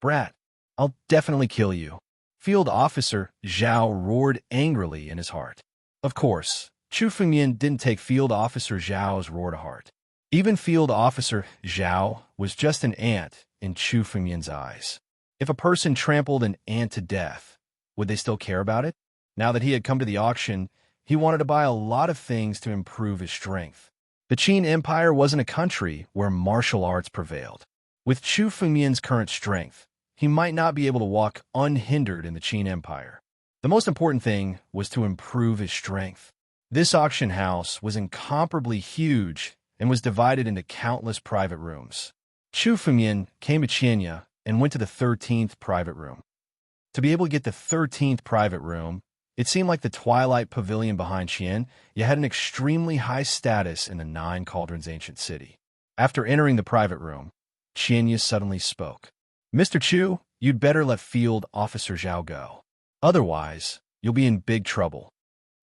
"Brat, I'll definitely kill you." Field Officer Zhao roared angrily in his heart. Of course, Chu Fengmian didn't take Field Officer Zhao's roar to heart. Even Field Officer Zhao was just an ant in Chu Fengmian's eyes. If a person trampled an ant to death, would they still care about it? Now that he had come to the auction, he wanted to buy a lot of things to improve his strength. The Qin Empire wasn't a country where martial arts prevailed. With Chu Fengmian's current strength, he might not be able to walk unhindered in the Qin Empire. The most important thing was to improve his strength. This auction house was incomparably huge and was divided into countless private rooms. Chu Fengmian came to Qianya and went to the 13th private room. To be able to get the 13th private room, it seemed like the Twilight Pavilion behind Qian, you had an extremely high status in the Nine Cauldrons ancient city. After entering the private room, Qianya suddenly spoke. "Mr. Chu, you'd better let Field Officer Zhao go. Otherwise, you'll be in big trouble.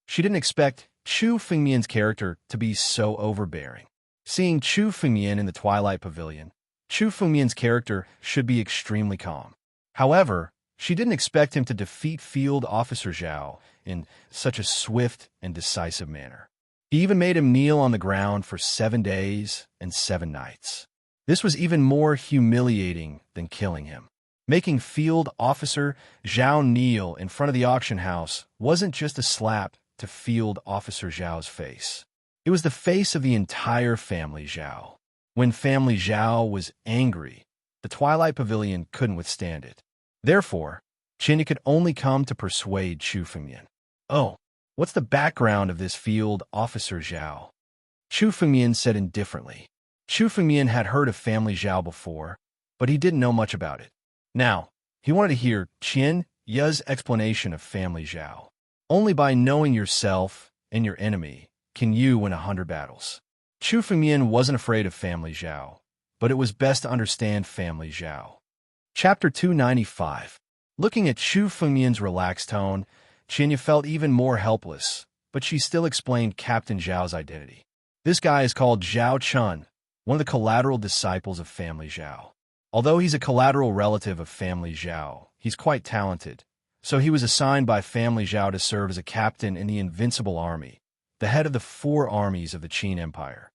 She didn't expect Chu Fengmian's character to be so overbearing. Seeing Chu Fengmian in the Twilight Pavilion, Chu Fengmian's character should be extremely calm. However, she didn't expect him to defeat Field Officer Zhao in such a swift and decisive manner. He even made him kneel on the ground for 7 days and 7 nights. This was even more humiliating than killing him. Making Field Officer Zhao kneel in front of the auction house wasn't just a slap to Field Officer Zhao's face. It was the face of the entire family Zhao. When family Zhao was angry, the Twilight Pavilion couldn't withstand it. Therefore, Qinya could only come to persuade Chu Fengmian. Oh, what's the background of this Field Officer Zhao? Chu Fengmian said indifferently. Chu Fengmian had heard of family Zhao before, but he didn't know much about it. Now, he wanted to hear Qian Ye's explanation of family Zhao. Only by knowing yourself and your enemy can you win 100 battles. Chu Fengmian wasn't afraid of family Zhao, but it was best to understand family Zhao. Chapter 295. Looking at Chu Fengmian's relaxed tone, Qinya felt even more helpless, but she still explained Captain Zhao's identity. This guy is called Zhao Chun, one of the collateral disciples of family Zhao. Although he's a collateral relative of family Zhao, he's quite talented, so he was assigned by family Zhao to serve as a captain in the Invincible Army, the head of the 4 armies of the Qin Empire.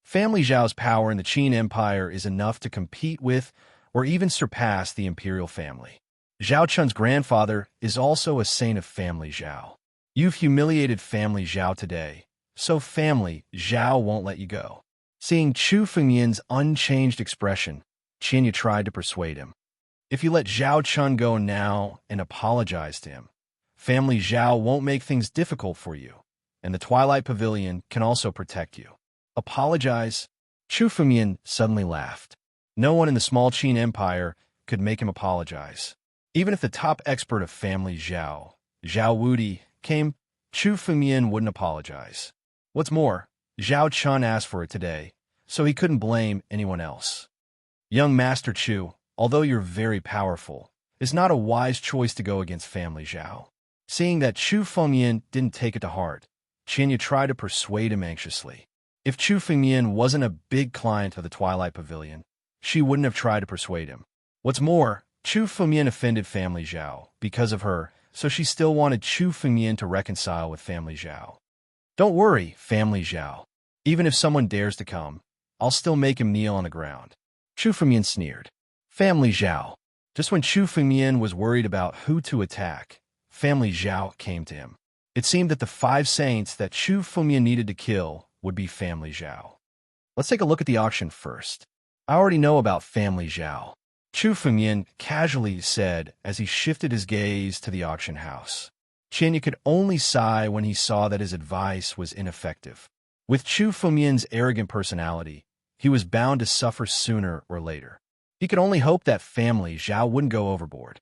Family Zhao's power in the Qin Empire is enough to compete with or even surpass the imperial family. Zhao Chun's grandfather is also a saint of family Zhao. You've humiliated family Zhao today, so family Zhao won't let you go. Seeing Chu Fengmian's unchanged expression, Qinya tried to persuade him. If you let Zhao Chun go now and apologize to him, family Zhao won't make things difficult for you, and the Twilight Pavilion can also protect you. Apologize? Chu Fengmian suddenly laughed. No one in the small Qin Empire could make him apologize. Even if the top expert of family Zhao, Zhao Wudi, came, Chu Fengmian wouldn't apologize. What's more, Zhao Chun asked for it today, so he couldn't blame anyone else. Young Master Chu, although you're very powerful, it's not a wise choice to go against family Zhao. Seeing that Chu Fengmian didn't take it to heart, Qinya tried to persuade him anxiously. If Chu Fengmian wasn't a big client of the Twilight Pavilion, she wouldn't have tried to persuade him. What's more, Chu Fengmian offended family Zhao because of her, so she still wanted Chu Fengmian to reconcile with family Zhao. Don't worry, family Zhao. Even if someone dares to come, I'll still make him kneel on the ground. Chu Fengmian sneered. Family Zhao. Just when Chu Fengmian was worried about who to attack, family Zhao came to him. It seemed that the 5 saints that Chu Fengmian needed to kill would be family Zhao. Let's take a look at the auction first. I already know about family Zhao, Chu Fengmian casually said as he shifted his gaze to the auction house. Qinya could only sigh when he saw that his advice was ineffective. With Chu Fengmian's arrogant personality, he was bound to suffer sooner or later. He could only hope that family Zhao wouldn't go overboard.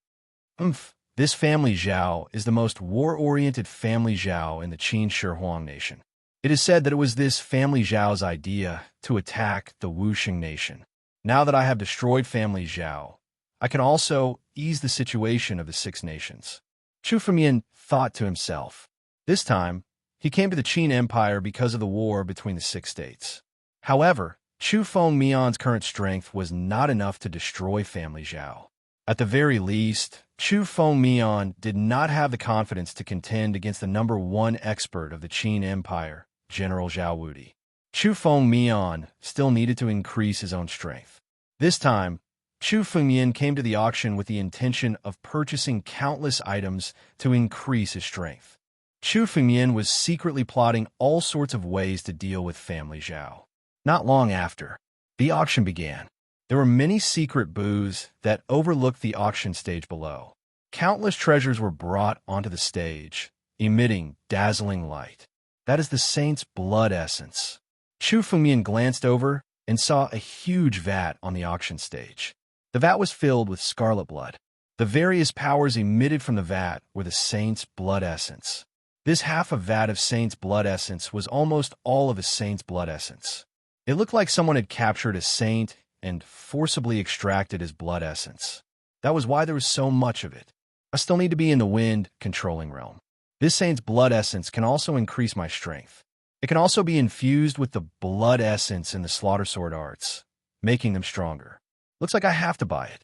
This family Zhao is the most war-oriented family Zhao in the Qin Shi Huang nation. It is said that it was this family Zhao's idea to attack the Wuxing nation. Now that I have destroyed family Zhao, I can also ease the situation of the 6 nations. Chu Fengmian thought to himself. This time, he came to the Qin Empire because of the war between the 6 states. However, Chu Fengmian's current strength was not enough to destroy family Zhao. At the very least, Chu Fengmian did not have the confidence to contend against the #1 expert of the Qin Empire, General Zhao Wudi. Chu Fengmian still needed to increase his own strength. This time, Chu Fengmian came to the auction with the intention of purchasing countless items to increase his strength. Chu Fengmian was secretly plotting all sorts of ways to deal with family Zhao. Not long after, the auction began. There were many secret booths that overlooked the auction stage below. Countless treasures were brought onto the stage, emitting dazzling light. That is the saint's blood essence. Chu Fengmian glanced over and saw a huge vat on the auction stage. The vat was filled with scarlet blood. The various powers emitted from the vat were the saint's blood essence. This half a vat of saint's blood essence was almost all of a saint's blood essence. It looked like someone had captured a saint and forcibly extracted his blood essence. That was why there was so much of it. I still need to be in the wind controlling realm. This saint's blood essence can also increase my strength. It can also be infused with the blood essence in the slaughter sword arts, making them stronger. Looks like I have to buy it.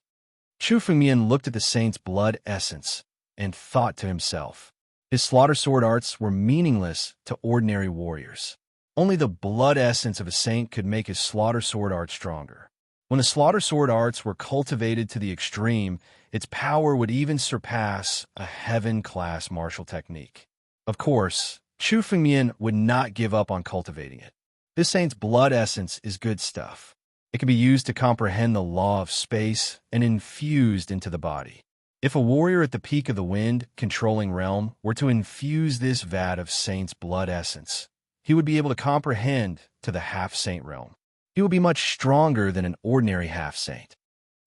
Chu Fengmian looked at the saint's blood essence and thought to himself. His slaughter sword arts were meaningless to ordinary warriors. Only the blood essence of a saint could make his slaughter sword art stronger. When the slaughter sword arts were cultivated to the extreme, its power would even surpass a heaven-class martial technique. Of course, Chu Fengmian would not give up on cultivating it. This saint's blood essence is good stuff. It can be used to comprehend the law of space and infused into the body. If a warrior at the peak of the wind, controlling realm, were to infuse this vat of saint's blood essence, he would be able to comprehend to the half-saint realm. He would be much stronger than an ordinary half-saint.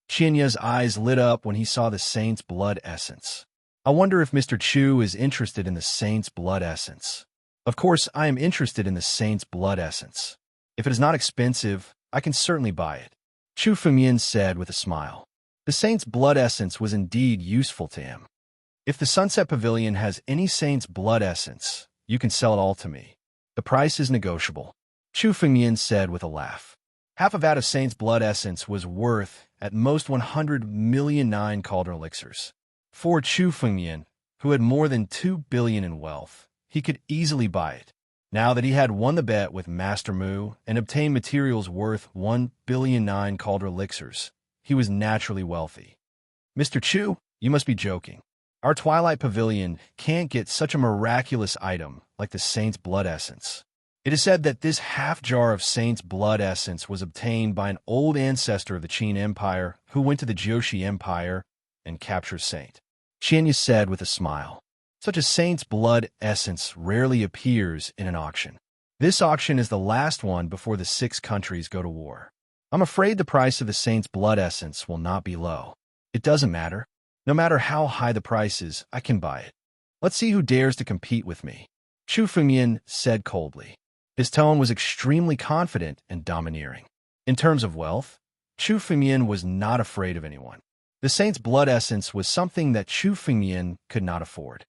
Qianya's eyes lit up when he saw the saint's blood essence. I wonder if Mr. Chu is interested in the saint's blood essence. Of course, I am interested in the saint's blood essence. If it is not expensive, I can certainly buy it, Chu Fengmian said with a smile. The saint's blood essence was indeed useful to him. If the Sunset Pavilion has any saint's blood essence, you can sell it all to me. The price is negotiable, Chu Fengmian said with a laugh. Half a vat of saint's blood essence was worth at most 100 million 9 cauldron elixirs. For Chu Fengmian, who had more than 2 billion in wealth, he could easily buy it. Now that he had won the bet with Master Mu and obtained materials worth 1 billion 9 cauldron elixirs, he was naturally wealthy. Mr. Chu, you must be joking. Our Twilight Pavilion can't get such a miraculous item like the saint's blood essence. It is said that this half jar of saint's blood essence was obtained by an old ancestor of the Qin Empire who went to the Jiushi Empire and captured saint. Qianya said with a smile. Such a saint's blood essence rarely appears in an auction. This auction is the last one before the 6 countries go to war. I'm afraid the price of the saint's blood essence will not be low. It doesn't matter. No matter how high the price is, I can buy it. Let's see who dares to compete with me, Chu Fengmian said coldly. His tone was extremely confident and domineering. In terms of wealth, Chu Fengmian was not afraid of anyone. The saint's blood essence was something that Chu Fengmian could not afford.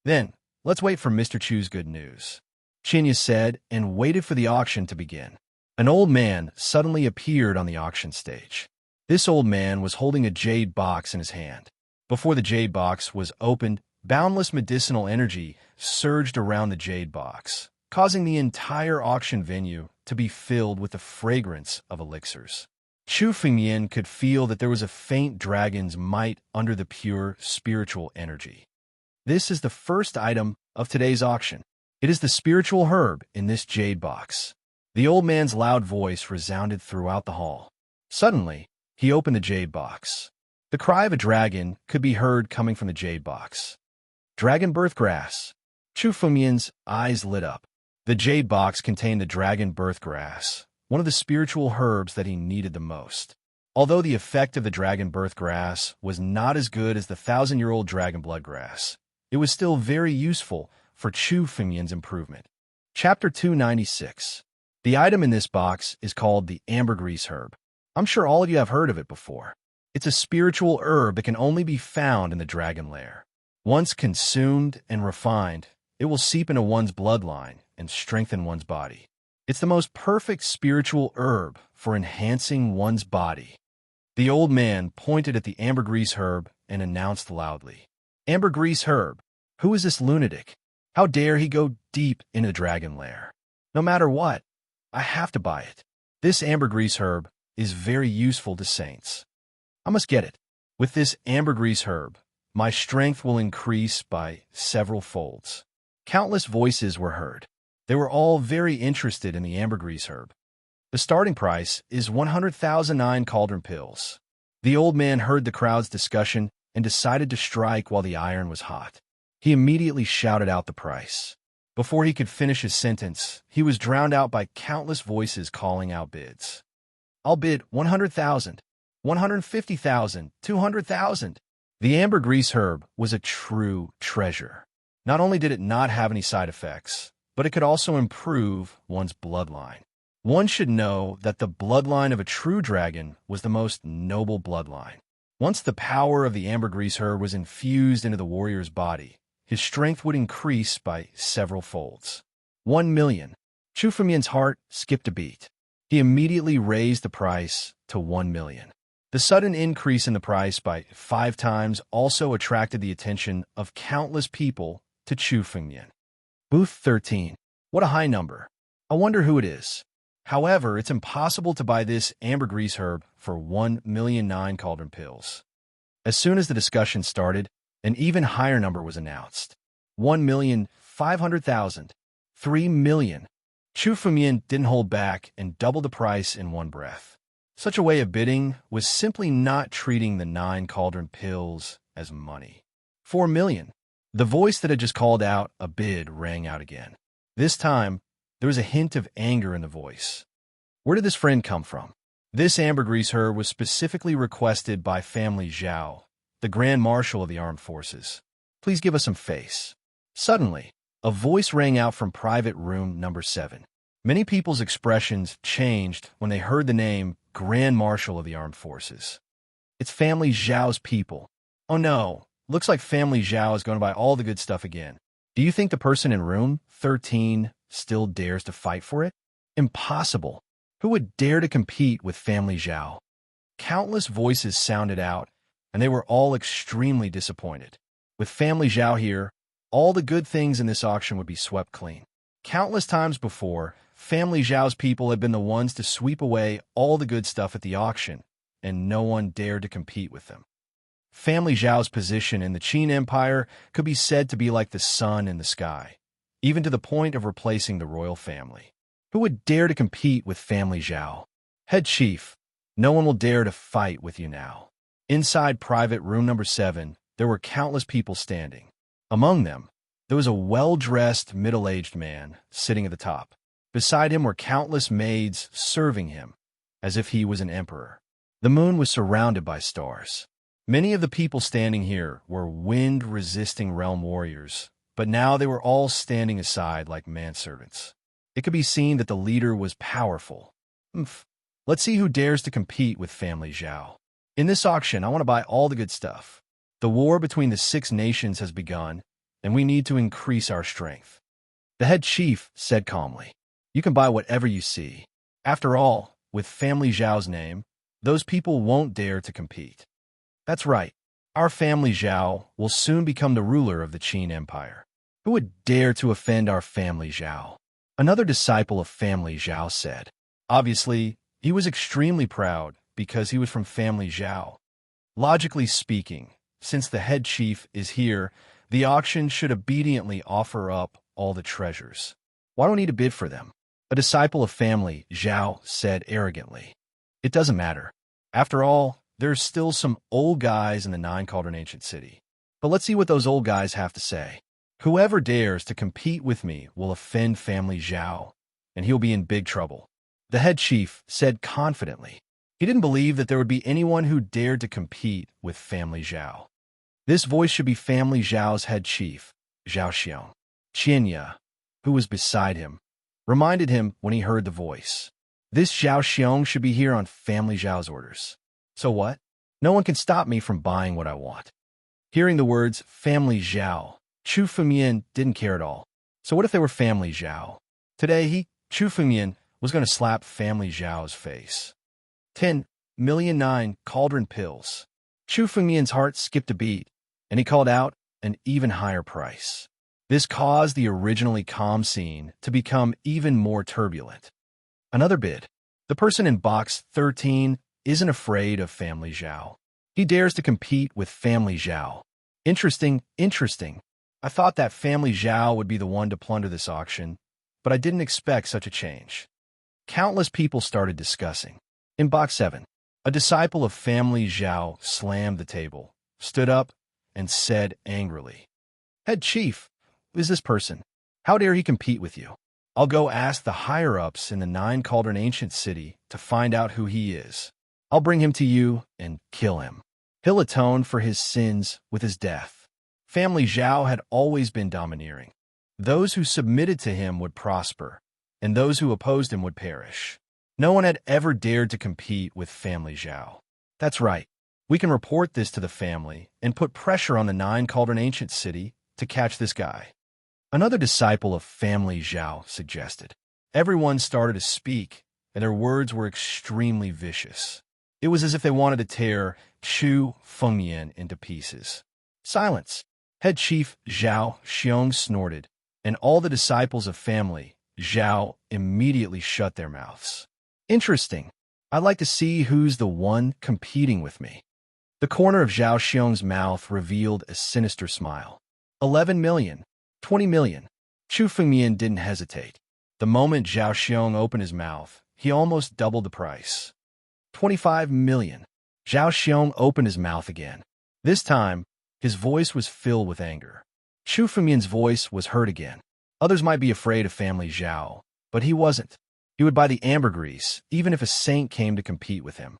Then, let's wait for Mr. Chu's good news, Qianya said, and waited for the auction to begin. An old man suddenly appeared on the auction stage. This old man was holding a jade box in his hand. Before the jade box was opened, boundless medicinal energy surged around the jade box, causing the entire auction venue to be filled with the fragrance of elixirs. Chu Fengmian could feel that there was a faint dragon's might under the pure spiritual energy. This is the first item of today's auction. It is the spiritual herb in this jade box. The old man's loud voice resounded throughout the hall. Suddenly, he opened the jade box. The cry of a dragon could be heard coming from the jade box. Dragon birth grass. Chu Fengmian's eyes lit up. The jade box contained the dragon birth grass, one of the spiritual herbs that he needed the most. Although the effect of the dragon birth grass was not as good as the 1,000-year-old dragon blood grass, it was still very useful for Chu Fengmian's improvement. Chapter 296. The item in this box is called the ambergris herb. I'm sure all of you have heard of it before. It's a spiritual herb that can only be found in the dragon lair. Once consumed and refined, it will seep into one's bloodline and strengthen one's body. It's the most perfect spiritual herb for enhancing one's body. The old man pointed at the ambergris herb and announced loudly, "Ambergris herb, who is this lunatic? How dare he go deep into the dragon lair? No matter what, I have to buy it. This ambergris herb is very useful to saints. I must get it. With this ambergris herb, my strength will increase by several folds." Countless voices were heard. They were all very interested in the ambergris herb. The starting price is 100,009 cauldron pills. The old man heard the crowd's discussion and decided to strike while the iron was hot. He immediately shouted out the price. Before he could finish his sentence, he was drowned out by countless voices calling out bids. "I'll bid 100,000, 150,000, 200,000. The ambergris herb was a true treasure. Not only did it not have any side effects, but it could also improve one's bloodline. One should know that the bloodline of a true dragon was the most noble bloodline. Once the power of the ambergris herb was infused into the warrior's body, his strength would increase by several folds. 1 million. Chu Fengmian's heart skipped a beat. He immediately raised the price to 1 million. The sudden increase in the price by 5 times also attracted the attention of countless people to Chu Fengmian. Booth 13. What a high number. I wonder who it is. However, it's impossible to buy this ambergris herb for 1,000,009 cauldron pills. As soon as the discussion started, an even higher number was announced. 1,500,000. 3 million. Chu Fengmian didn't hold back and doubled the price in one breath. Such a way of bidding was simply not treating the 9 cauldron pills as money. 4 million. The voice that had just called out a bid rang out again. This time, there was a hint of anger in the voice. Where did this friend come from? This ambergris herb was specifically requested by family Zhao, the Grand Marshal of the Armed Forces. Please give us some face. Suddenly, a voice rang out from private room number 7. Many people's expressions changed when they heard the name Grand Marshal of the Armed Forces. It's family Zhao's people. Oh no, looks like family Zhao is going to buy all the good stuff again. Do you think the person in room 13 still dares to fight for it? Impossible. Who would dare to compete with family Zhao? Countless voices sounded out, and they were all extremely disappointed. With family Zhao here, all the good things in this auction would be swept clean. Countless times before, family Zhao's people had been the ones to sweep away all the good stuff at the auction, and no one dared to compete with them. Family Zhao's position in the Qin Empire could be said to be like the sun in the sky, even to the point of replacing the royal family. Who would dare to compete with family Zhao? Head chief, no one will dare to fight with you now. Inside private room number 7, there were countless people standing. Among them, there was a well-dressed, middle-aged man sitting at the top. Beside him were countless maids serving him, as if he was an emperor. The moon was surrounded by stars. Many of the people standing here were wind-resisting realm warriors, but now they were all standing aside like manservants. It could be seen that the leader was powerful. Let's see who dares to compete with family Zhao. In this auction, I want to buy all the good stuff. The war between the 6 nations has begun, and we need to increase our strength. The head chief said calmly, "You can buy whatever you see. After all, with family Zhao's name, those people won't dare to compete." That's right. Our family Zhao will soon become the ruler of the Qin Empire. Who would dare to offend our family Zhao? Another disciple of family Zhao said. Obviously, he was extremely proud because he was from family Zhao. Logically speaking, since the head chief is here, the auction should obediently offer up all the treasures. Why do we need to bid for them? A disciple of family Zhao said arrogantly. It doesn't matter. After all, there's still some old guys in the 9 Cauldron Ancient City. But let's see what those old guys have to say. Whoever dares to compete with me will offend family Zhao, and he'll be in big trouble. The head chief said confidently. He didn't believe that there would be anyone who dared to compete with family Zhao. This voice should be family Zhao's head chief, Zhao Xiong. Qianya, who was beside him, reminded him when he heard the voice. This Zhao Xiong should be here on family Zhao's orders. So what? No one can stop me from buying what I want. Hearing the words family Zhao, Chu Fengmian didn't care at all. So what if they were family Zhao? Today, Chu Fengmian, was going to slap family Zhao's face. 10,000,009 cauldron pills. Chu Fengmian's heart skipped a beat, and he called out an even higher price. This caused the originally calm scene to become even more turbulent. Another bid. The person in box 13 isn't afraid of family Zhao. He dares to compete with family Zhao. Interesting. I thought that family Zhao would be the one to plunder this auction, but I didn't expect such a change. Countless people started discussing. In box 7, a disciple of family Zhao slammed the table, stood up, and said angrily, "Head chief, who is this person? How dare he compete with you? I'll go ask the higher-ups in the 9 Cauldron Ancient City to find out who he is. I'll bring him to you and kill him. He'll atone for his sins with his death." Family Zhao had always been domineering. Those who submitted to him would prosper, and those who opposed him would perish. No one had ever dared to compete with family Zhao. That's right. We can report this to the family and put pressure on the 9 Cauldron Ancient City to catch this guy. Another disciple of family Zhao suggested. Everyone started to speak, and their words were extremely vicious. It was as if they wanted to tear Chu Fengmian into pieces. Silence. Head chief Zhao Xiong snorted, and all the disciples of family Zhao immediately shut their mouths. Interesting. I'd like to see who's the one competing with me. The corner of Zhao Xiong's mouth revealed a sinister smile. 11 million. 20 million. Chu Fengmian didn't hesitate. The moment Zhao Xiong opened his mouth, he almost doubled the price. 25 million. Zhao Xiong opened his mouth again. This time, his voice was filled with anger. Chu Fengmian's voice was heard again. Others might be afraid of family Zhao, but he wasn't. He would buy the ambergris, even if a saint came to compete with him.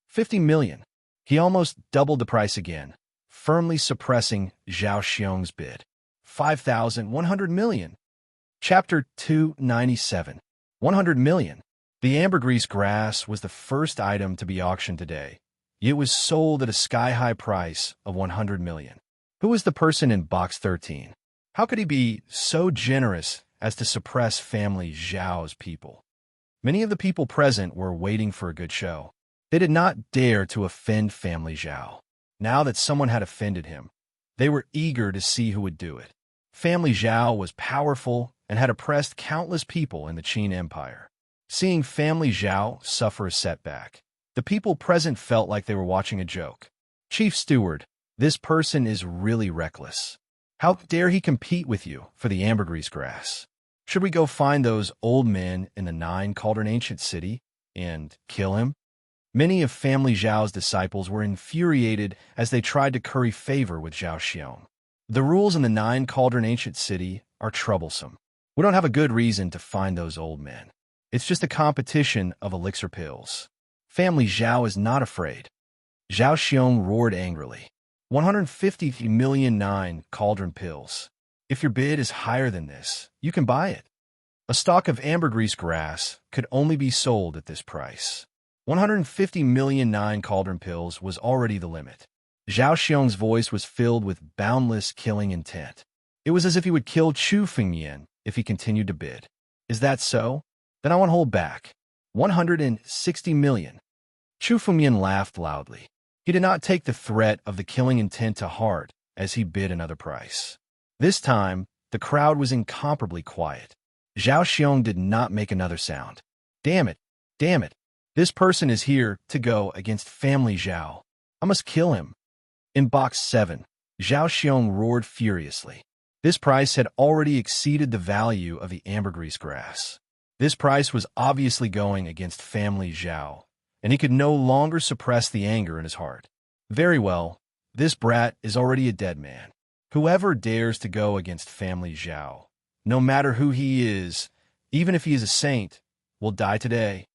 50 million. He almost doubled the price again, firmly suppressing Zhao Xiong's bid. 5,100 million. Chapter 297. 100 million. The ambergris grass was the first item to be auctioned today. It was sold at a sky-high price of 100 million. Who was the person in box 13? How could he be so generous as to suppress family Zhao's people? Many of the people present were waiting for a good show. They did not dare to offend family Zhao. Now that someone had offended him, they were eager to see who would do it. Family Zhao was powerful and had oppressed countless people in the Qin Empire. Seeing family Zhao suffer a setback, the people present felt like they were watching a joke. Chief Steward, this person is really reckless. How dare he compete with you for the ambergris grass? Should we go find those old men in the 9 Cauldron Ancient City and kill him? Many of family Zhao's disciples were infuriated as they tried to curry favor with Zhao Xiong. The rules in the 9 Cauldron Ancient City are troublesome. We don't have a good reason to find those old men. It's just a competition of elixir pills. Family Zhao is not afraid. Zhao Xiong roared angrily. 150 million 9 cauldron pills. If your bid is higher than this, you can buy it. A stalk of ambergris grass could only be sold at this price. 150 million 9 cauldron pills was already the limit. Zhao Xiong's voice was filled with boundless killing intent. It was as if he would kill Chu Fengmian if he continued to bid. Is that so? Then I won't hold back. 160 million. Chu Fengmian laughed loudly. He did not take the threat of the killing intent to heart as he bid another price. This time, the crowd was incomparably quiet. Zhao Xiong did not make another sound. Damn it! Damn it! This person is here to go against family Zhao. I must kill him. In box 7, Zhao Xiong roared furiously. This price had already exceeded the value of the ambergris grass. This price was obviously going against family Zhao, and he could no longer suppress the anger in his heart. Very well, this brat is already a dead man. Whoever dares to go against family Zhao, no matter who he is, even if he is a saint, will die today.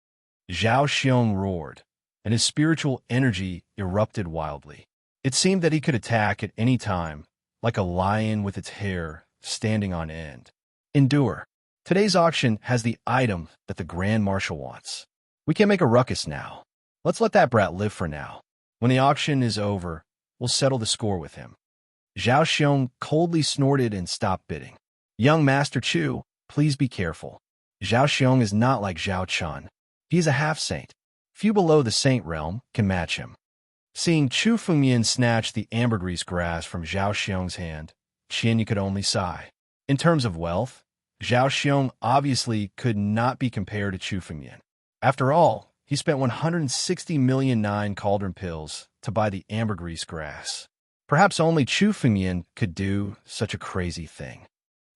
Zhao Xiong roared, and his spiritual energy erupted wildly. It seemed that he could attack at any time, like a lion with its hair standing on end. Endure. Today's auction has the item that the Grand Marshal wants. We can't make a ruckus now. Let's let that brat live for now. When the auction is over, we'll settle the score with him. Zhao Xiong coldly snorted and stopped bidding. Young Master Chu, please be careful. Zhao Xiong is not like Zhao Chun. He is a half-saint. Few below the saint realm can match him. Seeing Chu Fengmian snatch the ambergris grass from Zhao Xiong's hand, Qian could only sigh. In terms of wealth, Zhao Xiong obviously could not be compared to Chu Fengmian. After all, he spent 160 million 9 cauldron pills to buy the ambergris grass. Perhaps only Chu Fengmian could do such a crazy thing.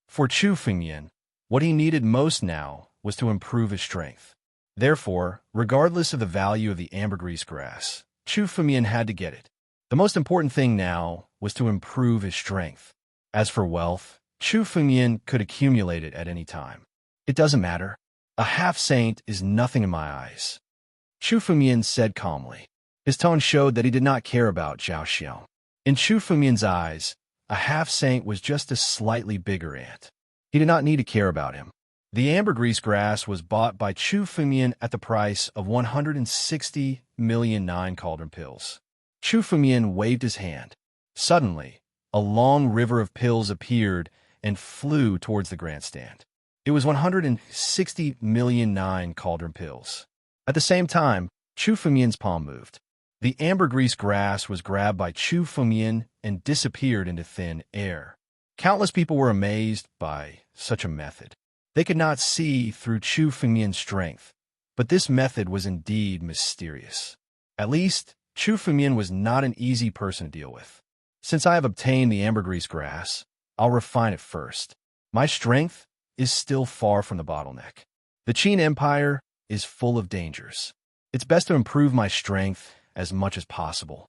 For Chu Fengmian, what he needed most now was to improve his strength. Therefore, regardless of the value of the ambergris grass, Chu Fengmian had to get it. The most important thing now was to improve his strength. As for wealth, Chu Fengmian could accumulate it at any time. It doesn't matter. A half-saint is nothing in my eyes. Chu Fengmian said calmly. His tone showed that he did not care about Zhao Xiong. In Chu Fengmian's eyes, a half-saint was just a slightly bigger ant. He did not need to care about him. The ambergris grass was bought by Chu Fengmian at the price of 160 million 9 cauldron pills. Chu Fengmian waved his hand. Suddenly, a long river of pills appeared and flew towards the grandstand. It was 160 million nine cauldron pills. At the same time, Chu Fengmian's palm moved. The ambergris grass was grabbed by Chu Fengmian and disappeared into thin air. Countless people were amazed by such a method. They could not see through Chu Fengmian's strength, but this method was indeed mysterious. At least, Chu Fengmian was not an easy person to deal with. Since I have obtained the ambergris grass, I'll refine it first. My strength is still far from the bottleneck. The Qin Empire is full of dangers. It's best to improve my strength as much as possible.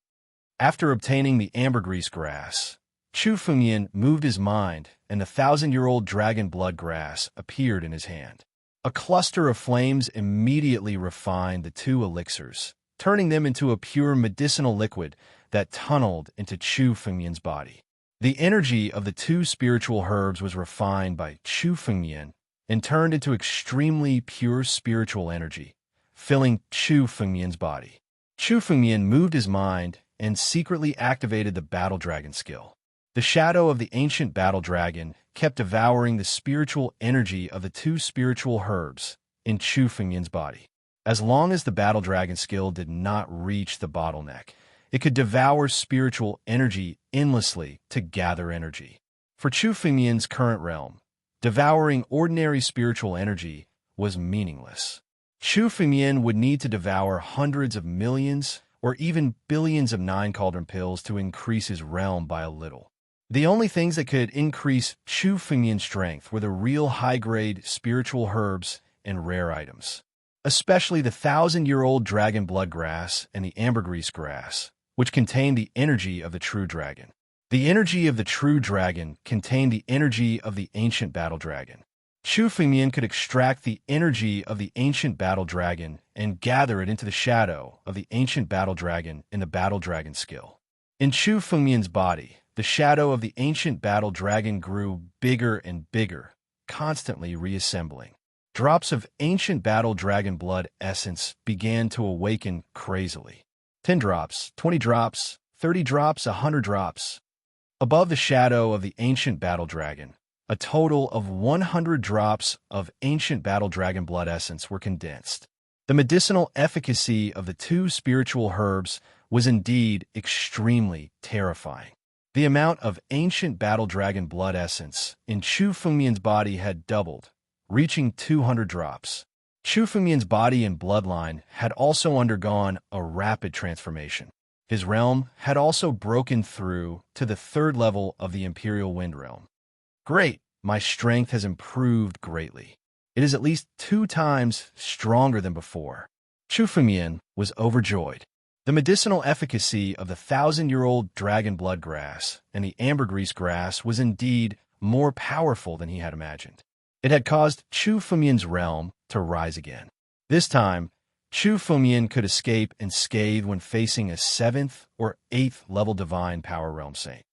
After obtaining the ambergris grass, Chu Fengmian moved his mind, and the 1,000-year-old dragon blood grass appeared in his hand. A cluster of flames immediately refined the two elixirs, turning them into a pure medicinal liquid that tunneled into Chu Fengmian's body. The energy of the two spiritual herbs was refined by Chu Fengmian and turned into extremely pure spiritual energy, filling Chu Fengmian's body. Chu Fengmian moved his mind and secretly activated the Battle Dragon skill. The shadow of the ancient Battle Dragon kept devouring the spiritual energy of the two spiritual herbs in Chu Fengmian's body. As long as the Battle Dragon skill did not reach the bottleneck, it could devour spiritual energy endlessly to gather energy. For Chu Fengmian's current realm, devouring ordinary spiritual energy was meaningless. Chu Fengmian would need to devour hundreds of millions or even billions of nine cauldron pills to increase his realm by a little. The only things that could increase Chu Fengmian's strength were the real high-grade spiritual herbs and rare items, especially the 1,000-year-old dragon blood grass and the ambergris grass, which contained the energy of the true dragon. The energy of the true dragon contained the energy of the ancient battle dragon. Chu Fengmian could extract the energy of the ancient battle dragon and gather it into the shadow of the ancient battle dragon in the battle dragon skill. In Chu Fengmian's body, the shadow of the ancient battle dragon grew bigger and bigger, constantly reassembling. Drops of ancient battle dragon blood essence began to awaken crazily. 10 drops, 20 drops, 30 drops, 100 drops. Above the shadow of the ancient battle dragon, a total of 100 drops of ancient battle dragon blood essence were condensed. The medicinal efficacy of the two spiritual herbs was indeed extremely terrifying. The amount of ancient battle dragon blood essence in Chu Fengmian's body had doubled, reaching 200 drops. Chu Fengmian's body and bloodline had also undergone a rapid transformation. His realm had also broken through to the third level of the Imperial Wind Realm. Great! My strength has improved greatly. It is at least 2 times stronger than before. Chu Fengmian was overjoyed. The medicinal efficacy of the 1,000-year-old dragon blood grass and the ambergris grass was indeed more powerful than he had imagined. It had caused Chu Fengmian's realm to rise again. This time, Chu Fengmian could escape unscathed when facing a 7th or 8th level divine power realm saint.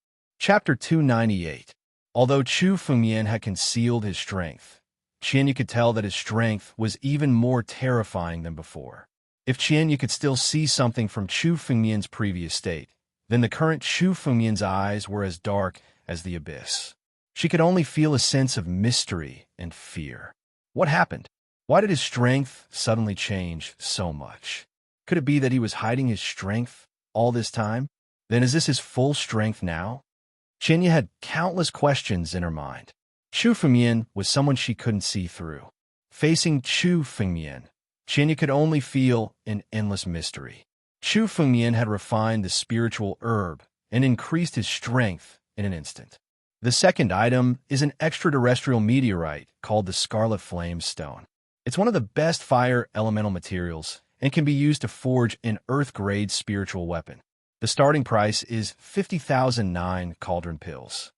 Chapter 298. Although Chu Fengmian had concealed his strength, Qianyu could tell that his strength was even more terrifying than before. If Qianyu could still see something from Chu Fengmian's previous state, then the current Chu Fengmian's eyes were as dark as the abyss. She could only feel a sense of mystery and fear. What happened? Why did his strength suddenly change so much? Could it be that he was hiding his strength all this time? Then is this his full strength now? Qianyu had countless questions in her mind. Chu Fengmian was someone she couldn't see through. Facing Chu Fengmian, Qianyu could only feel an endless mystery. Chu Fengmian had refined the spiritual herb and increased his strength in an instant. The second item is an extraterrestrial meteorite called the Scarlet Flame Stone. It's one of the best fire elemental materials and can be used to forge an Earth-grade spiritual weapon. The starting price is 50,009 cauldron pills.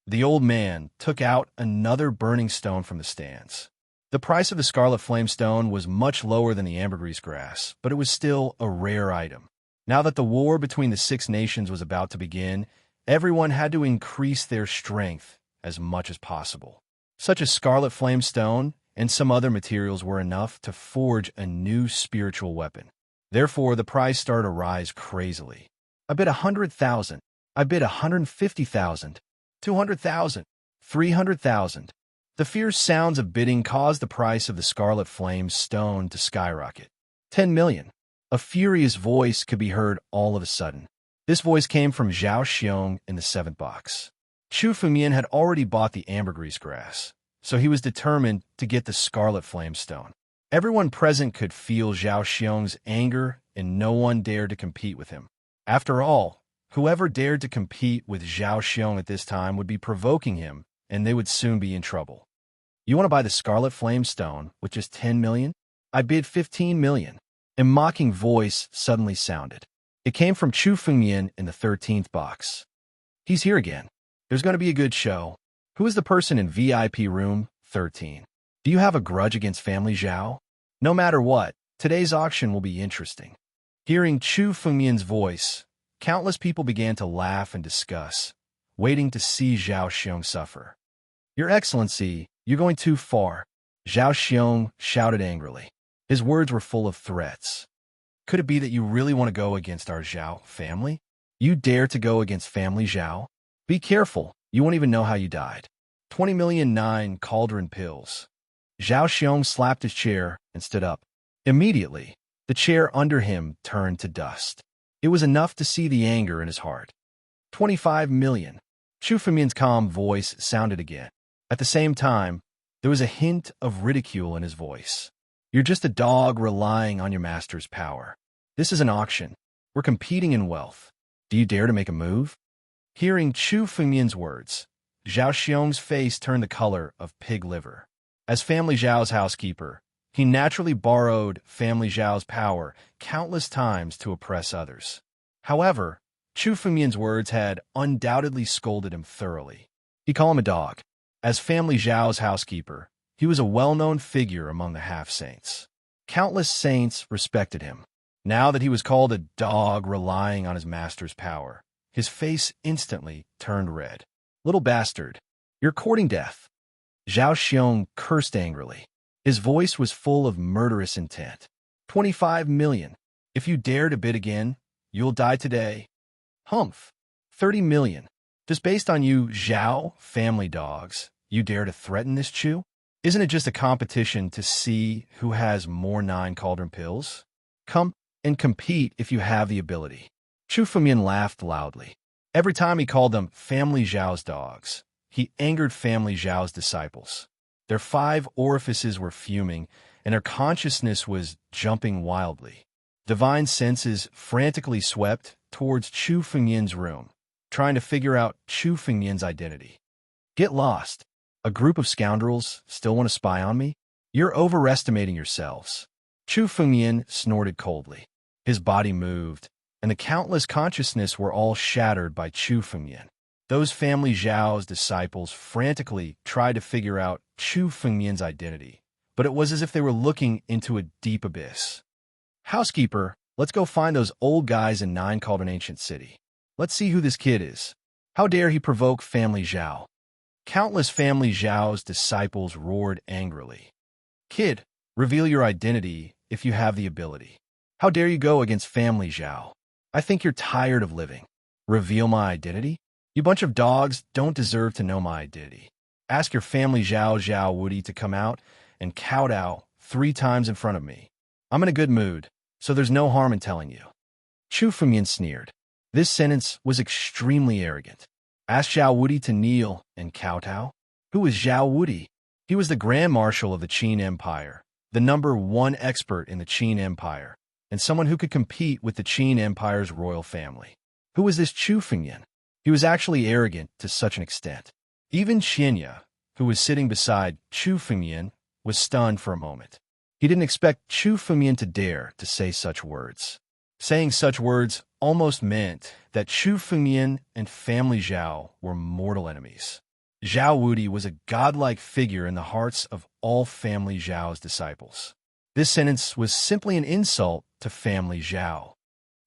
The old man took out another burning stone from the stands. The price of the Scarlet Flame Stone was much lower than the ambergris grass, but it was still a rare item. Now that the war between the 6 nations was about to begin, everyone had to increase their strength as much as possible. Such as Scarlet Flame Stone and some other materials were enough to forge a new spiritual weapon. Therefore, the price started to rise crazily. I bid 100,000. I bid 150,000, 200,000, 300,000. The fierce sounds of bidding caused the price of the Scarlet Flame stone to skyrocket. 10 million. A furious voice could be heard all of a sudden. This voice came from Zhao Xiong in the 7th box. Chu Fumian had already bought the ambergris grass, so he was determined to get the Scarlet Flame stone. Everyone present could feel Zhao Xiong's anger, and no one dared to compete with him. After all, whoever dared to compete with Zhao Xiong at this time would be provoking him, and they would soon be in trouble. You want to buy the Scarlet Flame stone with just 10 million? I bid 15 million. A mocking voice suddenly sounded. It came from Chu Fumian in the 13th box. He's here again. There's going to be a good show. Who is the person in VIP room 13? Do you have a grudge against family Zhao? No matter what, today's auction will be interesting. Hearing Chu Fumian's voice, countless people began to laugh and discuss, waiting to see Zhao Xiong suffer. Your Excellency, you're going too far, Zhao Xiong shouted angrily. His words were full of threats. Could it be that you really want to go against our Zhao family? You dare to go against family Zhao? Be careful, you won't even know how you died. 20 million 9 cauldron pills. Zhao Xiong slapped his chair and stood up. Immediately, the chair under him turned to dust. It was enough to see the anger in his heart. 25 million. Chu Fumian's calm voice sounded again. At the same time, there was a hint of ridicule in his voice. You're just a dog relying on your master's power. This is an auction. We're competing in wealth. Do you dare to make a move? Hearing Chu Fumian's words, Zhao Xiong's face turned the color of pig liver. As family Zhao's housekeeper, he naturally borrowed family Zhao's power countless times to oppress others. However, Chu Fumian's words had undoubtedly scolded him thoroughly. He called him a dog. As family Zhao's housekeeper, he was a well-known figure among the half-saints. Countless saints respected him. Now that he was called a dog relying on his master's power, his face instantly turned red. Little bastard, you're courting death. Zhao Xiong cursed angrily. His voice was full of murderous intent. 25 million. If you dare to bid again, you'll die today. Humph. 30 million. Just based on you Zhao family dogs, you dare to threaten this Chu? Isn't it just a competition to see who has more 9 cauldron pills? Come and compete if you have the ability. Chu Fumian laughed loudly. Every time he called them family Zhao's dogs, he angered family Zhao's disciples. Their 5 orifices were fuming, and their consciousness was jumping wildly. Divine senses frantically swept towards Chu Fumian's room, trying to figure out Chu Fumian's identity. Get lost. A group of scoundrels still want to spy on me? You're overestimating yourselves. Chu Fumian snorted coldly. His body moved, and the countless consciousness were all shattered by Chu Fumian. Those family Zhao's disciples frantically tried to figure out Chu Fumian's identity, but it was as if they were looking into a deep abyss. Housekeeper, let's go find those old guys in 9 Cauldron Ancient City. Let's see who this kid is. How dare he provoke family Zhao? Countless family Zhao's disciples roared angrily. Kid, reveal your identity if you have the ability. How dare you go against family Zhao? I think you're tired of living. Reveal my identity? You bunch of dogs don't deserve to know my identity. Ask your family Zhao Woody to come out and kowtow 3 times in front of me. I'm in a good mood, so there's no harm in telling you. Chu Fumian sneered. This sentence was extremely arrogant. Ask Zhao Woody to kneel and kowtow? Who is Zhao Woody? He was the Grand Marshal of the Qin Empire, the #1 expert in the Qin Empire, and someone who could compete with the Qin Empire's royal family. Who was this Chu Fumian? He was actually arrogant to such an extent. Even Xianya, who was sitting beside Chu Fumian, was stunned for a moment. He didn't expect Chu Fumian to dare to say such words. Saying such words almost meant that Chu Fumian and family Zhao were mortal enemies. Zhao Wudi was a godlike figure in the hearts of all family Zhao's disciples. This sentence was simply an insult to family Zhao.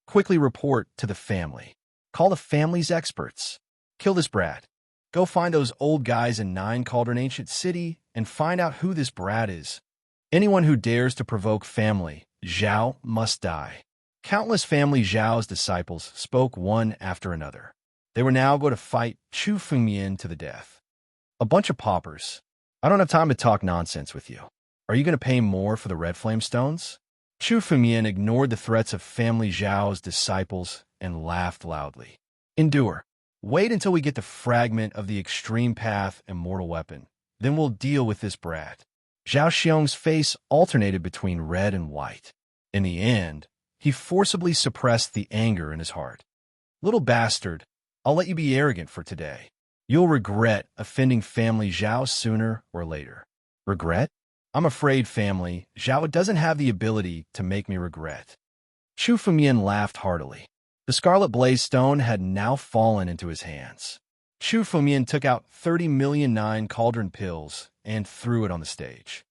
Quickly report to the family. Call the family's experts. Kill this brat. Go find those old guys in 9 Cauldron Ancient City and find out who this brat is. Anyone who dares to provoke family Zhao must die. Countless family Zhao's disciples spoke one after another. They were now going to fight Chu Fengmian to the death. A bunch of paupers. I don't have time to talk nonsense with you. Are you going to pay more for the red flame stones? Chu Fengmian ignored the threats of family Zhao's disciples and laughed loudly. Endure. Wait until we get the fragment of the extreme path immortal weapon. Then we'll deal with this brat. Zhao Xiong's face alternated between red and white. In the end, he forcibly suppressed the anger in his heart. Little bastard, I'll let you be arrogant for today. You'll regret offending family Zhao sooner or later. Regret? I'm afraid, family, Zhao doesn't have the ability to make me regret. Chu Fengmian laughed heartily. The scarlet blaze stone had now fallen into his hands. Chu Fengmian took out 30 million 9 cauldron pills and threw it on the stage.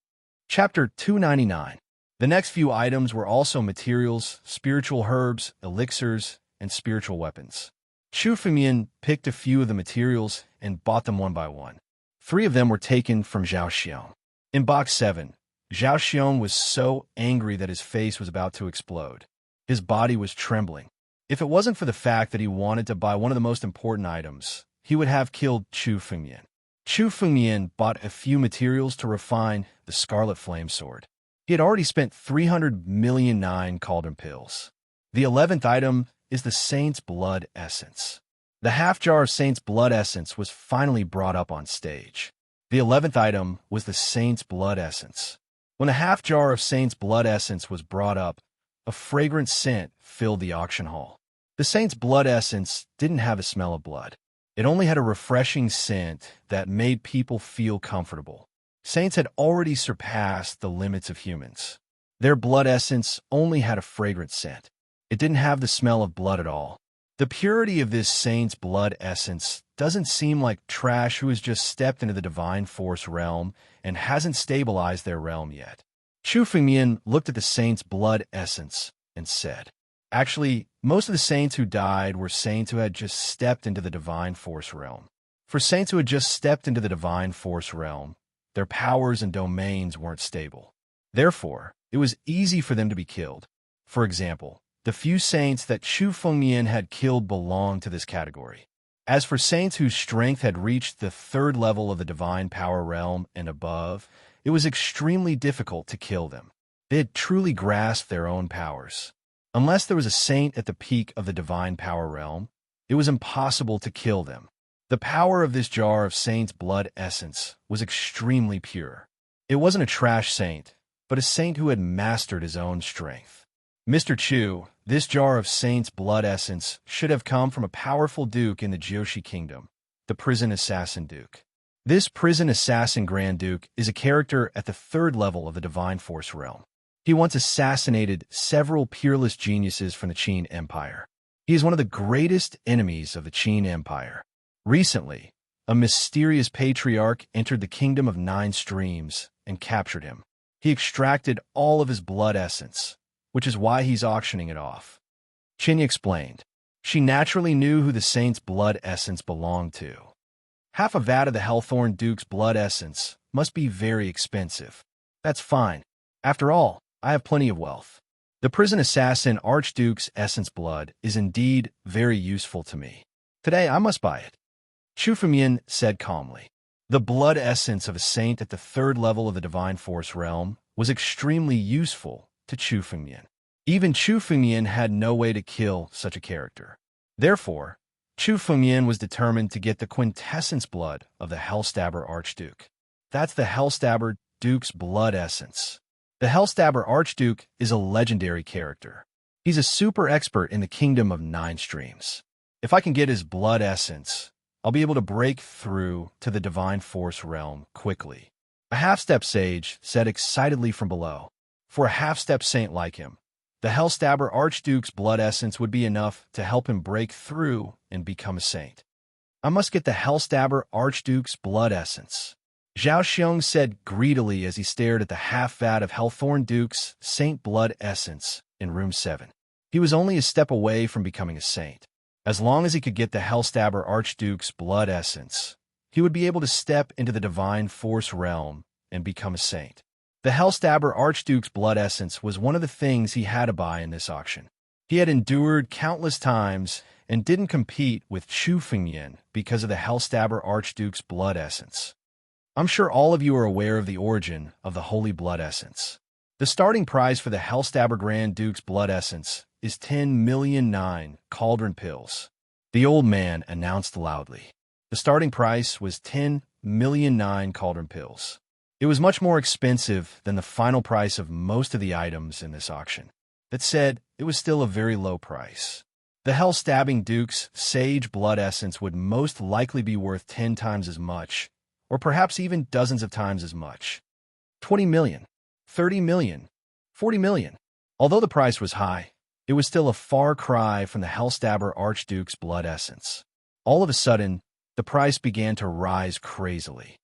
Chapter 299. The next few items were also materials, spiritual herbs, elixirs, and spiritual weapons. Chu Fengmian picked a few of the materials and bought them one by one. 3 of them were taken from Zhao Xiong. In box 7, Zhao Xiong was so angry that his face was about to explode. His body was trembling. If it wasn't for the fact that he wanted to buy one of the most important items, he would have killed Chu Fengmian. Chu Fengmian bought a few materials to refine the Scarlet Flame Sword. He had already spent 300 million 9 cauldron pills. The 11th item is the Saint's Blood Essence. The half jar of Saint's Blood Essence was finally brought up on stage. The 11th item was the Saint's Blood Essence. When the half jar of Saint's Blood Essence was brought up, a fragrant scent filled the auction hall. The Saint's Blood Essence didn't have a smell of blood. It only had a refreshing scent that made people feel comfortable. Saints had already surpassed the limits of humans. Their blood essence only had a fragrant scent. It didn't have the smell of blood at all. The purity of this Saint's Blood Essence doesn't seem like trash who has just stepped into the Divine Force realm and hasn't stabilized their realm yet. Chu Fengmian looked at the Saint's Blood Essence and said, actually, most of the saints who died were saints who had just stepped into the Divine Force realm. For saints who had just stepped into the Divine Force realm, their powers and domains weren't stable. Therefore, it was easy for them to be killed. For example, the few saints that Chu Fengmian had killed belonged to this category. As for saints whose strength had reached the 3rd level of the Divine Power realm and above, it was extremely difficult to kill them. They had truly grasped their own powers. Unless there was a saint at the peak of the Divine Power realm, it was impossible to kill them. The power of this jar of Saint's Blood Essence was extremely pure. It wasn't a trash saint, but a saint who had mastered his own strength. Mr. Chu, this jar of Saint's Blood Essence should have come from a powerful duke in the Jiushi Kingdom, the Prison Assassin Duke. This Prison Assassin Grand Duke is a character at the 3rd level of the Divine Force realm. He once assassinated several peerless geniuses from the Qin Empire. He is one of the greatest enemies of the Qin Empire. Recently, a mysterious patriarch entered the Kingdom of 9 Streams and captured him. He extracted all of his blood essence, which is why he's auctioning it off. Qin explained. She naturally knew who the saint's blood essence belonged to. Half a vat of the Hellthorn Duke's blood essence must be very expensive. That's fine. After all, I have plenty of wealth. The Prison Assassin Archduke's essence blood is indeed very useful to me. Today I must buy it. Chu Fengmian said calmly. The blood essence of a saint at the 3rd level of the Divine Force realm was extremely useful to Chu Fengmian. Even Chu Fengmian had no way to kill such a character. Therefore, Chu Fengmian was determined to get the quintessence blood of the Hellstabber Archduke. That's the Hellstabber Duke's blood essence. The Hellstabber Archduke is a legendary character. He's a super expert in the Kingdom of 9 Streams. If I can get his blood essence, I'll be able to break through to the Divine Force realm quickly. A half-step sage said excitedly from below. For a half-step saint like him, the Hellstabber Archduke's blood essence would be enough to help him break through and become a saint. I must get the Hellstabber Archduke's blood essence. Zhao Xiong said greedily as he stared at the half-vat of Hellthorn Duke's Saint Blood Essence in room 7. He was only a step away from becoming a saint. As long as he could get the Hellstabber Archduke's blood essence, he would be able to step into the Divine Force realm and become a saint. The Hellstabber Archduke's blood essence was one of the things he had to buy in this auction. He had endured countless times and didn't compete with Chu Fengmian because of the Hellstabber Archduke's blood essence. I'm sure all of you are aware of the origin of the Holy Blood Essence. The starting price for the Hellstabber Grand Duke's blood essence is 10 million 9 cauldron pills. The old man announced loudly. The starting price was 10 million 9 cauldron pills. It was much more expensive than the final price of most of the items in this auction. That said, it was still a very low price. The Hell-Stabbing Duke's Sage Blood Essence would most likely be worth 10 times as much, or perhaps even dozens of times as much. 20 million, 30 million, 40 million. Although the price was high, it was still a far cry from the Hellstabber Archduke's blood essence. All of a sudden, the price began to rise crazily.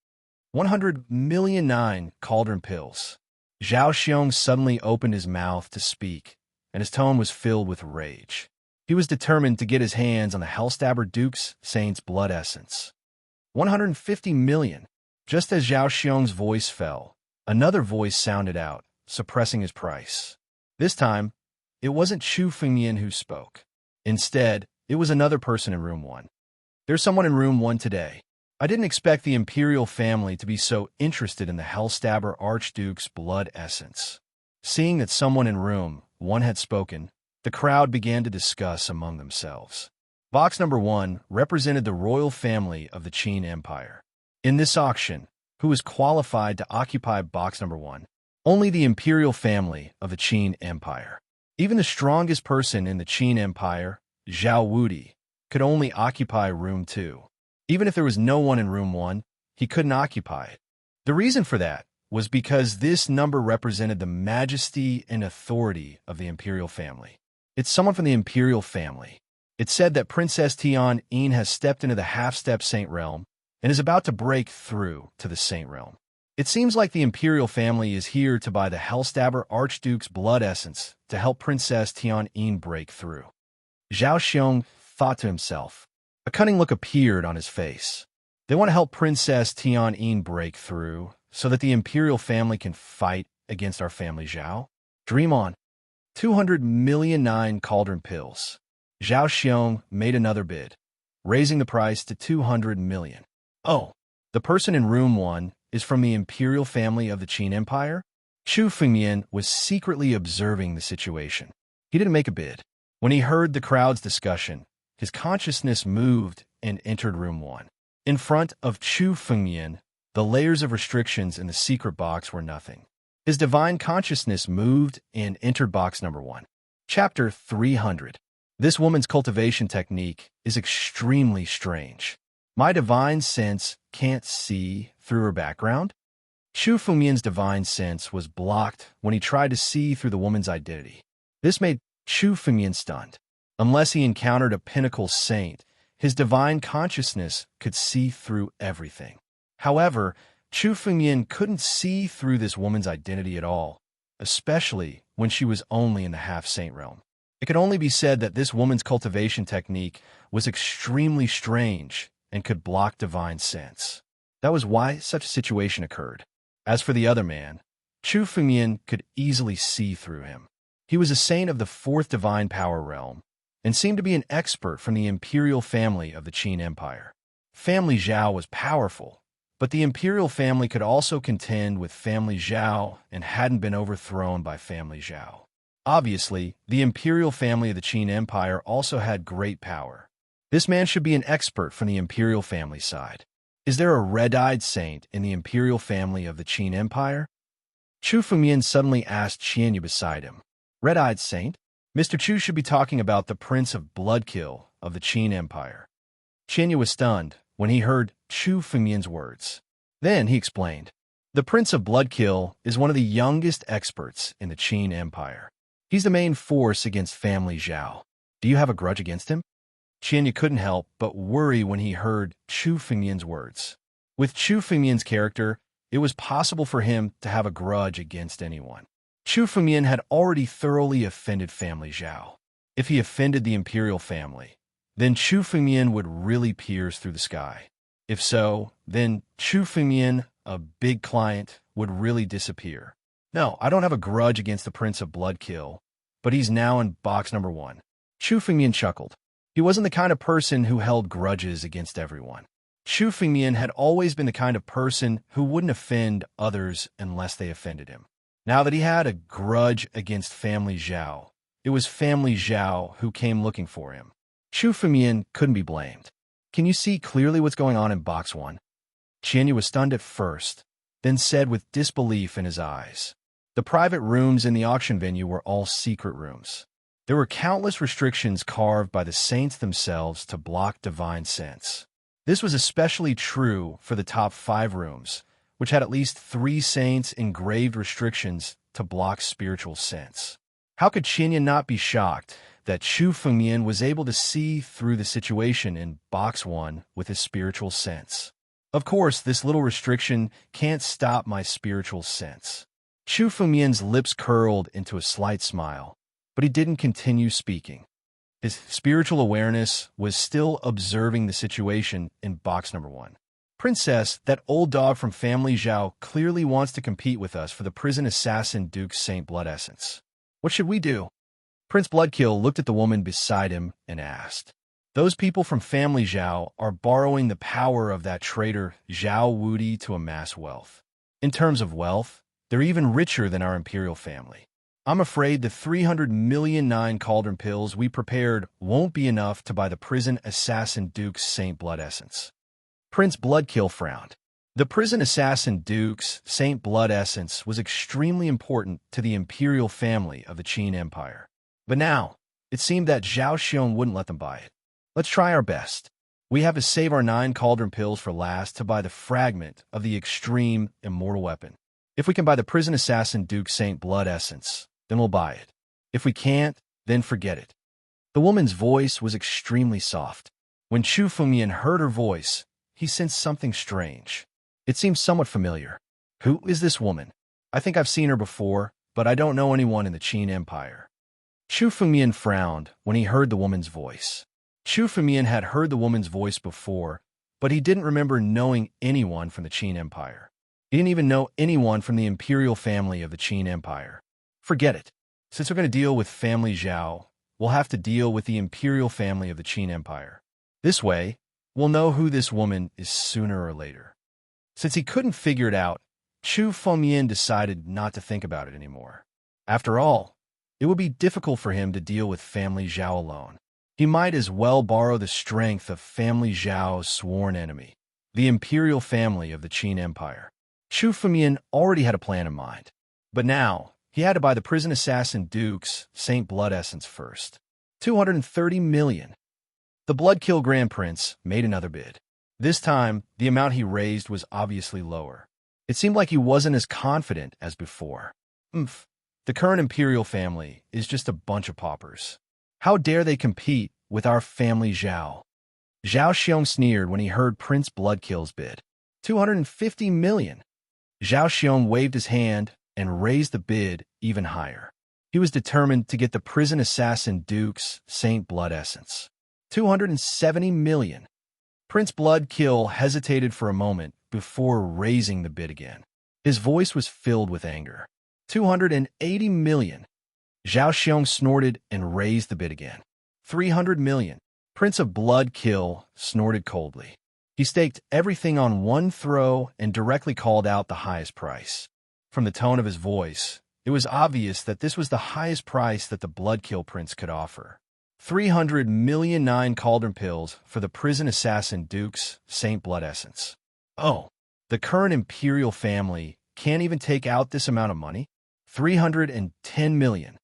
100 million 9 cauldron pills. Zhao Xiong suddenly opened his mouth to speak, and his tone was filled with rage. He was determined to get his hands on the Hellstabber Duke's Saint's blood essence. 150 million. Just as Zhao Xiong's voice fell, another voice sounded out, suppressing his price. This time, it wasn't Chu Fengmian who spoke. Instead, it was another person in room 1. There's someone in room 1 today. I didn't expect the imperial family to be so interested in the Hellstabber Archduke's blood essence. Seeing that someone in room 1 had spoken, the crowd began to discuss among themselves. Box number 1 represented the royal family of the Qin Empire. In this auction, who was qualified to occupy box number 1? Only the imperial family of the Qin Empire. Even the strongest person in the Qin Empire, Zhao Wudi, could only occupy room 2. Even if there was no one in room 1, he couldn't occupy it. The reason for that was because this number represented the majesty and authority of the imperial family. It's someone from the imperial family. It's said that Princess Tian-Yin has stepped into the half-step Saint realm and is about to break through to the Saint realm. It seems like the imperial family is here to buy the Hellstabber Archduke's blood essence to help Princess Tian-Yin break through. Zhao Xiong thought to himself. A cunning look appeared on his face. They want to help Princess Tian-Yin break through so that the imperial family can fight against our family Zhao. Dream on. 200 million 9 cauldron pills. Zhao Xiong made another bid, raising the price to 200 million. Oh, the person in room 1 is from the imperial family of the Qin Empire? Chu Fengmian was secretly observing the situation. He didn't make a bid. When he heard the crowd's discussion, his consciousness moved and entered room 1. In front of Chu Fengmian, the layers of restrictions in the secret box were nothing. His divine consciousness moved and entered box number 1. Chapter 300. This woman's cultivation technique is extremely strange. My divine sense can't see through her background? Chu Fengmian's divine sense was blocked when he tried to see through the woman's identity. This made Chu Fengmian stunned. Unless he encountered a pinnacle saint, his divine consciousness could see through everything. However, Chu Fengmian couldn't see through this woman's identity at all, especially when she was only in the half-saint realm. It could only be said that this woman's cultivation technique was extremely strange and could block divine sense. That was why such a situation occurred. As for the other man, Chu Fengmian could easily see through him. He was a saint of the 4th divine power realm, and seemed to be an expert from the imperial family of the Qin Empire. Family Zhao was powerful, but the imperial family could also contend with family Zhao and hadn't been overthrown by family Zhao. Obviously, the imperial family of the Qin Empire also had great power. This man should be an expert from the imperial family side. Is there a red-eyed saint in the imperial family of the Qin Empire? Chu Fengmian suddenly asked Qianyu beside him. Red-eyed saint? Mr. Chu should be talking about the Prince of Bloodkill of the Qin Empire. Qianyu was stunned when he heard Chu Fengmian's words. Then he explained. The Prince of Bloodkill is one of the youngest experts in the Qin Empire. He's the main force against family Zhao. Do you have a grudge against him? Qianyu couldn't help but worry when he heard Chu Fengmian's words. With Chu Fengmian's character, it was possible for him to have a grudge against anyone. Chu Fengmian had already thoroughly offended family Zhao. If he offended the imperial family, then Chu Fengmian would really pierce through the sky. If so, then Chu Fengmian, a big client, would really disappear. No, I don't have a grudge against the Prince of Bloodkill, but he's now in box number 1. Chu Fengmian chuckled. He wasn't the kind of person who held grudges against everyone. Chu Fengmian had always been the kind of person who wouldn't offend others unless they offended him. Now that he had a grudge against Family Zhao, it was Family Zhao who came looking for him. Chu Fengmian couldn't be blamed. Can you see clearly what's going on in Box 1? Qianyu was stunned at first, then said with disbelief in his eyes. The private rooms in the auction venue were all secret rooms. There were countless restrictions carved by the saints themselves to block divine sense. This was especially true for the top 5 rooms, which had at least 3 saints engraved restrictions to block spiritual sense. How could Qianyu not be shocked that Chu Fengmian was able to see through the situation in Box 1 with his spiritual sense? Of course, this little restriction can't stop my spiritual sense. Chu Fengmian's lips curled into a slight smile, but he didn't continue speaking. His spiritual awareness was still observing the situation in Box number 1. Princess, that old dog from Family Zhao clearly wants to compete with us for the prison assassin Duke's Saint Blood Essence. What should we do? Prince Bloodkill looked at the woman beside him and asked. Those people from Family Zhao are borrowing the power of that traitor Zhao Wudi to amass wealth. In terms of wealth, they're even richer than our imperial family. I'm afraid the 300 million 9 cauldron pills we prepared won't be enough to buy the prison assassin Duke's Saint Blood Essence. Prince Bloodkill frowned. The prison assassin Duke's Saint Blood Essence was extremely important to the imperial family of the Qin Empire. But now, it seemed that Zhao Xiong wouldn't let them buy it. Let's try our best. We have to save our 9 cauldron pills for last to buy the fragment of the extreme immortal weapon. If we can buy the prison assassin Duke's Saint Blood Essence, then we'll buy it. If we can't, then forget it. The woman's voice was extremely soft. When Chu Fengmian heard her voice, he sensed something strange. It seemed somewhat familiar. Who is this woman? I think I've seen her before, but I don't know anyone in the Qin Empire. Chu Fengmian frowned when he heard the woman's voice. Chu Fengmian had heard the woman's voice before, but he didn't remember knowing anyone from the Qin Empire. He didn't even know anyone from the imperial family of the Qin Empire. Forget it. Since we're going to deal with Family Zhao, we'll have to deal with the imperial family of the Qin Empire. This way, we'll know who this woman is sooner or later. Since he couldn't figure it out, Chu Fengmian decided not to think about it anymore. After all, it would be difficult for him to deal with Family Zhao alone. He might as well borrow the strength of Family Zhao's sworn enemy, the imperial family of the Qin Empire. Chu Fengmian already had a plan in mind, but now he had to buy the prison assassin Duke's Saint Blood Essence first. 230 million. The Bloodkill Grand Prince made another bid. This time, the amount he raised was obviously lower. It seemed like he wasn't as confident as before. The current imperial family is just a bunch of paupers. How dare they compete with our Family Zhao? Zhao Xiong sneered when he heard Prince Bloodkill's bid. 250 million. Zhao Xiong waved his hand and raised the bid even higher. He was determined to get the prison assassin Duke's Saint Blood Essence. 270 million. Prince Bloodkill hesitated for a moment before raising the bid again. His voice was filled with anger. 280 million. Zhao Xiong snorted and raised the bid again. 300 million. Prince of Bloodkill snorted coldly. He staked everything on one throw and directly called out the highest price. From the tone of his voice, it was obvious that this was the highest price that the Bloodkill Prince could offer. 300 million 9 cauldron pills for the prison assassin Duke's Saint Blood Essence. Oh, the current imperial family can't even take out this amount of money? 310 million.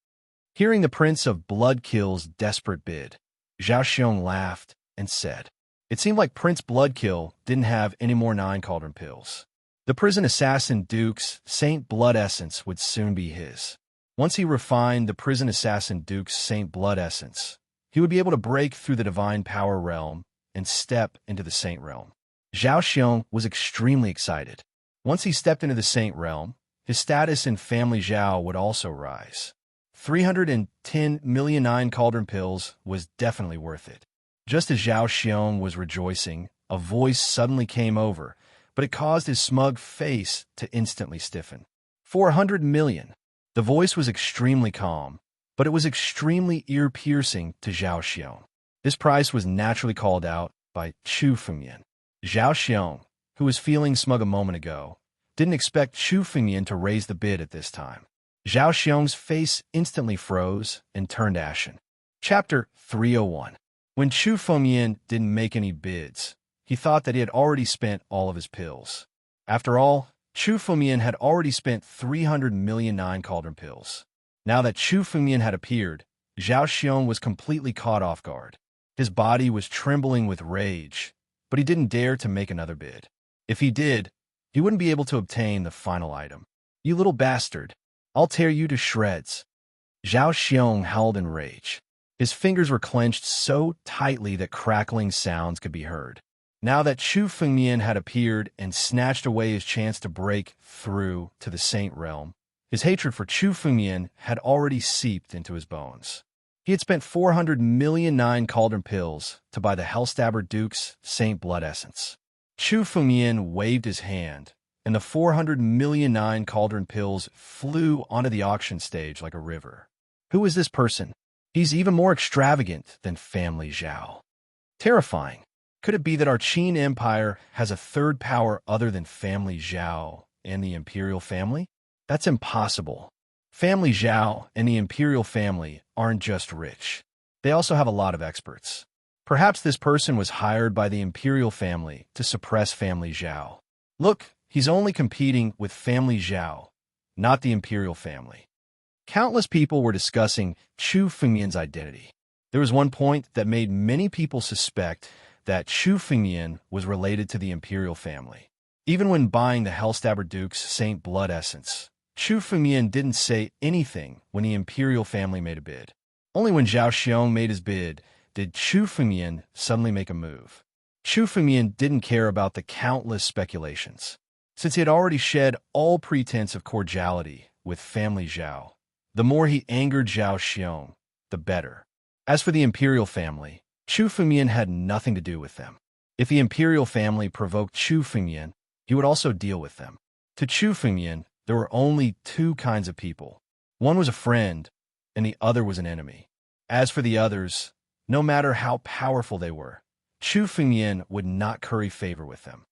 Hearing the Prince of Bloodkill's desperate bid, Zhao Xiong laughed and said, it seemed like Prince Bloodkill didn't have any more 9 cauldron pills. The prison assassin Duke's Saint Blood Essence would soon be his. Once he refined the prison assassin Duke's Saint Blood Essence, he would be able to break through the divine power realm and step into the saint realm. Zhao Xiong was extremely excited. Once he stepped into the saint realm, his status in Family Zhao would also rise. 310 million 9 cauldron pills was definitely worth it. Just as Zhao Xiong was rejoicing, a voice suddenly came over, but it caused his smug face to instantly stiffen. 400 million. The voice was extremely calm, but it was extremely ear-piercing to Zhao Xiong. This price was naturally called out by Chu Fengyan. Zhao Xiong, who was feeling smug a moment ago, didn't expect Chu Fengyan to raise the bid at this time. Zhao Xiong's face instantly froze and turned ashen. Chapter 301. When Chu Fengyan didn't make any bids, he thought that he had already spent all of his pills. After all, Chu Fengyan had already spent 300 million nine cauldron pills. Now that Chu Fengyan had appeared, Zhao Xiong was completely caught off guard. His body was trembling with rage, but he didn't dare to make another bid. If he did, he wouldn't be able to obtain the final item. "You little bastard, I'll tear you to shreds." Zhao Xiong howled in rage. His fingers were clenched so tightly that crackling sounds could be heard. Now that Chu Fengyan had appeared and snatched away his chance to break through to the Saint Realm, his hatred for Chu Fengyan had already seeped into his bones. He had spent 400 million nine cauldron pills to buy the Hellstabber Duke's Saint Blood Essence. Chu Fengyan waved his hand, and the 400 million nine cauldron pills flew onto the auction stage like a river. Who is this person? He's even more extravagant than Family Zhao. Terrifying. Could it be that our Qin Empire has a third power other than Family Zhao and the Imperial family? That's impossible. Family Zhao and the Imperial family aren't just rich. They also have a lot of experts. Perhaps this person was hired by the Imperial family to suppress Family Zhao. Look, he's only competing with Family Zhao, not the Imperial family. Countless people were discussing Chu Fengyan's identity. There was one point that made many people suspect that Chu Fengyan was related to the Imperial family. Even when buying the Hellstabber Duke's Saint Blood Essence, Chu Fengyan didn't say anything when the Imperial family made a bid. Only when Zhao Xiong made his bid did Chu Fengyan suddenly make a move. Chu Fengyan didn't care about the countless speculations, since he had already shed all pretense of cordiality with Family Zhao. The more he angered Zhao Xiong, the better. As for the Imperial family, Chu Fengyan had nothing to do with them. If the Imperial family provoked Chu Fengyan, he would also deal with them. To Chu Fengyan, there were only two kinds of people. One was a friend, and the other was an enemy. As for the others, no matter how powerful they were, Chu Fengyan would not curry favor with them.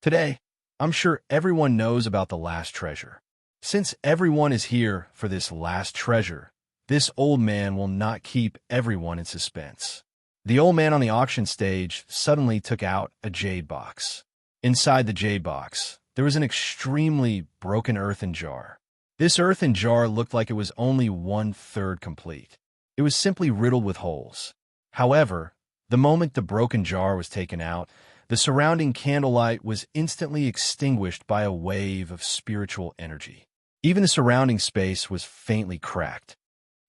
Today, I'm sure everyone knows about the last treasure. Since everyone is here for this last treasure, this old man will not keep everyone in suspense. The old man on the auction stage suddenly took out a jade box. Inside the jade box, there was an extremely broken earthen jar. This earthen jar looked like it was only 1/3 complete. It was simply riddled with holes. However, the moment the broken jar was taken out, the surrounding candlelight was instantly extinguished by a wave of spiritual energy. Even the surrounding space was faintly cracked.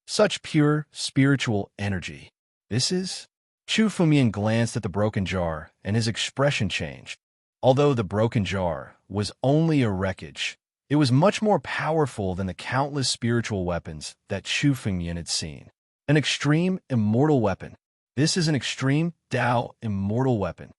Such pure spiritual energy. This is... Chu Fengyan glanced at the broken jar, and his expression changed. Although the broken jar was only a wreckage, it was much more powerful than the countless spiritual weapons that Chu Fengyan had seen. An extreme immortal weapon. This is an extreme Dao immortal weapon.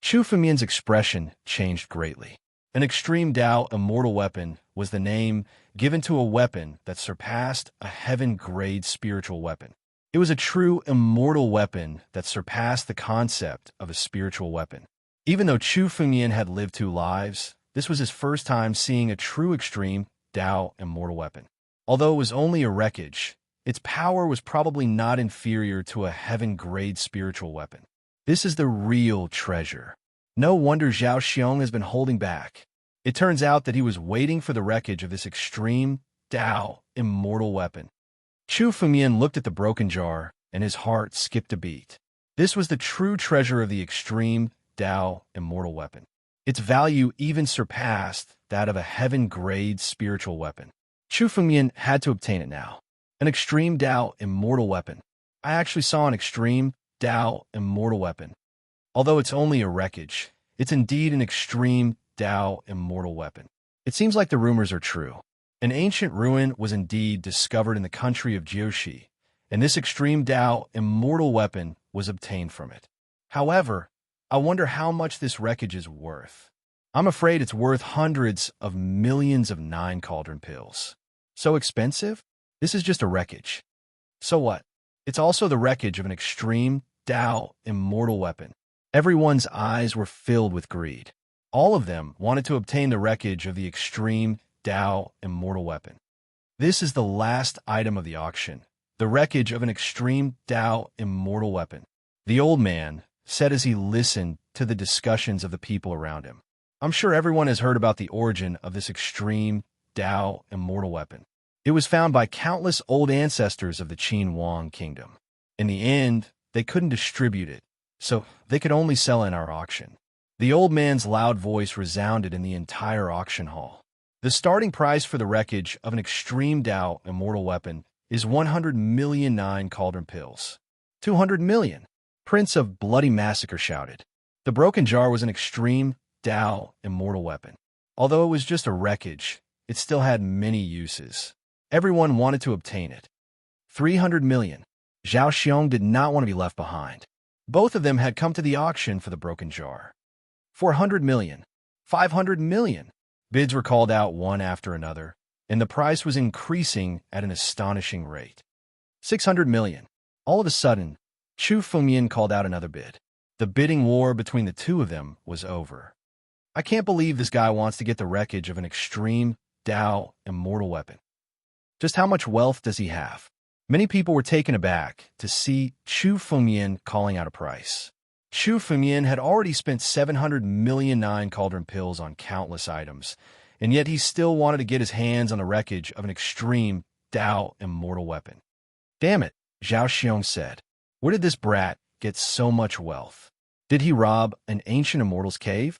Chu Fengyan's expression changed greatly. An extreme Dao immortal weapon was the name given to a weapon that surpassed a heaven-grade spiritual weapon. It was a true immortal weapon that surpassed the concept of a spiritual weapon. Even though Chu Fengyan had lived 2 lives, this was his first time seeing a true extreme Dao immortal weapon. Although it was only a wreckage, its power was probably not inferior to a heaven-grade spiritual weapon. This is the real treasure. No wonder Zhao Xiong has been holding back. It turns out that he was waiting for the wreckage of this extreme Dao immortal weapon. Chu Fengyan looked at the broken jar, and his heart skipped a beat. This was the true treasure of the extreme Dao immortal weapon. Its value even surpassed that of a heaven-grade spiritual weapon. Chu Fengyan had to obtain it now. An extreme Dao immortal weapon. I actually saw an extreme Dao immortal weapon. Although it's only a wreckage, it's indeed an extreme Dao immortal weapon. It seems like the rumors are true. An ancient ruin was indeed discovered in the country of Jiushi, and this extreme Dao immortal weapon was obtained from it. However, I wonder how much this wreckage is worth. I'm afraid it's worth hundreds of millions of 9 cauldron pills. So expensive? This is just a wreckage. So what? It's also the wreckage of an extreme Tao immortal weapon. Everyone's eyes were filled with greed. All of them wanted to obtain the wreckage of the extreme Tao immortal weapon. This is the last item of the auction, the wreckage of an extreme Tao immortal weapon. The old man said as he listened to the discussions of the people around him. I'm sure everyone has heard about the origin of this extreme Tao immortal weapon. It was found by countless old ancestors of the Qin Wang kingdom. In the end, they couldn't distribute it, so they could only sell in our auction. The old man's loud voice resounded in the entire auction hall. The starting price for the wreckage of an extreme Tao immortal weapon is 100 million 9 cauldron pills. 200 million. Prince of Bloody Massacre shouted. The broken jar was an extreme Tao immortal weapon. Although it was just a wreckage, it still had many uses. Everyone wanted to obtain it. 300 million. Zhao Xiong did not want to be left behind. Both of them had come to the auction for the broken jar. 400 million. 500 million. Bids were called out one after another, and the price was increasing at an astonishing rate. 600 million. All of a sudden, Chu Fengmian called out another bid. The bidding war between the two of them was over. I can't believe this guy wants to get the wreckage of an extreme Tao immortal weapon. Just how much wealth does he have? Many people were taken aback to see Chu Fengmian calling out a price. Chu Fengmian had already spent 700 million 9 cauldron pills on countless items, and yet he still wanted to get his hands on the wreckage of an extreme Tao immortal weapon. Damn it, Zhao Xiong said. Where did this brat get so much wealth? Did he rob an ancient immortal's cave?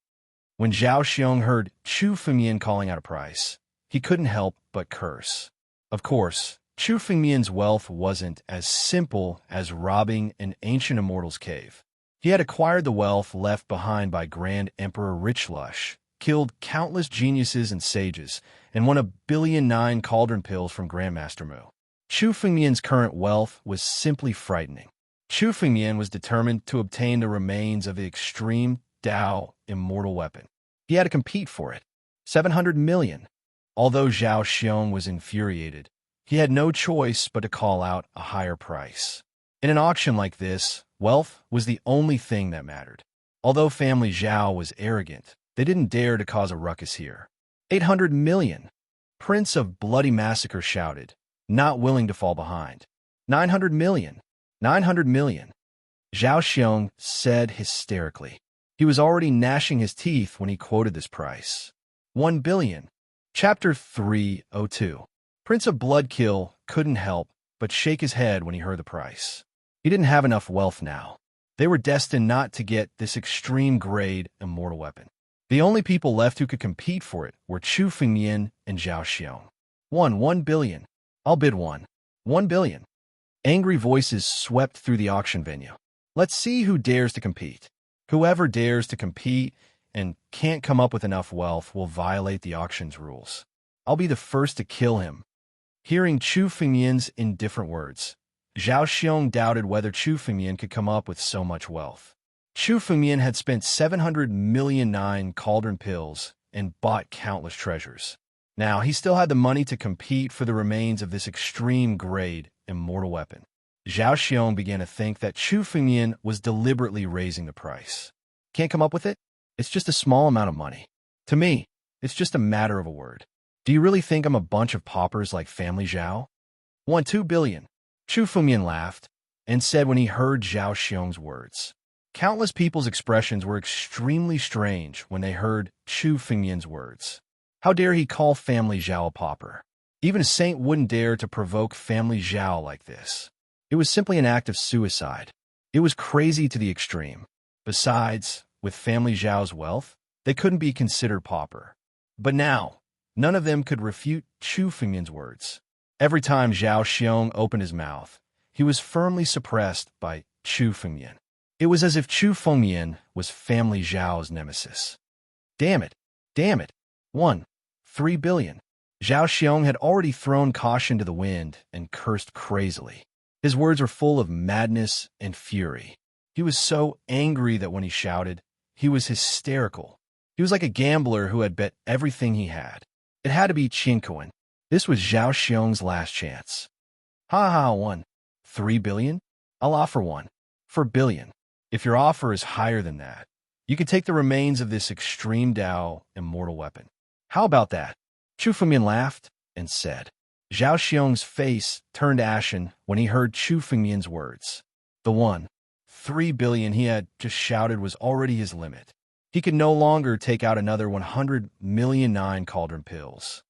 When Zhao Xiong heard Chu Fengmian calling out a price, he couldn't help but curse. Of course, Chu Fengmian's wealth wasn't as simple as robbing an ancient immortal's cave. He had acquired the wealth left behind by Grand Emperor Richlush, killed countless geniuses and sages, and won 1 billion 9 cauldron pills from Grandmaster Mu. Chu Fengmian's current wealth was simply frightening. Chu Fengmian was determined to obtain the remains of the extreme Tao immortal weapon. He had to compete for it. 700 million. Although Zhao Xiong was infuriated, he had no choice but to call out a higher price. In an auction like this, wealth was the only thing that mattered. Although family Zhao was arrogant, they didn't dare to cause a ruckus here. 800 million. Prince of Bloody Massacre shouted, not willing to fall behind. 900 million. 900 million. Zhao Xiong said hysterically. He was already gnashing his teeth when he quoted this price. 1 billion. Chapter 302. Prince of Bloodkill couldn't help but shake his head when he heard the price. He didn't have enough wealth now. They were destined not to get this extreme grade immortal weapon. The only people left who could compete for it were Chu Fengmian and Zhao Xiong. 1 billion. I'll bid 1 billion. Angry voices swept through the auction venue. Let's see who dares to compete. Whoever dares to compete and can't come up with enough wealth will violate the auction's rules. I'll be the first to kill him. Hearing Chu Fengmian's indifferent words, Zhao Xiong doubted whether Chu Fengmian could come up with so much wealth. Chu Fengmian had spent 700 million 9 cauldron pills and bought countless treasures. Now, he still had the money to compete for the remains of this extreme grade immortal weapon. Zhao Xiong began to think that Chu Fengmian was deliberately raising the price. Can't come up with it? It's just a small amount of money. To me, it's just a matter of a word. Do you really think I'm a bunch of paupers like family Zhao? 2 billion. Chu Fengmian laughed and said when he heard Zhao Xiong's words. Countless people's expressions were extremely strange when they heard Chu Fengmian's words. How dare he call family Zhao a pauper? Even a saint wouldn't dare to provoke family Zhao like this. It was simply an act of suicide. It was crazy to the extreme. Besides, with family Zhao's wealth, they couldn't be considered pauper. But now, none of them could refute Chu Fengmian's words. Every time Zhao Xiong opened his mouth, he was firmly suppressed by Chu Fengmian. It was as if Chu Fengmian was family Zhao's nemesis. Damn it! Damn it! 3 billion. Zhao Xiong had already thrown caution to the wind and cursed crazily. His words were full of madness and fury. He was so angry that when he shouted, he was hysterical. He was like a gambler who had bet everything he had. It had to be Qinkuan. This was Zhao Xiong's last chance. Ha ha, 3 billion? I'll offer 1 For a billion. If your offer is higher than that, you can take the remains of this extreme Dao immortal weapon. How about that? Chu Fengmian laughed and said. Zhao Xiong's face turned ashen when he heard Chu Fengmian's words. The 3 billion he had just shouted was already his limit. He could no longer take out another 100 million 9 cauldron pills.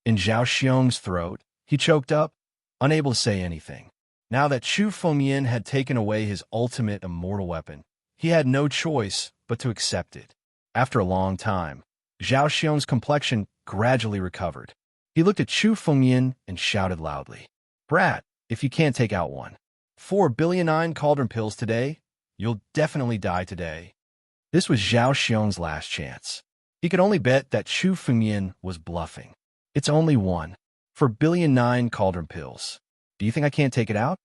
In Zhao Xiong's throat, he choked up, unable to say anything. Now that Chu Fengmian had taken away his ultimate immortal weapon, he had no choice but to accept it. After a long time, Zhao Xiong's complexion gradually recovered. He looked at Chu Fengmian and shouted loudly, Brat, if you can't take out 4 billion 9 cauldron pills today, you'll definitely die today. This was Zhao Xiong's last chance. He could only bet that Chu Fengmian was bluffing. It's only 4 billion 9 cauldron pills. Do you think I can't take it out?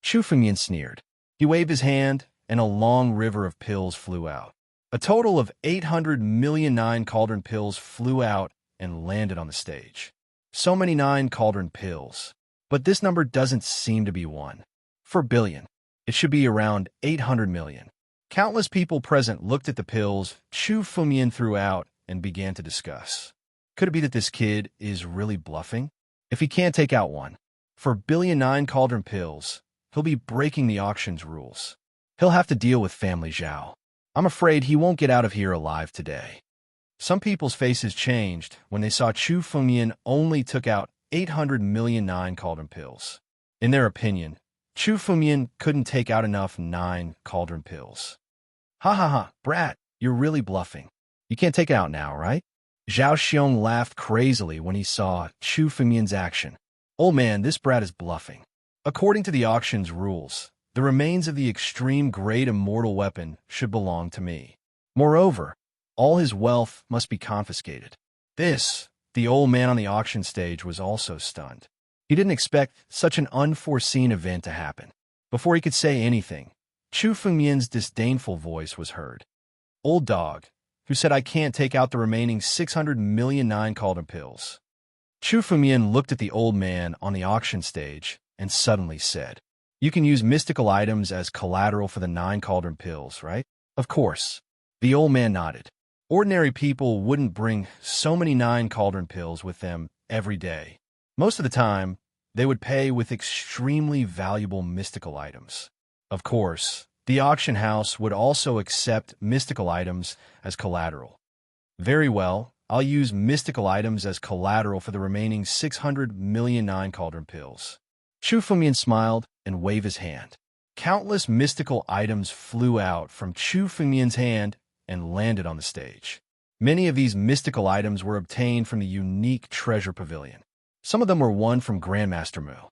Chu Fengmian sneered. He waved his hand, and a long river of pills flew out. A total of 800 million 9 cauldron pills flew out and landed on the stage. So many 9 cauldron pills. But this number doesn't seem to be 4 billion. It should be around 800 million. Countless people present looked at the pills Chu Fengmian threw out and began to discuss. Could it be that this kid is really bluffing? If he can't take out 4 billion 9 cauldron pills, he'll be breaking the auction's rules. He'll have to deal with Family Zhao. I'm afraid he won't get out of here alive today. Some people's faces changed when they saw Chu Fengmian only took out 800 million 9 cauldron pills. In their opinion, Chu Fengmian couldn't take out enough 9 cauldron pills. Ha ha ha, brat, you're really bluffing. You can't take it out now, right? Zhao Xiong laughed crazily when he saw Chu Fengmian's action. Old man, this brat is bluffing. According to the auction's rules, the remains of the extreme great immortal weapon should belong to me. Moreover, all his wealth must be confiscated. The old man on the auction stage was also stunned. He didn't expect such an unforeseen event to happen. Before he could say anything, Chu Fengmian's disdainful voice was heard. Old dog, who said I can't take out the remaining 600 million 9 cauldron pills. Chu Fengmian looked at the old man on the auction stage and suddenly said, You can use mystical items as collateral for the 9 cauldron pills, right? Of course. The old man nodded. Ordinary people wouldn't bring so many 9 cauldron pills with them every day. Most of the time, they would pay with extremely valuable mystical items. Of course, the auction house would also accept mystical items as collateral. Very well, I'll use mystical items as collateral for the remaining 600 million 9 cauldron pills. Chu Fengmian smiled and waved his hand. Countless mystical items flew out from Chu Fengmian's hand and landed on the stage. Many of these mystical items were obtained from the unique treasure pavilion. Some of them were won from Grandmaster Mu.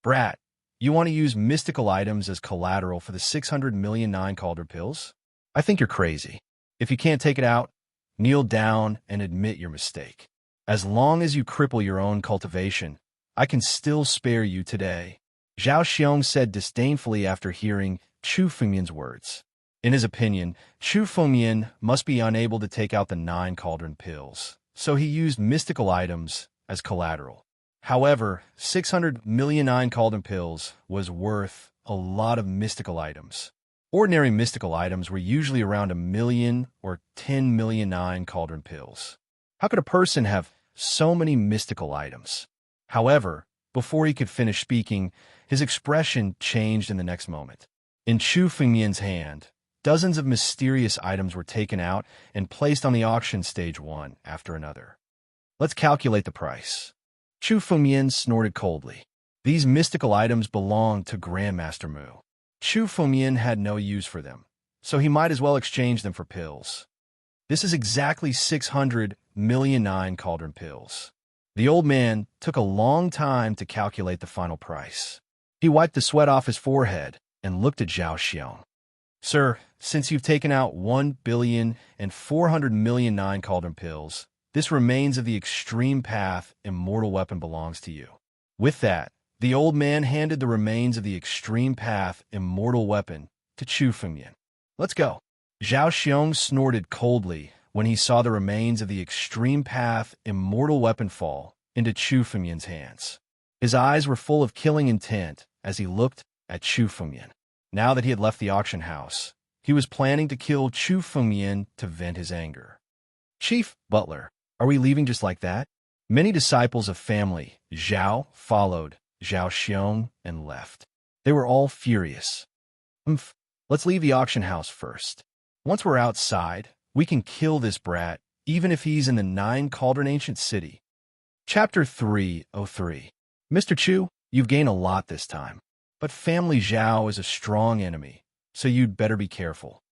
Brat, you want to use mystical items as collateral for the 600 million 9 cauldron pills? I think you're crazy. If you can't take it out, kneel down and admit your mistake. As long as you cripple your own cultivation, I can still spare you today. Zhao Xiong said disdainfully after hearing Chu Fengmian's words. In his opinion, Chu Fengmian must be unable to take out the 9 cauldron pills, so he used mystical items as collateral. However, 600 million 9 cauldron pills was worth a lot of mystical items. Ordinary mystical items were usually around 1 million or 10 million 9 cauldron pills. How could a person have so many mystical items? However, before he could finish speaking, his expression changed in the next moment. In Chu Fengmian's hand, dozens of mysterious items were taken out and placed on the auction stage one after another. Let's calculate the price. Chu Fengmian snorted coldly. These mystical items belonged to Grandmaster Mu. Chu Fengmian had no use for them, so he might as well exchange them for pills. This is exactly 600 million 9 cauldron pills. The old man took a long time to calculate the final price. He wiped the sweat off his forehead and looked at Zhao Xiong. Sir, since you've taken out 1 billion and 400 million 9 cauldron pills, this remains of the extreme path immortal weapon belongs to you. With that, the old man handed the remains of the extreme path immortal weapon to Chu Fengmian. Let's go. Zhao Xiong snorted coldly when he saw the remains of the extreme path immortal weapon fall into Chu Fengmian's hands. His eyes were full of killing intent as he looked at Chu Fengmian. Now that he had left the auction house, he was planning to kill Chu Fengmian to vent his anger. "Chief Butler, are we leaving just like that?" Many disciples of family Zhao followed Zhao Xiong and left. They were all furious. Let's leave the auction house first. Once we're outside, we can kill this brat, even if he's in the 9-cauldron ancient city. Chapter 303. Mr. Chu, you've gained a lot this time, but family Zhao is a strong enemy, so you'd better be careful.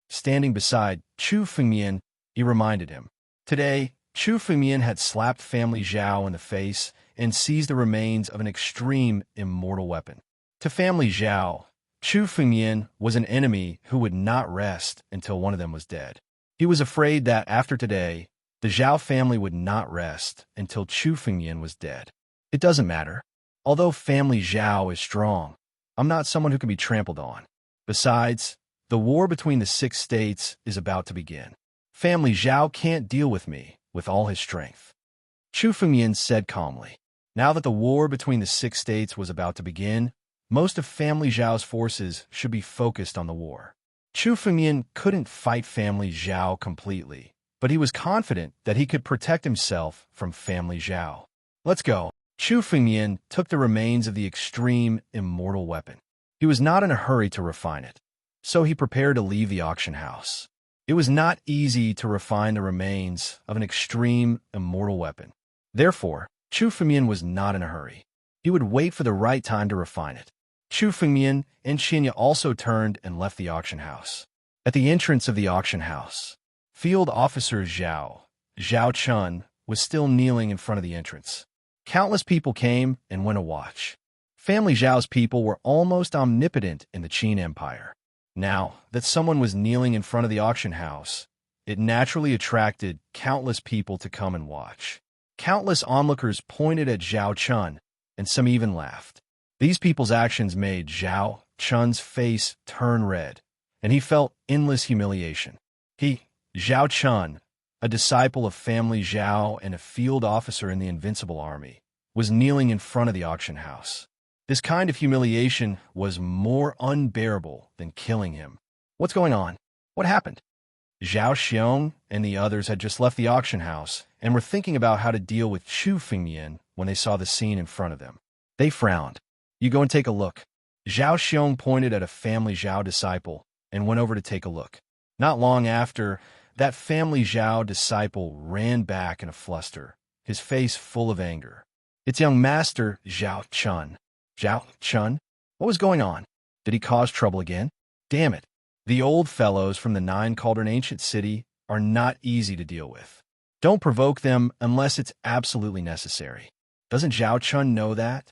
Standing beside Chu Fengmian, he reminded him. Today, Chu Fengmian had slapped family Zhao in the face and seized the remains of an extreme immortal weapon. To family Zhao, Chu Fengmian was an enemy who would not rest until one of them was dead. He was afraid that after today, the Zhao family would not rest until Chu Fengmian was dead. It doesn't matter. Although family Zhao is strong, I'm not someone who can be trampled on. Besides, the war between the 6 states is about to begin. Family Zhao can't deal with me with all his strength. Chu Fengmian said calmly. Now that the war between the 6 states was about to begin, most of family Zhao's forces should be focused on the war. Chu Fengmian couldn't fight family Zhao completely, but he was confident that he could protect himself from family Zhao. Let's go. Chu Fengmian took the remains of the extreme immortal weapon. He was not in a hurry to refine it, so he prepared to leave the auction house. It was not easy to refine the remains of an extreme immortal weapon. Therefore, Chu Fengmian was not in a hurry. He would wait for the right time to refine it. Chu Fengmian and Xinya also turned and left the auction house. At the entrance of the auction house, Field Officer Zhao Chun, was still kneeling in front of the entrance. Countless people came and went to watch. Family Zhao's people were almost omnipotent in the Qin Empire. Now that someone was kneeling in front of the auction house, it naturally attracted countless people to come and watch. Countless onlookers pointed at Zhao Chun, and some even laughed. These people's actions made Zhao Chun's face turn red, and he felt endless humiliation. Zhao Chun, a disciple of family Zhao and a field officer in the Invincible Army, was kneeling in front of the auction house. This kind of humiliation was more unbearable than killing him. What's going on? What happened? Zhao Xiong and the others had just left the auction house and were thinking about how to deal with Chu Fengmian when they saw the scene in front of them. They frowned. You go and take a look. Zhao Xiong pointed at a family Zhao disciple and went over to take a look. Not long after, that family Zhao disciple ran back in a fluster, his face full of anger. It's young master Zhao Chun. Zhao Chun? What was going on? Did he cause trouble again? Damn it. The old fellows from the 9-cauldron ancient city are not easy to deal with. Don't provoke them unless it's absolutely necessary. Doesn't Zhao Chun know that?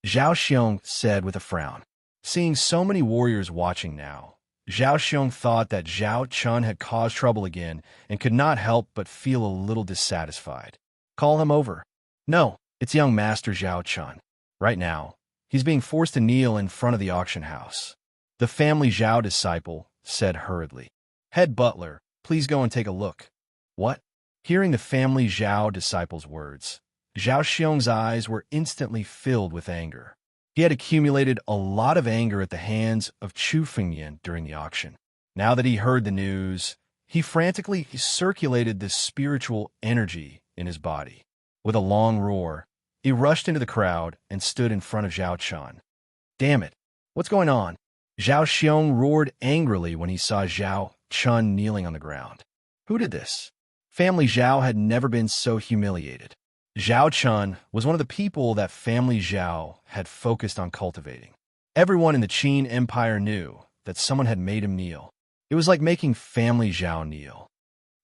Zhao Xiong said with a frown. Seeing so many warriors watching now, Zhao Xiong thought that Zhao Chun had caused trouble again and could not help but feel a little dissatisfied. Call him over. No, it's young master Zhao Chun. Right now, he's being forced to kneel in front of the auction house. The family Zhao disciple said hurriedly. Head butler, please go and take a look. What? Hearing the family Zhao disciple's words, Zhao Xiong's eyes were instantly filled with anger. He had accumulated a lot of anger at the hands of Chu Fengmian during the auction. Now that he heard the news, he frantically circulated this spiritual energy in his body. With a long roar, he rushed into the crowd and stood in front of Zhao Chun. Damn it! What's going on? Zhao Xiong roared angrily when he saw Zhao Chun kneeling on the ground. Who did this? Family Zhao had never been so humiliated. Zhao Chun was one of the people that family Zhao had focused on cultivating. Everyone in the Qin Empire knew that someone had made him kneel. It was like making family Zhao kneel.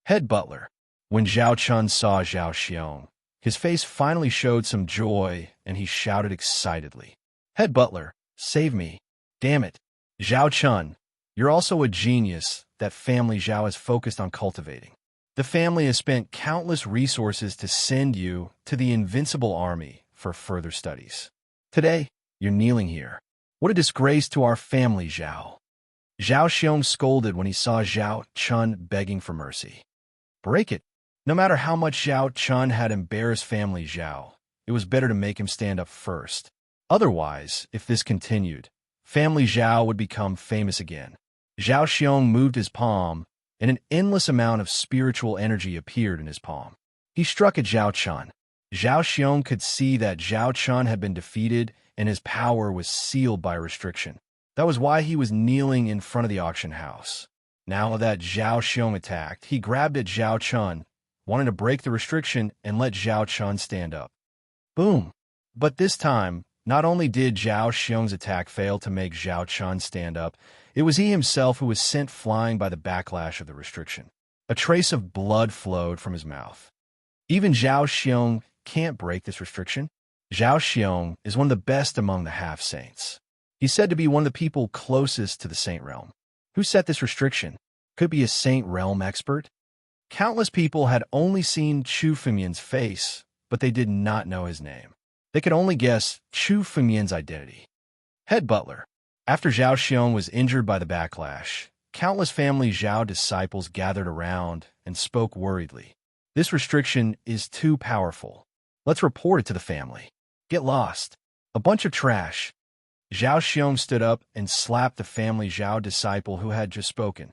Head butler. When Zhao Chun saw Zhao Xiong, his face finally showed some joy, and he shouted excitedly. Head butler, save me. Damn it. Zhao Chun, you're also a genius that family Zhao is focused on cultivating. The family has spent countless resources to send you to the Invincible Army for further studies. Today, you're kneeling here. What a disgrace to our family, Zhao. Zhao Xiong scolded when he saw Zhao Chun begging for mercy. Break it. No matter how much Zhao Chun had embarrassed family Zhao, it was better to make him stand up first. Otherwise, if this continued, family Zhao would become famous again. Zhao Xiong moved his palm, and an endless amount of spiritual energy appeared in his palm. He struck at Zhao Chun. Zhao Xiong could see that Zhao Chun had been defeated and his power was sealed by restriction. That was why he was kneeling in front of the auction house. Now that Zhao Xiong attacked, he grabbed at Zhao Chun, wanting to break the restriction and let Zhao Chun stand up. Boom! But this time, not only did Zhao Xiong's attack fail to make Zhao Chun stand up, it was he himself who was sent flying by the backlash of the restriction. A trace of blood flowed from his mouth. Even Zhao Xiong can't break this restriction. Zhao Xiong is one of the best among the half-saints. He's said to be one of the people closest to the saint realm. Who set this restriction? Could be a saint realm expert? Countless people had only seen Chu Fengmian's face, but they did not know his name. They could only guess Chu Fengmian's identity. Head butler. After Zhao Xiong was injured by the backlash, countless family Zhao disciples gathered around and spoke worriedly. This restriction is too powerful. Let's report it to the family. Get lost. A bunch of trash. Zhao Xiong stood up and slapped the family Zhao disciple who had just spoken.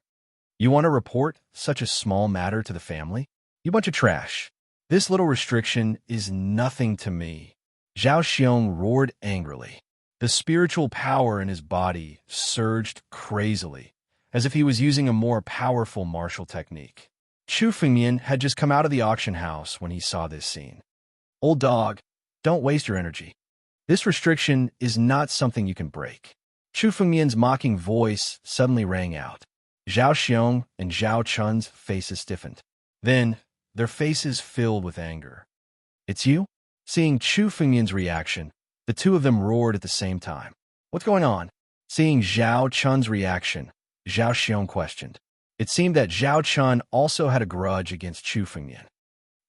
You want to report such a small matter to the family? You bunch of trash. This little restriction is nothing to me. Zhao Xiong roared angrily. The spiritual power in his body surged crazily, as if he was using a more powerful martial technique. Chu Fengmian had just come out of the auction house when he saw this scene. Old dog, don't waste your energy. This restriction is not something you can break. Chu Fengmian's mocking voice suddenly rang out. Zhao Xiong and Zhao Chun's faces stiffened. Then, their faces filled with anger. It's you? Seeing Chu Fengmian's reaction, the two of them roared at the same time. What's going on? Seeing Zhao Chun's reaction, Zhao Xiong questioned. It seemed that Zhao Chun also had a grudge against Chu Fengmian.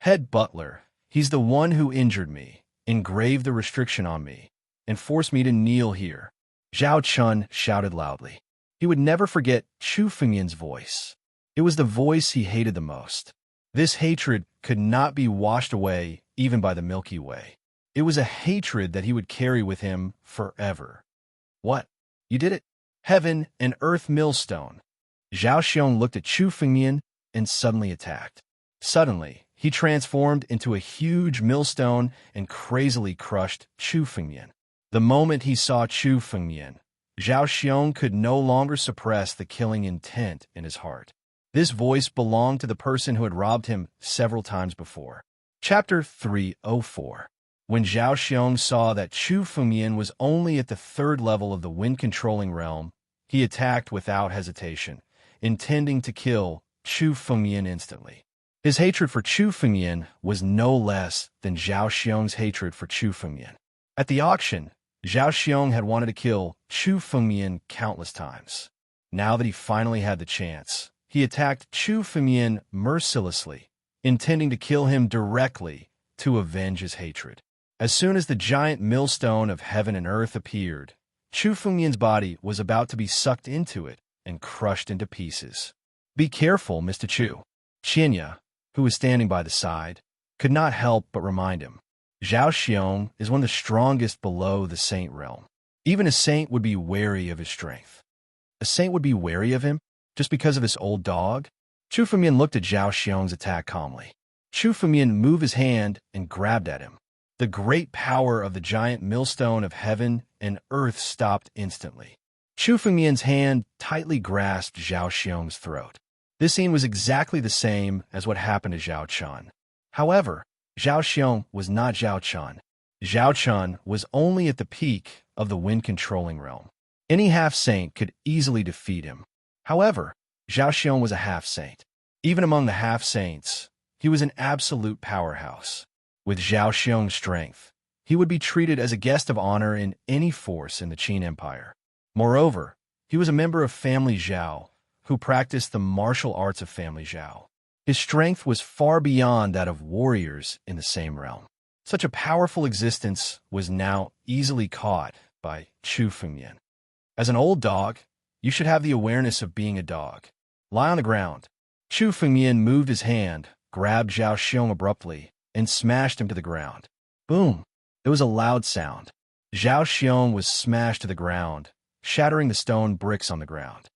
Head butler, he's the one who injured me, engraved the restriction on me, and forced me to kneel here. Zhao Chun shouted loudly. He would never forget Chu Fengmian's voice. It was the voice he hated the most. This hatred could not be washed away even by the Milky Way. It was a hatred that he would carry with him forever. What? You did it? Heaven and earth millstone. Zhao Xiong looked at Chu Fengmian and suddenly attacked. Suddenly, he transformed into a huge millstone and crazily crushed Chu Fengmian. The moment he saw Chu Fengmian, Zhao Xiong could no longer suppress the killing intent in his heart. This voice belonged to the person who had robbed him several times before. Chapter 304. When Zhao Xiong saw that Chu Fengmian was only at the third level of the wind-controlling realm, he attacked without hesitation, intending to kill Chu Fengmian instantly. His hatred for Chu Fengmian was no less than Zhao Xiong's hatred for Chu Fengmian. At the auction, Zhao Xiong had wanted to kill Chu Fengmian countless times. Now that he finally had the chance, he attacked Chu Fengmian mercilessly, intending to kill him directly to avenge his hatred. As soon as the giant millstone of heaven and earth appeared, Chu Fengmian's body was about to be sucked into it and crushed into pieces. Be careful, Mr. Chu. Qianya, who was standing by the side, could not help but remind him. Zhao Xiong is one of the strongest below the saint realm. Even a saint would be wary of his strength. A saint would be wary of him just because of this old dog? Chu Fengmian looked at Zhao Xiong's attack calmly. Chu Fengmian moved his hand and grabbed at him. The great power of the giant millstone of heaven and earth stopped instantly. Chu Fengmian's hand tightly grasped Zhao Xiong's throat. This scene was exactly the same as what happened to Zhao Chun. However, Zhao Xiong was not Zhao Chun. Zhao Chun was only at the peak of the wind-controlling realm. Any half-saint could easily defeat him. However, Zhao Xiong was a half-saint. Even among the half-saints, he was an absolute powerhouse. With Zhao Xiong's strength, he would be treated as a guest of honor in any force in the Qin Empire. Moreover, he was a member of family Zhao, who practiced the martial arts of family Zhao. His strength was far beyond that of warriors in the same realm. Such a powerful existence was now easily caught by Chu Fengmian. As an old dog, you should have the awareness of being a dog. Lie on the ground. Chu Fengmian moved his hand, grabbed Zhao Xiong abruptly, and smashed him to the ground. Boom! There was a loud sound. Zhao Xiong was smashed to the ground, shattering the stone bricks on the ground.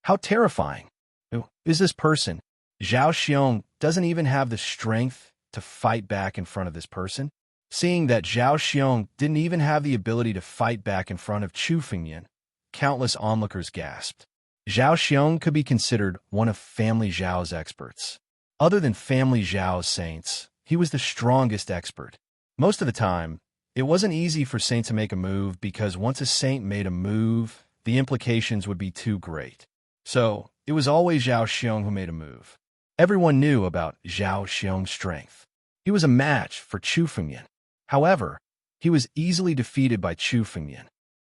How terrifying! Who is this person? Zhao Xiong doesn't even have the strength to fight back in front of this person. Seeing that Zhao Xiong didn't even have the ability to fight back in front of Chu Fengmian, countless onlookers gasped. Zhao Xiong could be considered one of family Zhao's experts. Other than family Zhao's saints, he was the strongest expert. Most of the time, it wasn't easy for Saint to make a move because once a saint made a move, the implications would be too great. So, it was always Zhao Xiong who made a move. Everyone knew about Zhao Xiong's strength. He was a match for Chu Fengmian. However, he was easily defeated by Chu Fengmian.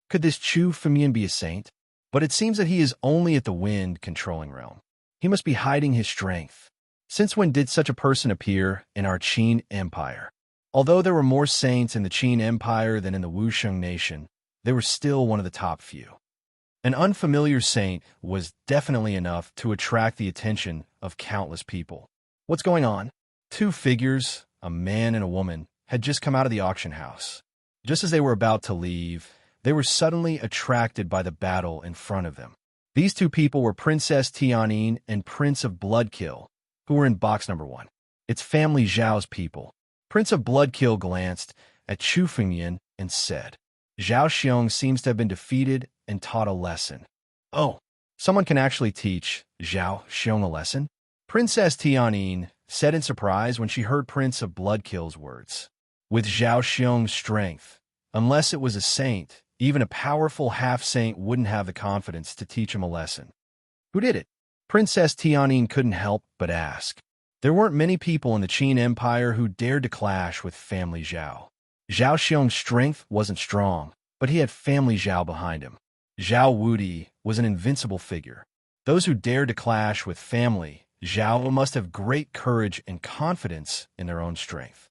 Could this Chu Fengmian be a saint? But it seems that he is only at the wind controlling realm. He must be hiding his strength. Since when did such a person appear in our Qin Empire? Although there were more saints in the Qin Empire than in the Wusheng nation, they were still one of the top few. An unfamiliar saint was definitely enough to attract the attention of countless people. What's going on? Two figures, a man and a woman, had just come out of the auction house. Just as they were about to leave, they were suddenly attracted by the battle in front of them. These two people were Princess Tianyin and Prince of Bloodkill, who were in box number 1. It's family Zhao's people. Prince of Bloodkill glanced at Chu Fengmian and said, Zhao Xiong seems to have been defeated and taught a lesson. Oh, someone can actually teach Zhao Xiong a lesson? Princess Tianyin said in surprise when she heard Prince of Bloodkill's words. With Zhao Xiong's strength, unless it was a saint, even a powerful half-saint wouldn't have the confidence to teach him a lesson. Who did it? Princess Tianyin couldn't help but ask. There weren't many people in the Qin Empire who dared to clash with family Zhao. Zhao Xiong's strength wasn't strong, but he had family Zhao behind him. Zhao Wudi was an invincible figure. Those who dared to clash with family Zhao must have great courage and confidence in their own strength.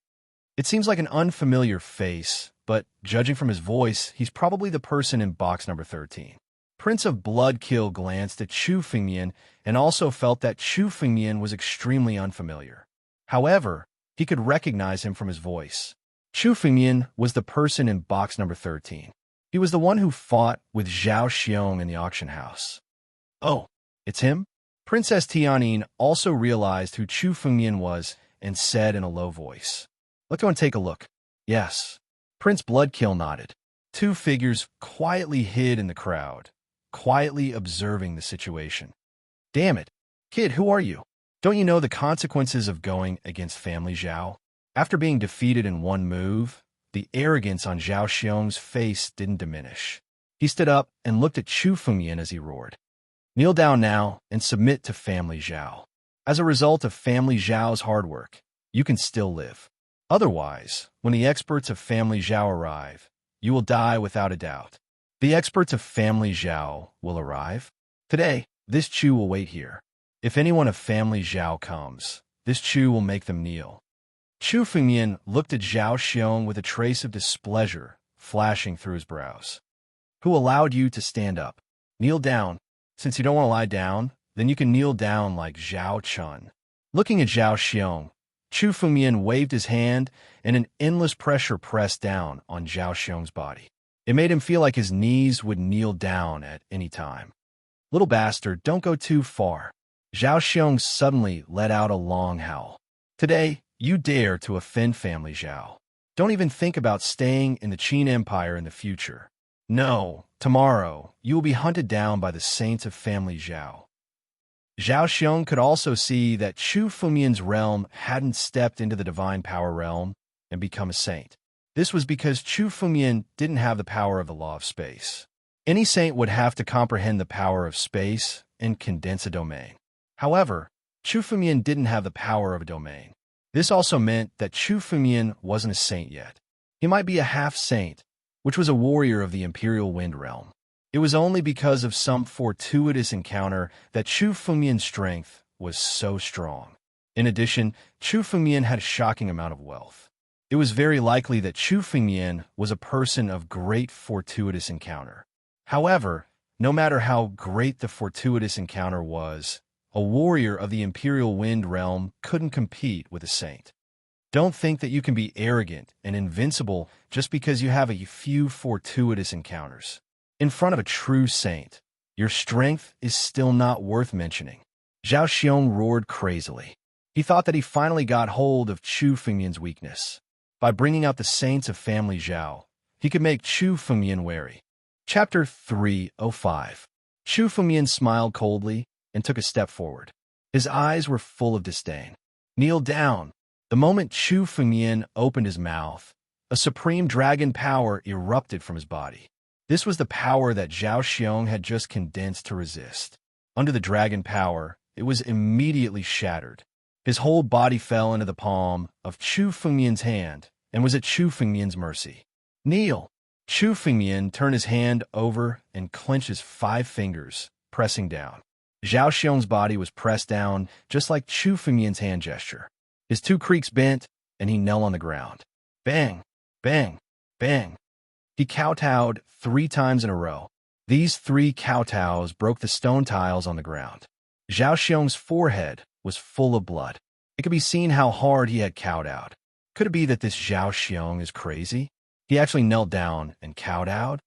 It seems like an unfamiliar face, but judging from his voice, he's probably the person in box number 13. Prince of Bloodkill glanced at Chu Fengmian and also felt that Chu Fengmian was extremely unfamiliar. However, he could recognize him from his voice. Chu Fengmian was the person in box number 13. He was the one who fought with Zhao Xiong in the auction house. Oh, it's him? Princess Tianyin also realized who Chu Fengmian was and said in a low voice, Let's go and take a look. Yes. Prince Bloodkill nodded. Two figures quietly hid in the crowd, quietly observing the situation. Damn it. Kid, who are you? Don't you know the consequences of going against family Zhao? After being defeated in one move, the arrogance on Zhao Xiong's face didn't diminish. He stood up and looked at Chu Fengmian as he roared. Kneel down now and submit to family Zhao. As a result of family Zhao's hard work, you can still live. Otherwise, when the experts of family Zhao arrive, you will die without a doubt. The experts of family Zhao will arrive. Today, this Chu will wait here. If anyone of family Zhao comes, this Chu will make them kneel. Chu Fengmian looked at Zhao Xiong with a trace of displeasure flashing through his brows. Who allowed you to stand up? Kneel down. Since you don't want to lie down, then you can kneel down like Zhao Chun. Looking at Zhao Xiong, Chu Fengmian waved his hand and an endless pressure pressed down on Zhao Xiong's body. It made him feel like his knees would kneel down at any time. Little bastard, don't go too far. Zhao Xiong suddenly let out a long howl. Today, you dare to offend family Zhao. Don't even think about staying in the Qin Empire in the future. No, tomorrow, you will be hunted down by the saints of family Zhao. Zhao Xiong could also see that Chu Fengmian's realm hadn't stepped into the divine power realm and become a saint. This was because Chu Fengmian didn't have the power of the law of space. Any saint would have to comprehend the power of space and condense a domain. However, Chu Fengmian didn't have the power of a domain. This also meant that Chu Fengmian wasn't a saint yet. He might be a half-saint, which was a warrior of the Imperial Wind Realm. It was only because of some fortuitous encounter that Chu Fengmian's strength was so strong. In addition, Chu Fengmian had a shocking amount of wealth. It was very likely that Chu Fengmian was a person of great fortuitous encounter. However, no matter how great the fortuitous encounter was, a warrior of the Imperial Wind Realm couldn't compete with a saint. Don't think that you can be arrogant and invincible just because you have a few fortuitous encounters. In front of a true saint, your strength is still not worth mentioning. Zhao Xiong roared crazily. He thought that he finally got hold of Chu Fengmian's weakness. By bringing out the saints of family Zhao, he could make Chu Fengmian wary. Chapter 305. Chu Fengmian smiled coldly and took a step forward. His eyes were full of disdain. Kneel down. The moment Chu Fengmian opened his mouth, a supreme dragon power erupted from his body. This was the power that Zhao Xiong had just condensed to resist. Under the dragon power, it was immediately shattered. His whole body fell into the palm of Chu Fengmian's hand and was at Chu Fengmian's mercy. Kneel! Chu Fengmian turned his hand over and clenched his 5 fingers, pressing down. Zhao Xiong's body was pressed down just like Chu Fengmian's hand gesture. His 2 creaks bent, and he knelt on the ground. Bang! Bang! Bang! He kowtowed 3 times in a row. These 3 kowtows broke the stone tiles on the ground. Zhao Xiong's forehead was full of blood. It could be seen how hard he had kowtowed. Could it be that this Zhao Xiong is crazy? He actually knelt down and kowtowed?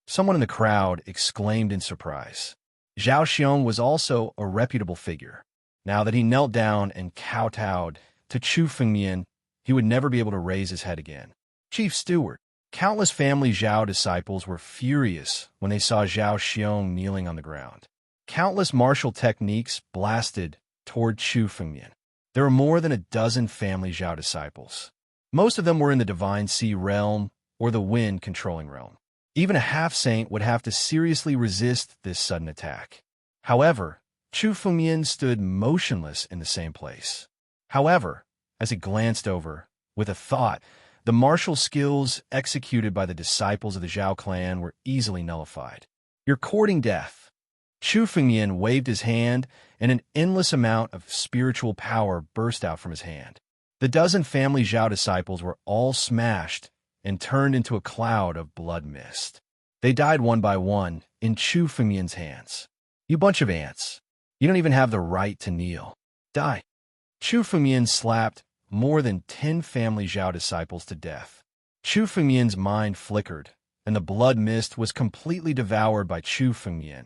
Someone in the crowd exclaimed in surprise. Zhao Xiong was also a reputable figure. Now that he knelt down and kowtowed to Chu Fengmian, he would never be able to raise his head again. Chief Steward, countless family Zhao disciples were furious when they saw Zhao Xiong kneeling on the ground. Countless martial techniques blasted toward Chu Fengmian. There were more than a dozen family Zhao disciples. Most of them were in the Divine Sea realm or the Wind controlling realm. Even a half-saint would have to seriously resist this sudden attack. However, Chu Fengmian stood motionless in the same place. However, as he glanced over, with a thought, the martial skills executed by the disciples of the Zhao clan were easily nullified. You're courting death. Chu Fengmian waved his hand, and an endless amount of spiritual power burst out from his hand. The dozen family Zhao disciples were all smashed and turned into a cloud of blood mist. They died one by one in Chu Fengmian's hands. You bunch of ants. You don't even have the right to kneel. Die. Chu Fengmian slapped more than 10 family Zhao disciples to death. Chu Fengmian's mind flickered, and the blood mist was completely devoured by Chu Fengmian,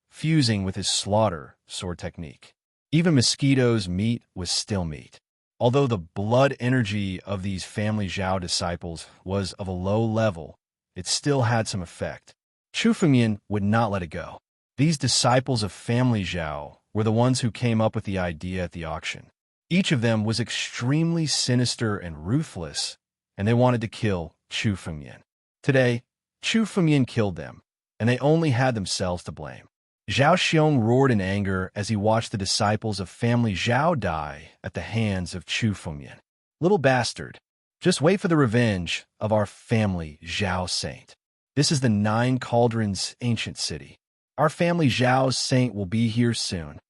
fusing with his slaughter sword technique. Even mosquitoes' meat was still meat. Although the blood energy of these family Zhao disciples was of a low level, it still had some effect. Chu Fengmian would not let it go. These disciples of family Zhao were the ones who came up with the idea at the auction. Each of them was extremely sinister and ruthless, and they wanted to kill Chu Fengmian. Today, Chu Fengmian killed them, and they only had themselves to blame. Zhao Xiong roared in anger as he watched the disciples of family Zhao die at the hands of Chu Fengmian. Little bastard, just wait for the revenge of our family Zhao saint. This is the 9 Cauldrons ancient city. Our family Zhao's saint will be here soon.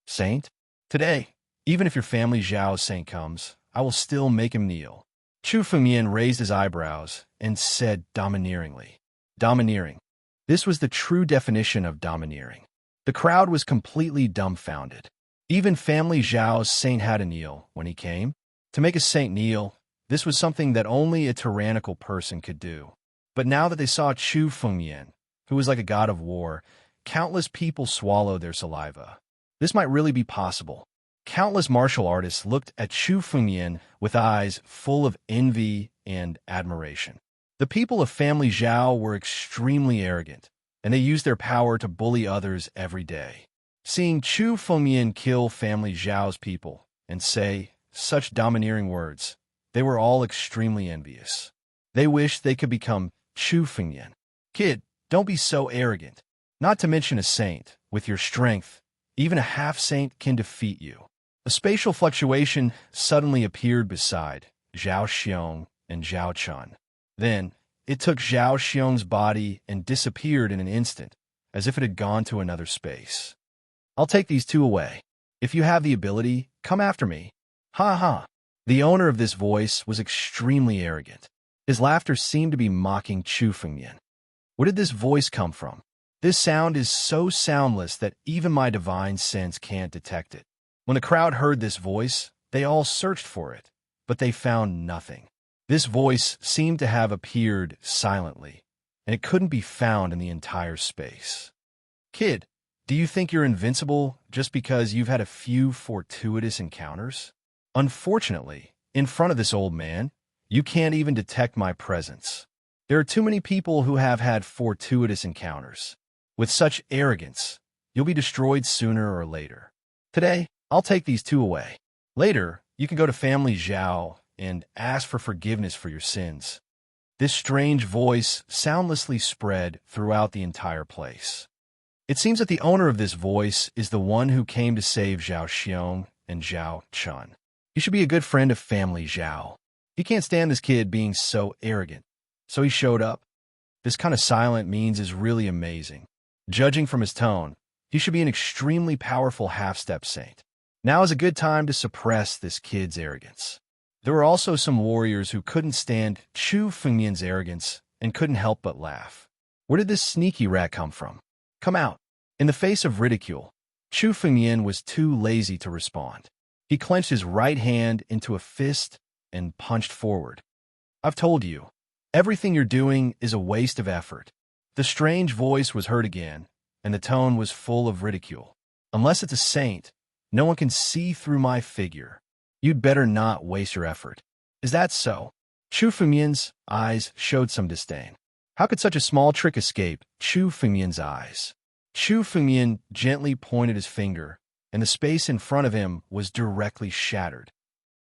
Saint? Today, even if your family Zhao's saint comes, I will still make him kneel. Chu Fengmian raised his eyebrows and said domineeringly. Domineering. This was the true definition of domineering. The crowd was completely dumbfounded. Even family Zhao's saint had to kneel when he came. To make a saint kneel, this was something that only a tyrannical person could do. But now that they saw Chu Fengmian, who was like a god of war, countless people swallowed their saliva. This might really be possible. Countless martial artists looked at Chu Fengmian with eyes full of envy and admiration. The people of family Zhao were extremely arrogant, and they used their power to bully others every day. Seeing Chu Fengmian kill family Zhao's people and say such domineering words, they were all extremely envious. They wished they could become Chu Fengmian. Kid, don't be so arrogant. Not to mention a saint. With your strength, even a half-saint can defeat you. A spatial fluctuation suddenly appeared beside Zhao Xiong and Zhao Chun. Then, it took Zhao Xiong's body and disappeared in an instant, as if it had gone to another space. I'll take these 2 away. If you have the ability, come after me. Ha ha. The owner of this voice was extremely arrogant. His laughter seemed to be mocking Chu Fengmian. Where did this voice come from? This sound is so soundless that even my divine sense can't detect it. When the crowd heard this voice, they all searched for it, but they found nothing. This voice seemed to have appeared silently, and it couldn't be found in the entire space. Kid, do you think you're invincible just because you've had a few fortuitous encounters? Unfortunately, in front of this old man, you can't even detect my presence. There are too many people who have had fortuitous encounters. With such arrogance, you'll be destroyed sooner or later. Today, I'll take these two away. Later, you can go to Family Zhao and ask for forgiveness for your sins. This strange voice soundlessly spread throughout the entire place. It seems that the owner of this voice is the one who came to save Zhao Xiong and Zhao Chun. He should be a good friend of Family Zhao. He can't stand this kid being so arrogant, so he showed up. This kind of silent means is really amazing. Judging from his tone, he should be an extremely powerful half-step saint. Now is a good time to suppress this kid's arrogance. There were also some warriors who couldn't stand Chu Fengmian's arrogance and couldn't help but laugh. Where did this sneaky rat come from? Come out. In the face of ridicule, Chu Fengmian was too lazy to respond. He clenched his right hand into a fist and punched forward. I've told you, everything you're doing is a waste of effort. The strange voice was heard again, and the tone was full of ridicule. Unless it's a saint, no one can see through my figure. You'd better not waste your effort. Is that so? Chu Fengmian's eyes showed some disdain. How could such a small trick escape Chu Fengmian's eyes? Chu Fengmian gently pointed his finger, and the space in front of him was directly shattered.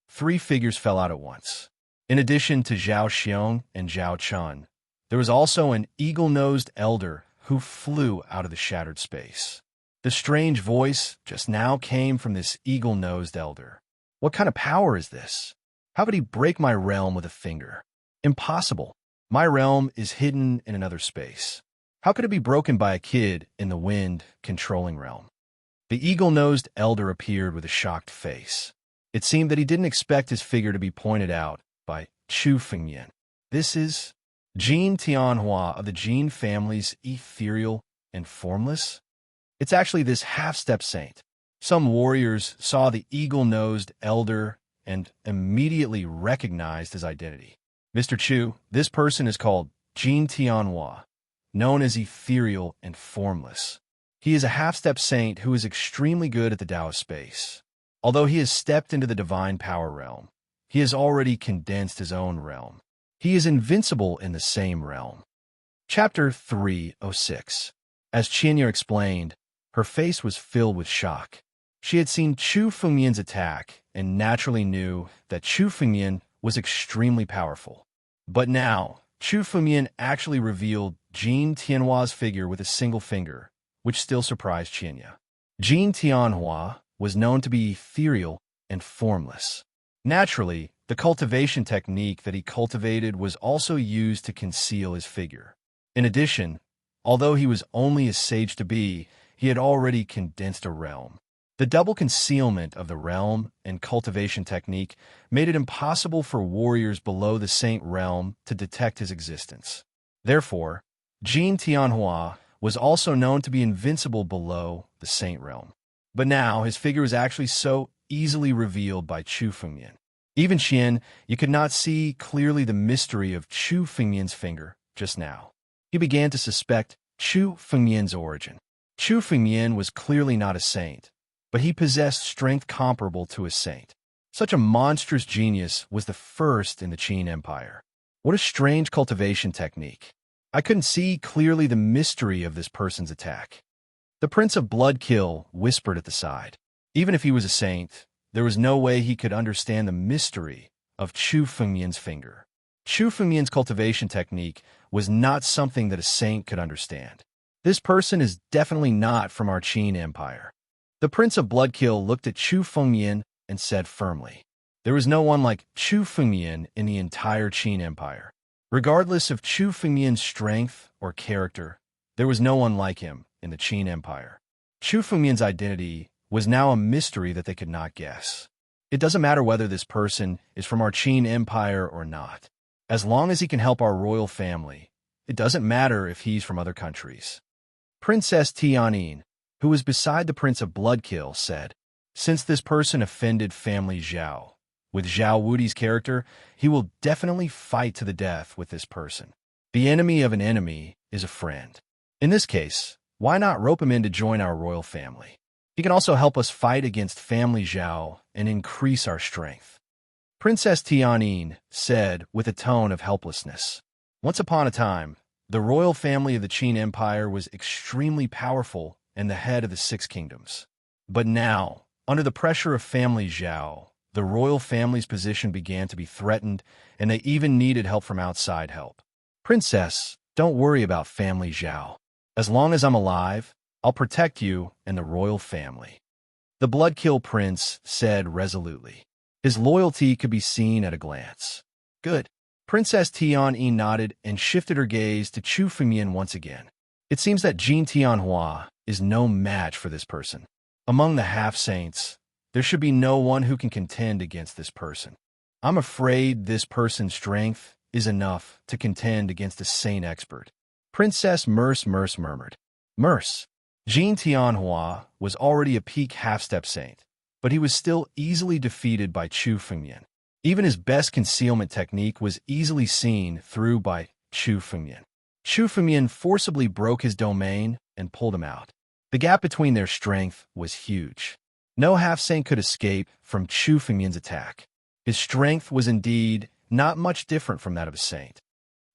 3 figures fell out at once. In addition to Zhao Xiong and Zhao Chun, there was also an eagle-nosed elder who flew out of the shattered space. The strange voice just now came from this eagle-nosed elder. What kind of power is this? How could he break my realm with a finger? Impossible. My realm is hidden in another space. How could it be broken by a kid in the wind-controlling realm? The eagle-nosed elder appeared with a shocked face. It seemed that he didn't expect his figure to be pointed out by Chu Fengmian. This is Jin Tianhua of the Jin family's ethereal and formless? It's actually this half-step saint. Some warriors saw the eagle-nosed elder and immediately recognized his identity. Mr. Chu, this person is called Jin Tianhua, known as ethereal and formless. He is a half-step saint who is extremely good at the Tao space. Although he has stepped into the divine power realm, he has already condensed his own realm. He is invincible in the same realm. Chapter 306. As Qianya explained, her face was filled with shock. She had seen Chu Fengmian's attack and naturally knew that Chu Fengmian was extremely powerful. But now, Chu Fengmian actually revealed Jin Tianhua's figure with a single finger, which still surprised Qianya. Jin Tianhua was known to be ethereal and formless. Naturally, the cultivation technique that he cultivated was also used to conceal his figure. In addition, although he was only a sage-to-be, he had already condensed a realm. The double concealment of the realm and cultivation technique made it impossible for warriors below the saint realm to detect his existence. Therefore, Jin Tianhua was also known to be invincible below the saint realm. But now, his figure was actually so easily revealed by Chu Fengmian. Even Qian, you could not see clearly the mystery of Chu Fengmian's finger just now. He began to suspect Chu Fengmian's origin. Chu Fengmian was clearly not a saint, but he possessed strength comparable to a saint. Such a monstrous genius was the first in the Qin Empire. What a strange cultivation technique. I couldn't see clearly the mystery of this person's attack. The Prince of Bloodkill whispered at the side. Even if he was a saint, there was no way he could understand the mystery of Chu Fengmian's finger. Chu Fengmian's cultivation technique was not something that a saint could understand. This person is definitely not from our Qin Empire. The Prince of Bloodkill looked at Chu Fengmian and said firmly, there was no one like Chu Fengmian in the entire Qin Empire. Regardless of Chu Fengmian's strength or character, there was no one like him in the Qin Empire. Chu Fengmian's identity was now a mystery that they could not guess. It doesn't matter whether this person is from our Qin Empire or not. As long as he can help our royal family, it doesn't matter if he's from other countries. Princess Tianyin, who was beside the Prince of Bloodkill, said, since this person offended Family Zhao, with Zhao Wudi's character, he will definitely fight to the death with this person. The enemy of an enemy is a friend. In this case, why not rope him in to join our royal family? He can also help us fight against family Zhao and increase our strength. Princess Tianyin said with a tone of helplessness. Once upon a time, the royal family of the Qin Empire was extremely powerful and the head of the Six Kingdoms. But now, under the pressure of family Zhao, the royal family's position began to be threatened, and they even needed help from outside help. Princess, don't worry about family Zhao. As long as I'm alive, I'll protect you and the royal family. The Bloodkill Prince said resolutely. His loyalty could be seen at a glance. Good. Princess Tianyi nodded and shifted her gaze to Chu Fengmian once again. It seems that Jin Tianhua is no match for this person. Among the half-saints, there should be no one who can contend against this person. I'm afraid this person's strength is enough to contend against a saint expert. Princess Merce murmured. Merce. Jin Tianhua was already a peak half-step saint, but he was still easily defeated by Chu Fengmian. Even his best concealment technique was easily seen through by Chu Fengmian. Chu Fengmian forcibly broke his domain and pulled him out. The gap between their strength was huge. No half-saint could escape from Chu Fengmian's attack. His strength was indeed not much different from that of a saint.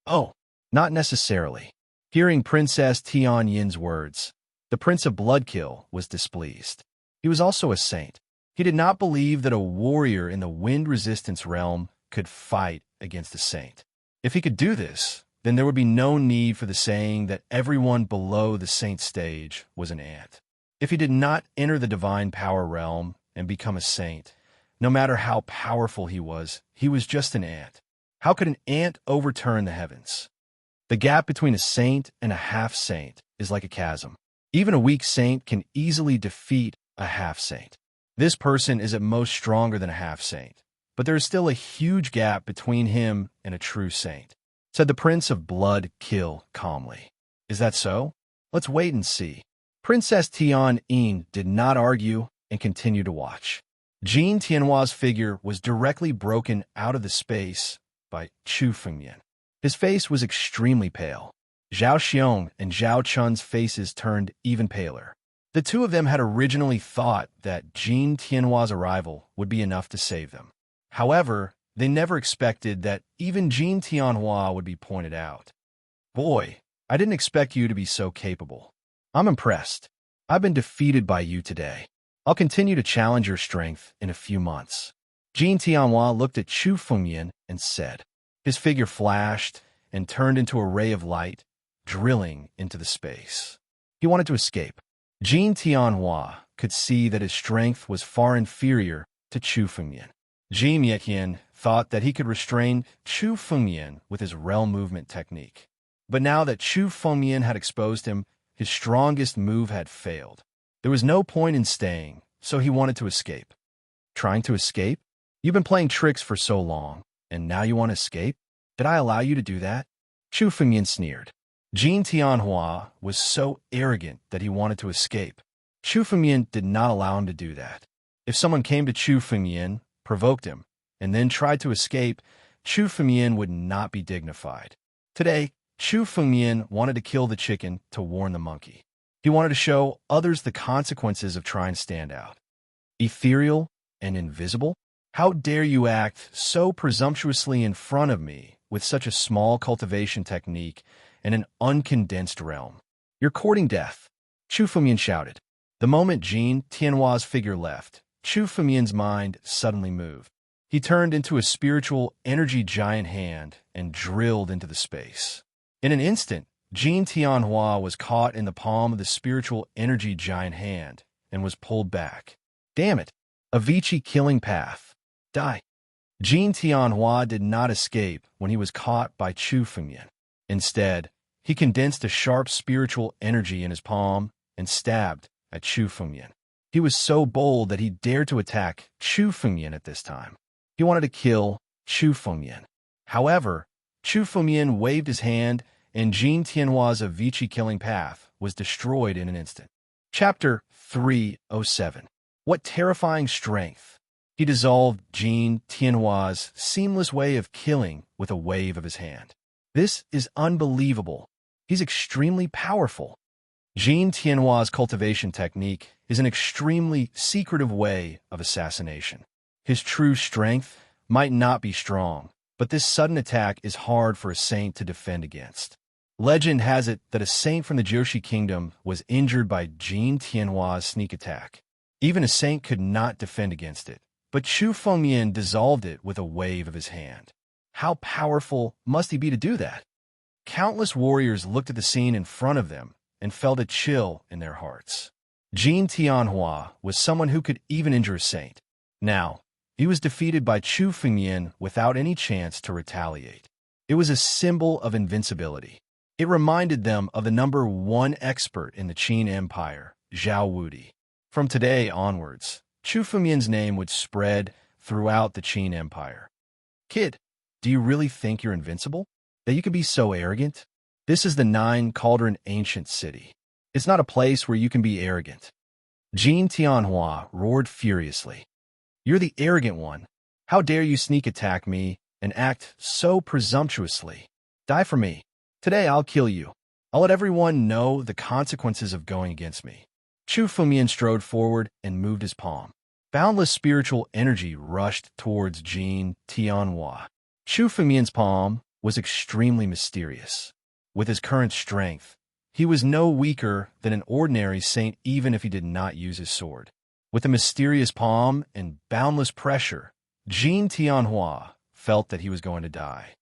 Oh, not necessarily. Hearing Princess Tianyin's words, the Prince of Bloodkill was displeased. He was also a saint. He did not believe that a warrior in the wind resistance realm could fight against a saint. If he could do this, then there would be no need for the saying that everyone below the saint stage was an ant. If he did not enter the divine power realm and become a saint, no matter how powerful he was just an ant. How could an ant overturn the heavens? The gap between a saint and a half-saint is like a chasm. Even a weak saint can easily defeat a half-saint. This person is at most stronger than a half-saint, but there is still a huge gap between him and a true saint, said the Prince of Bloodkill calmly. Is that so? Let's wait and see. Princess Tianyin did not argue and continued to watch. Jin Tianhua's figure was directly broken out of the space by Chu Fengmian. His face was extremely pale. Zhao Xiong and Zhao Chun's faces turned even paler. The two of them had originally thought that Jin Tianhua's arrival would be enough to save them. However, they never expected that even Jin Tianhua would be pointed out. Boy, I didn't expect you to be so capable. I'm impressed. I've been defeated by you today. I'll continue to challenge your strength in a few months. Jin Tianhua looked at Chu Fengmian and said. His figure flashed and turned into a ray of light, drilling into the space. He wanted to escape. Jin Tianhua could see that his strength was far inferior to Chu Fengmian. Jin Mietian thought that he could restrain Chu Fengmian with his realm movement technique. But now that Chu Fengmian had exposed him, his strongest move had failed. There was no point in staying, so he wanted to escape. Trying to escape? You've been playing tricks for so long, and now you want to escape? Did I allow you to do that? Chu Fengmian sneered. Jin Tianhua was so arrogant that he wanted to escape. Chu Fengmian did not allow him to do that. If someone came to Chu Fengmian, provoked him, and then tried to escape, Chu Fengmian would not be dignified. Today, Chu Fengmian wanted to kill the chicken to warn the monkey. He wanted to show others the consequences of trying to stand out. Ethereal and invisible? How dare you act so presumptuously in front of me with such a small cultivation technique and an uncondensed realm? You're courting death, Chu Fengmian shouted. The moment Jin Tianhua's figure left, Chu Fengmian's mind suddenly moved. He turned into a spiritual energy giant hand and drilled into the space. In an instant, Jin Tianhua was caught in the palm of the spiritual energy giant hand and was pulled back. Damn it! A Vichy killing path. Die. Jin Tianhua did not escape when he was caught by Chu Fengmian. Instead, he condensed a sharp spiritual energy in his palm and stabbed at Chu Fengmian. He was so bold that he dared to attack Chu Fengmian at this time. He wanted to kill Chu Fengmian. However, Chu Fengmian waved his hand and Jin Tianhua's Avicii killing path was destroyed in an instant. Chapter 307. What terrifying strength! He dissolved Jin Tianhua's seamless way of killing with a wave of his hand. This is unbelievable. He's extremely powerful. Jean Tianhua's cultivation technique is an extremely secretive way of assassination. His true strength might not be strong, but this sudden attack is hard for a saint to defend against. Legend has it that a saint from the Jiushi kingdom was injured by Jean Tianhua's sneak attack. Even a saint could not defend against it, but Chu Fengmian dissolved it with a wave of his hand. How powerful must he be to do that? Countless warriors looked at the scene in front of them and felt a chill in their hearts. Jean Tianhua was someone who could even injure a saint. Now, he was defeated by Chu Fengmian without any chance to retaliate. It was a symbol of invincibility. It reminded them of the number one expert in the Qin Empire, Zhao Wudi. From today onwards, Chu Fengmian's name would spread throughout the Qin Empire. Kid, do you really think you're invincible? That you can be so arrogant? This is the Nine Cauldron Ancient City. It's not a place where you can be arrogant. Jean Tianhua roared furiously. You're the arrogant one. How dare you sneak attack me and act so presumptuously? Die for me. Today I'll kill you. I'll let everyone know the consequences of going against me. Chu Fengmian strode forward and moved his palm. Boundless spiritual energy rushed towards Jean Tianhua. Chu Fengmian's palm was extremely mysterious. With his current strength, he was no weaker than an ordinary saint even if he did not use his sword. With a mysterious palm and boundless pressure, Jean Tianhua felt that he was going to die.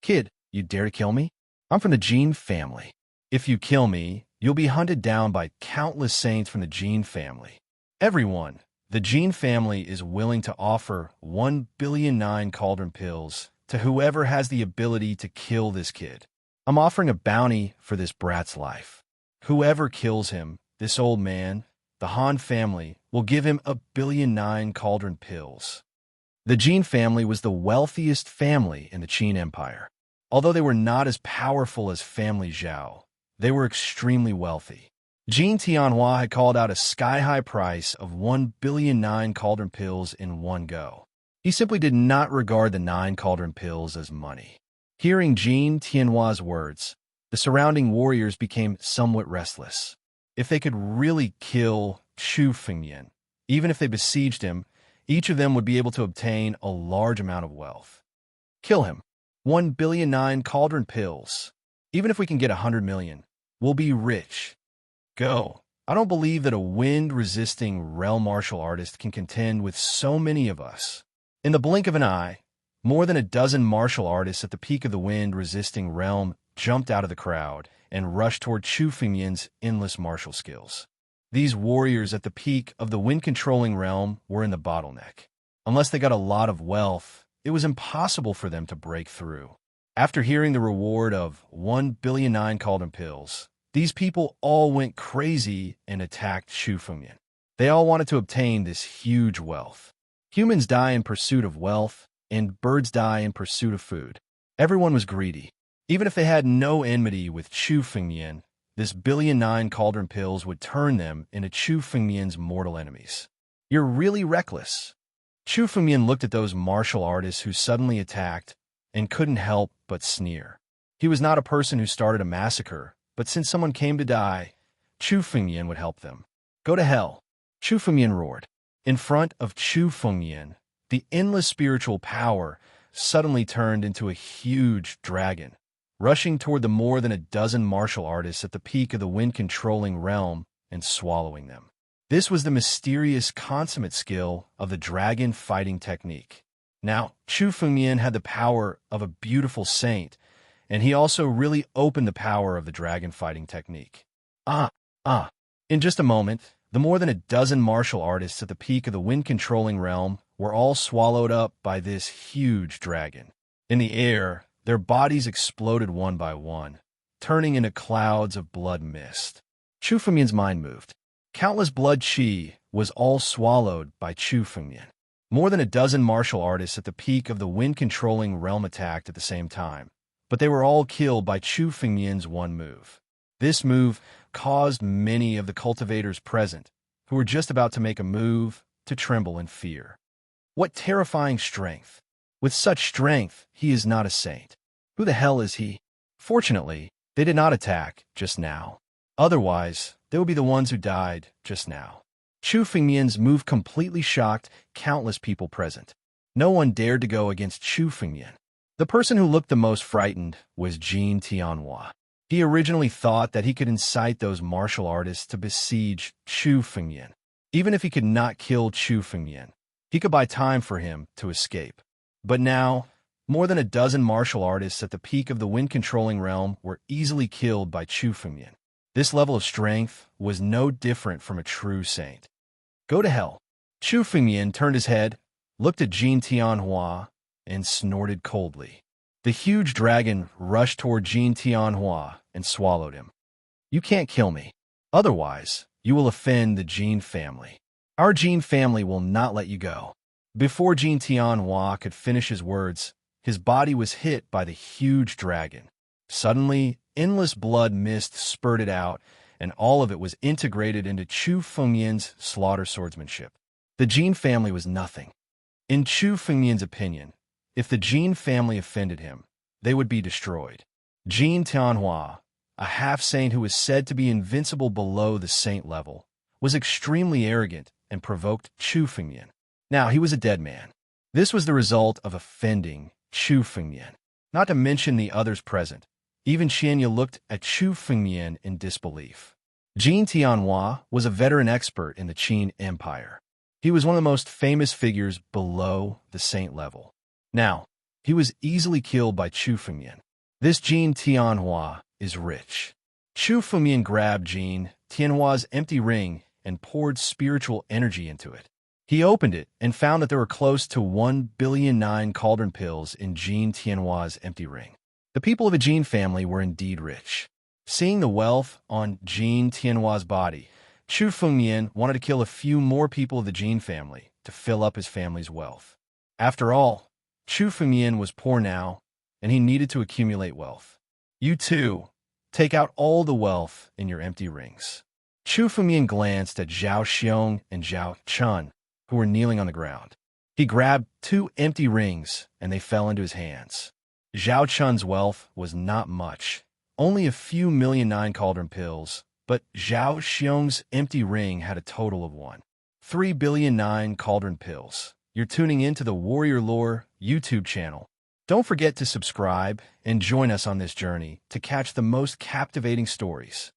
Kid, you dare to kill me? I'm from the Jean family. If you kill me, you'll be hunted down by countless saints from the Jean family. Everyone, the Jean family is willing to offer 1,000,000,000 Nine Cauldron pills to whoever has the ability to kill this kid. I'm offering a bounty for this brat's life. Whoever kills him, this old man, the Han family, will give him 1,000,000,000 Nine Cauldron pills. The Jean family was the wealthiest family in the Qin Empire. Although they were not as powerful as family Zhao, they were extremely wealthy. Jean Tianhua had called out a sky-high price of 1,000,000,000 Nine Cauldron pills in one go. He simply did not regard the Nine Cauldron pills as money. Hearing Jean Tianhua's words, the surrounding warriors became somewhat restless. If they could really kill Chu Fengmian, even if they besieged him, each of them would be able to obtain a large amount of wealth. Kill him. 1,000,000,000 Nine Cauldron pills. Even if we can get 100 million, we'll be rich. Go. I don't believe that a wind-resisting realm martial artist can contend with so many of us. In the blink of an eye, more than a dozen martial artists at the peak of the wind-resisting realm jumped out of the crowd and rushed toward Chu Fengmian's endless martial skills. These warriors at the peak of the wind-controlling realm were in the bottleneck. Unless they got a lot of wealth, it was impossible for them to break through. After hearing the reward of 1,000,000,000 Nine Cauldron pills, these people all went crazy and attacked Chu Fengmian. They all wanted to obtain this huge wealth. Humans die in pursuit of wealth, and birds die in pursuit of food. Everyone was greedy. Even if they had no enmity with Chu Fengmian, this 1,000,000,000 Nine Cauldron pills would turn them into Chu Fengmian's mortal enemies. You're really reckless. Chu Fengmian looked at those martial artists who suddenly attacked and couldn't help but sneer. He was not a person who started a massacre, but since someone came to die, Chu Fengmian would help them. Go to hell, Chu Fengmian roared. In front of Chu Fengmian, the endless spiritual power suddenly turned into a huge dragon, rushing toward the more than a dozen martial artists at the peak of the wind-controlling realm and swallowing them. This was the mysterious consummate skill of the dragon fighting technique. Now, Chu Fengmian had the power of a beautiful saint, and he also really opened the power of the dragon fighting technique. In just a moment, the more than a dozen martial artists at the peak of the wind-controlling realm were all swallowed up by this huge dragon. In the air, their bodies exploded one by one, turning into clouds of blood mist. Chu Fengmian's mind moved. Countless blood qi was all swallowed by Chu Fengmian. More than a dozen martial artists at the peak of the wind-controlling realm attacked at the same time, but they were all killed by Chu Fengmian's one move. This move caused many of the cultivators present, who were just about to make a move, to tremble in fear. What terrifying strength! With such strength, he is not a saint. Who the hell is he? Fortunately, they did not attack just now. Otherwise, they would be the ones who died just now. Chu Fengmian's move completely shocked countless people present. No one dared to go against Chu Fengmian. The person who looked the most frightened was Jin Tianhua. He originally thought that he could incite those martial artists to besiege Chu Fengmian. Even if he could not kill Chu Fengmian, he could buy time for him to escape. But now, more than a dozen martial artists at the peak of the wind-controlling realm were easily killed by Chu Fengmian. This level of strength was no different from a true saint. Go to hell. Chu Fengmian turned his head, looked at Jin Tianhua, and snorted coldly. The huge dragon rushed toward Jin Tianhua and swallowed him. You can't kill me. Otherwise, you will offend the Jin family. Our Jin family will not let you go. Before Jin Tianhua could finish his words, his body was hit by the huge dragon. Suddenly, endless blood mist spurted out, and all of it was integrated into Chu Fengmian's slaughter swordsmanship. The Jin family was nothing. In Chu Fengmian's opinion, if the Jin family offended him, they would be destroyed. Jin Tianhua, a half-saint who was said to be invincible below the saint level, was extremely arrogant and provoked Chu Fengmian. Now, he was a dead man. This was the result of offending Chu Fengmian. Not to mention the others present. Even Xianya looked at Chu Fengmian in disbelief. Jin Tianhua was a veteran expert in the Qin Empire. He was one of the most famous figures below the saint level. Now, he was easily killed by Chu Fengmian. This Jin Tianhua is rich. Chu Fengmian grabbed Jin Tianhua's empty ring and poured spiritual energy into it. He opened it and found that there were close to 1,000,000,009 cauldron pills in Jin Tianhua's empty ring. The people of the Jin family were indeed rich. Seeing the wealth on Jin Tianhua's body, Chu Fengmian wanted to kill a few more people of the Jin family to fill up his family's wealth. After all, Chu Fengmian was poor now, and he needed to accumulate wealth. You too, take out all the wealth in your empty rings. Chu Fengmian glanced at Zhao Xiong and Zhao Chun, who were kneeling on the ground. He grabbed 2 empty rings, and they fell into his hands. Zhao Chun's wealth was not much, only a few million 9 cauldron pills, but Zhao Xiong's empty ring had a total of 1.3 billion 9 cauldron pills. You're tuning into the Warrior Lore YouTube channel. Don't forget to subscribe and join us on this journey to catch the most captivating stories.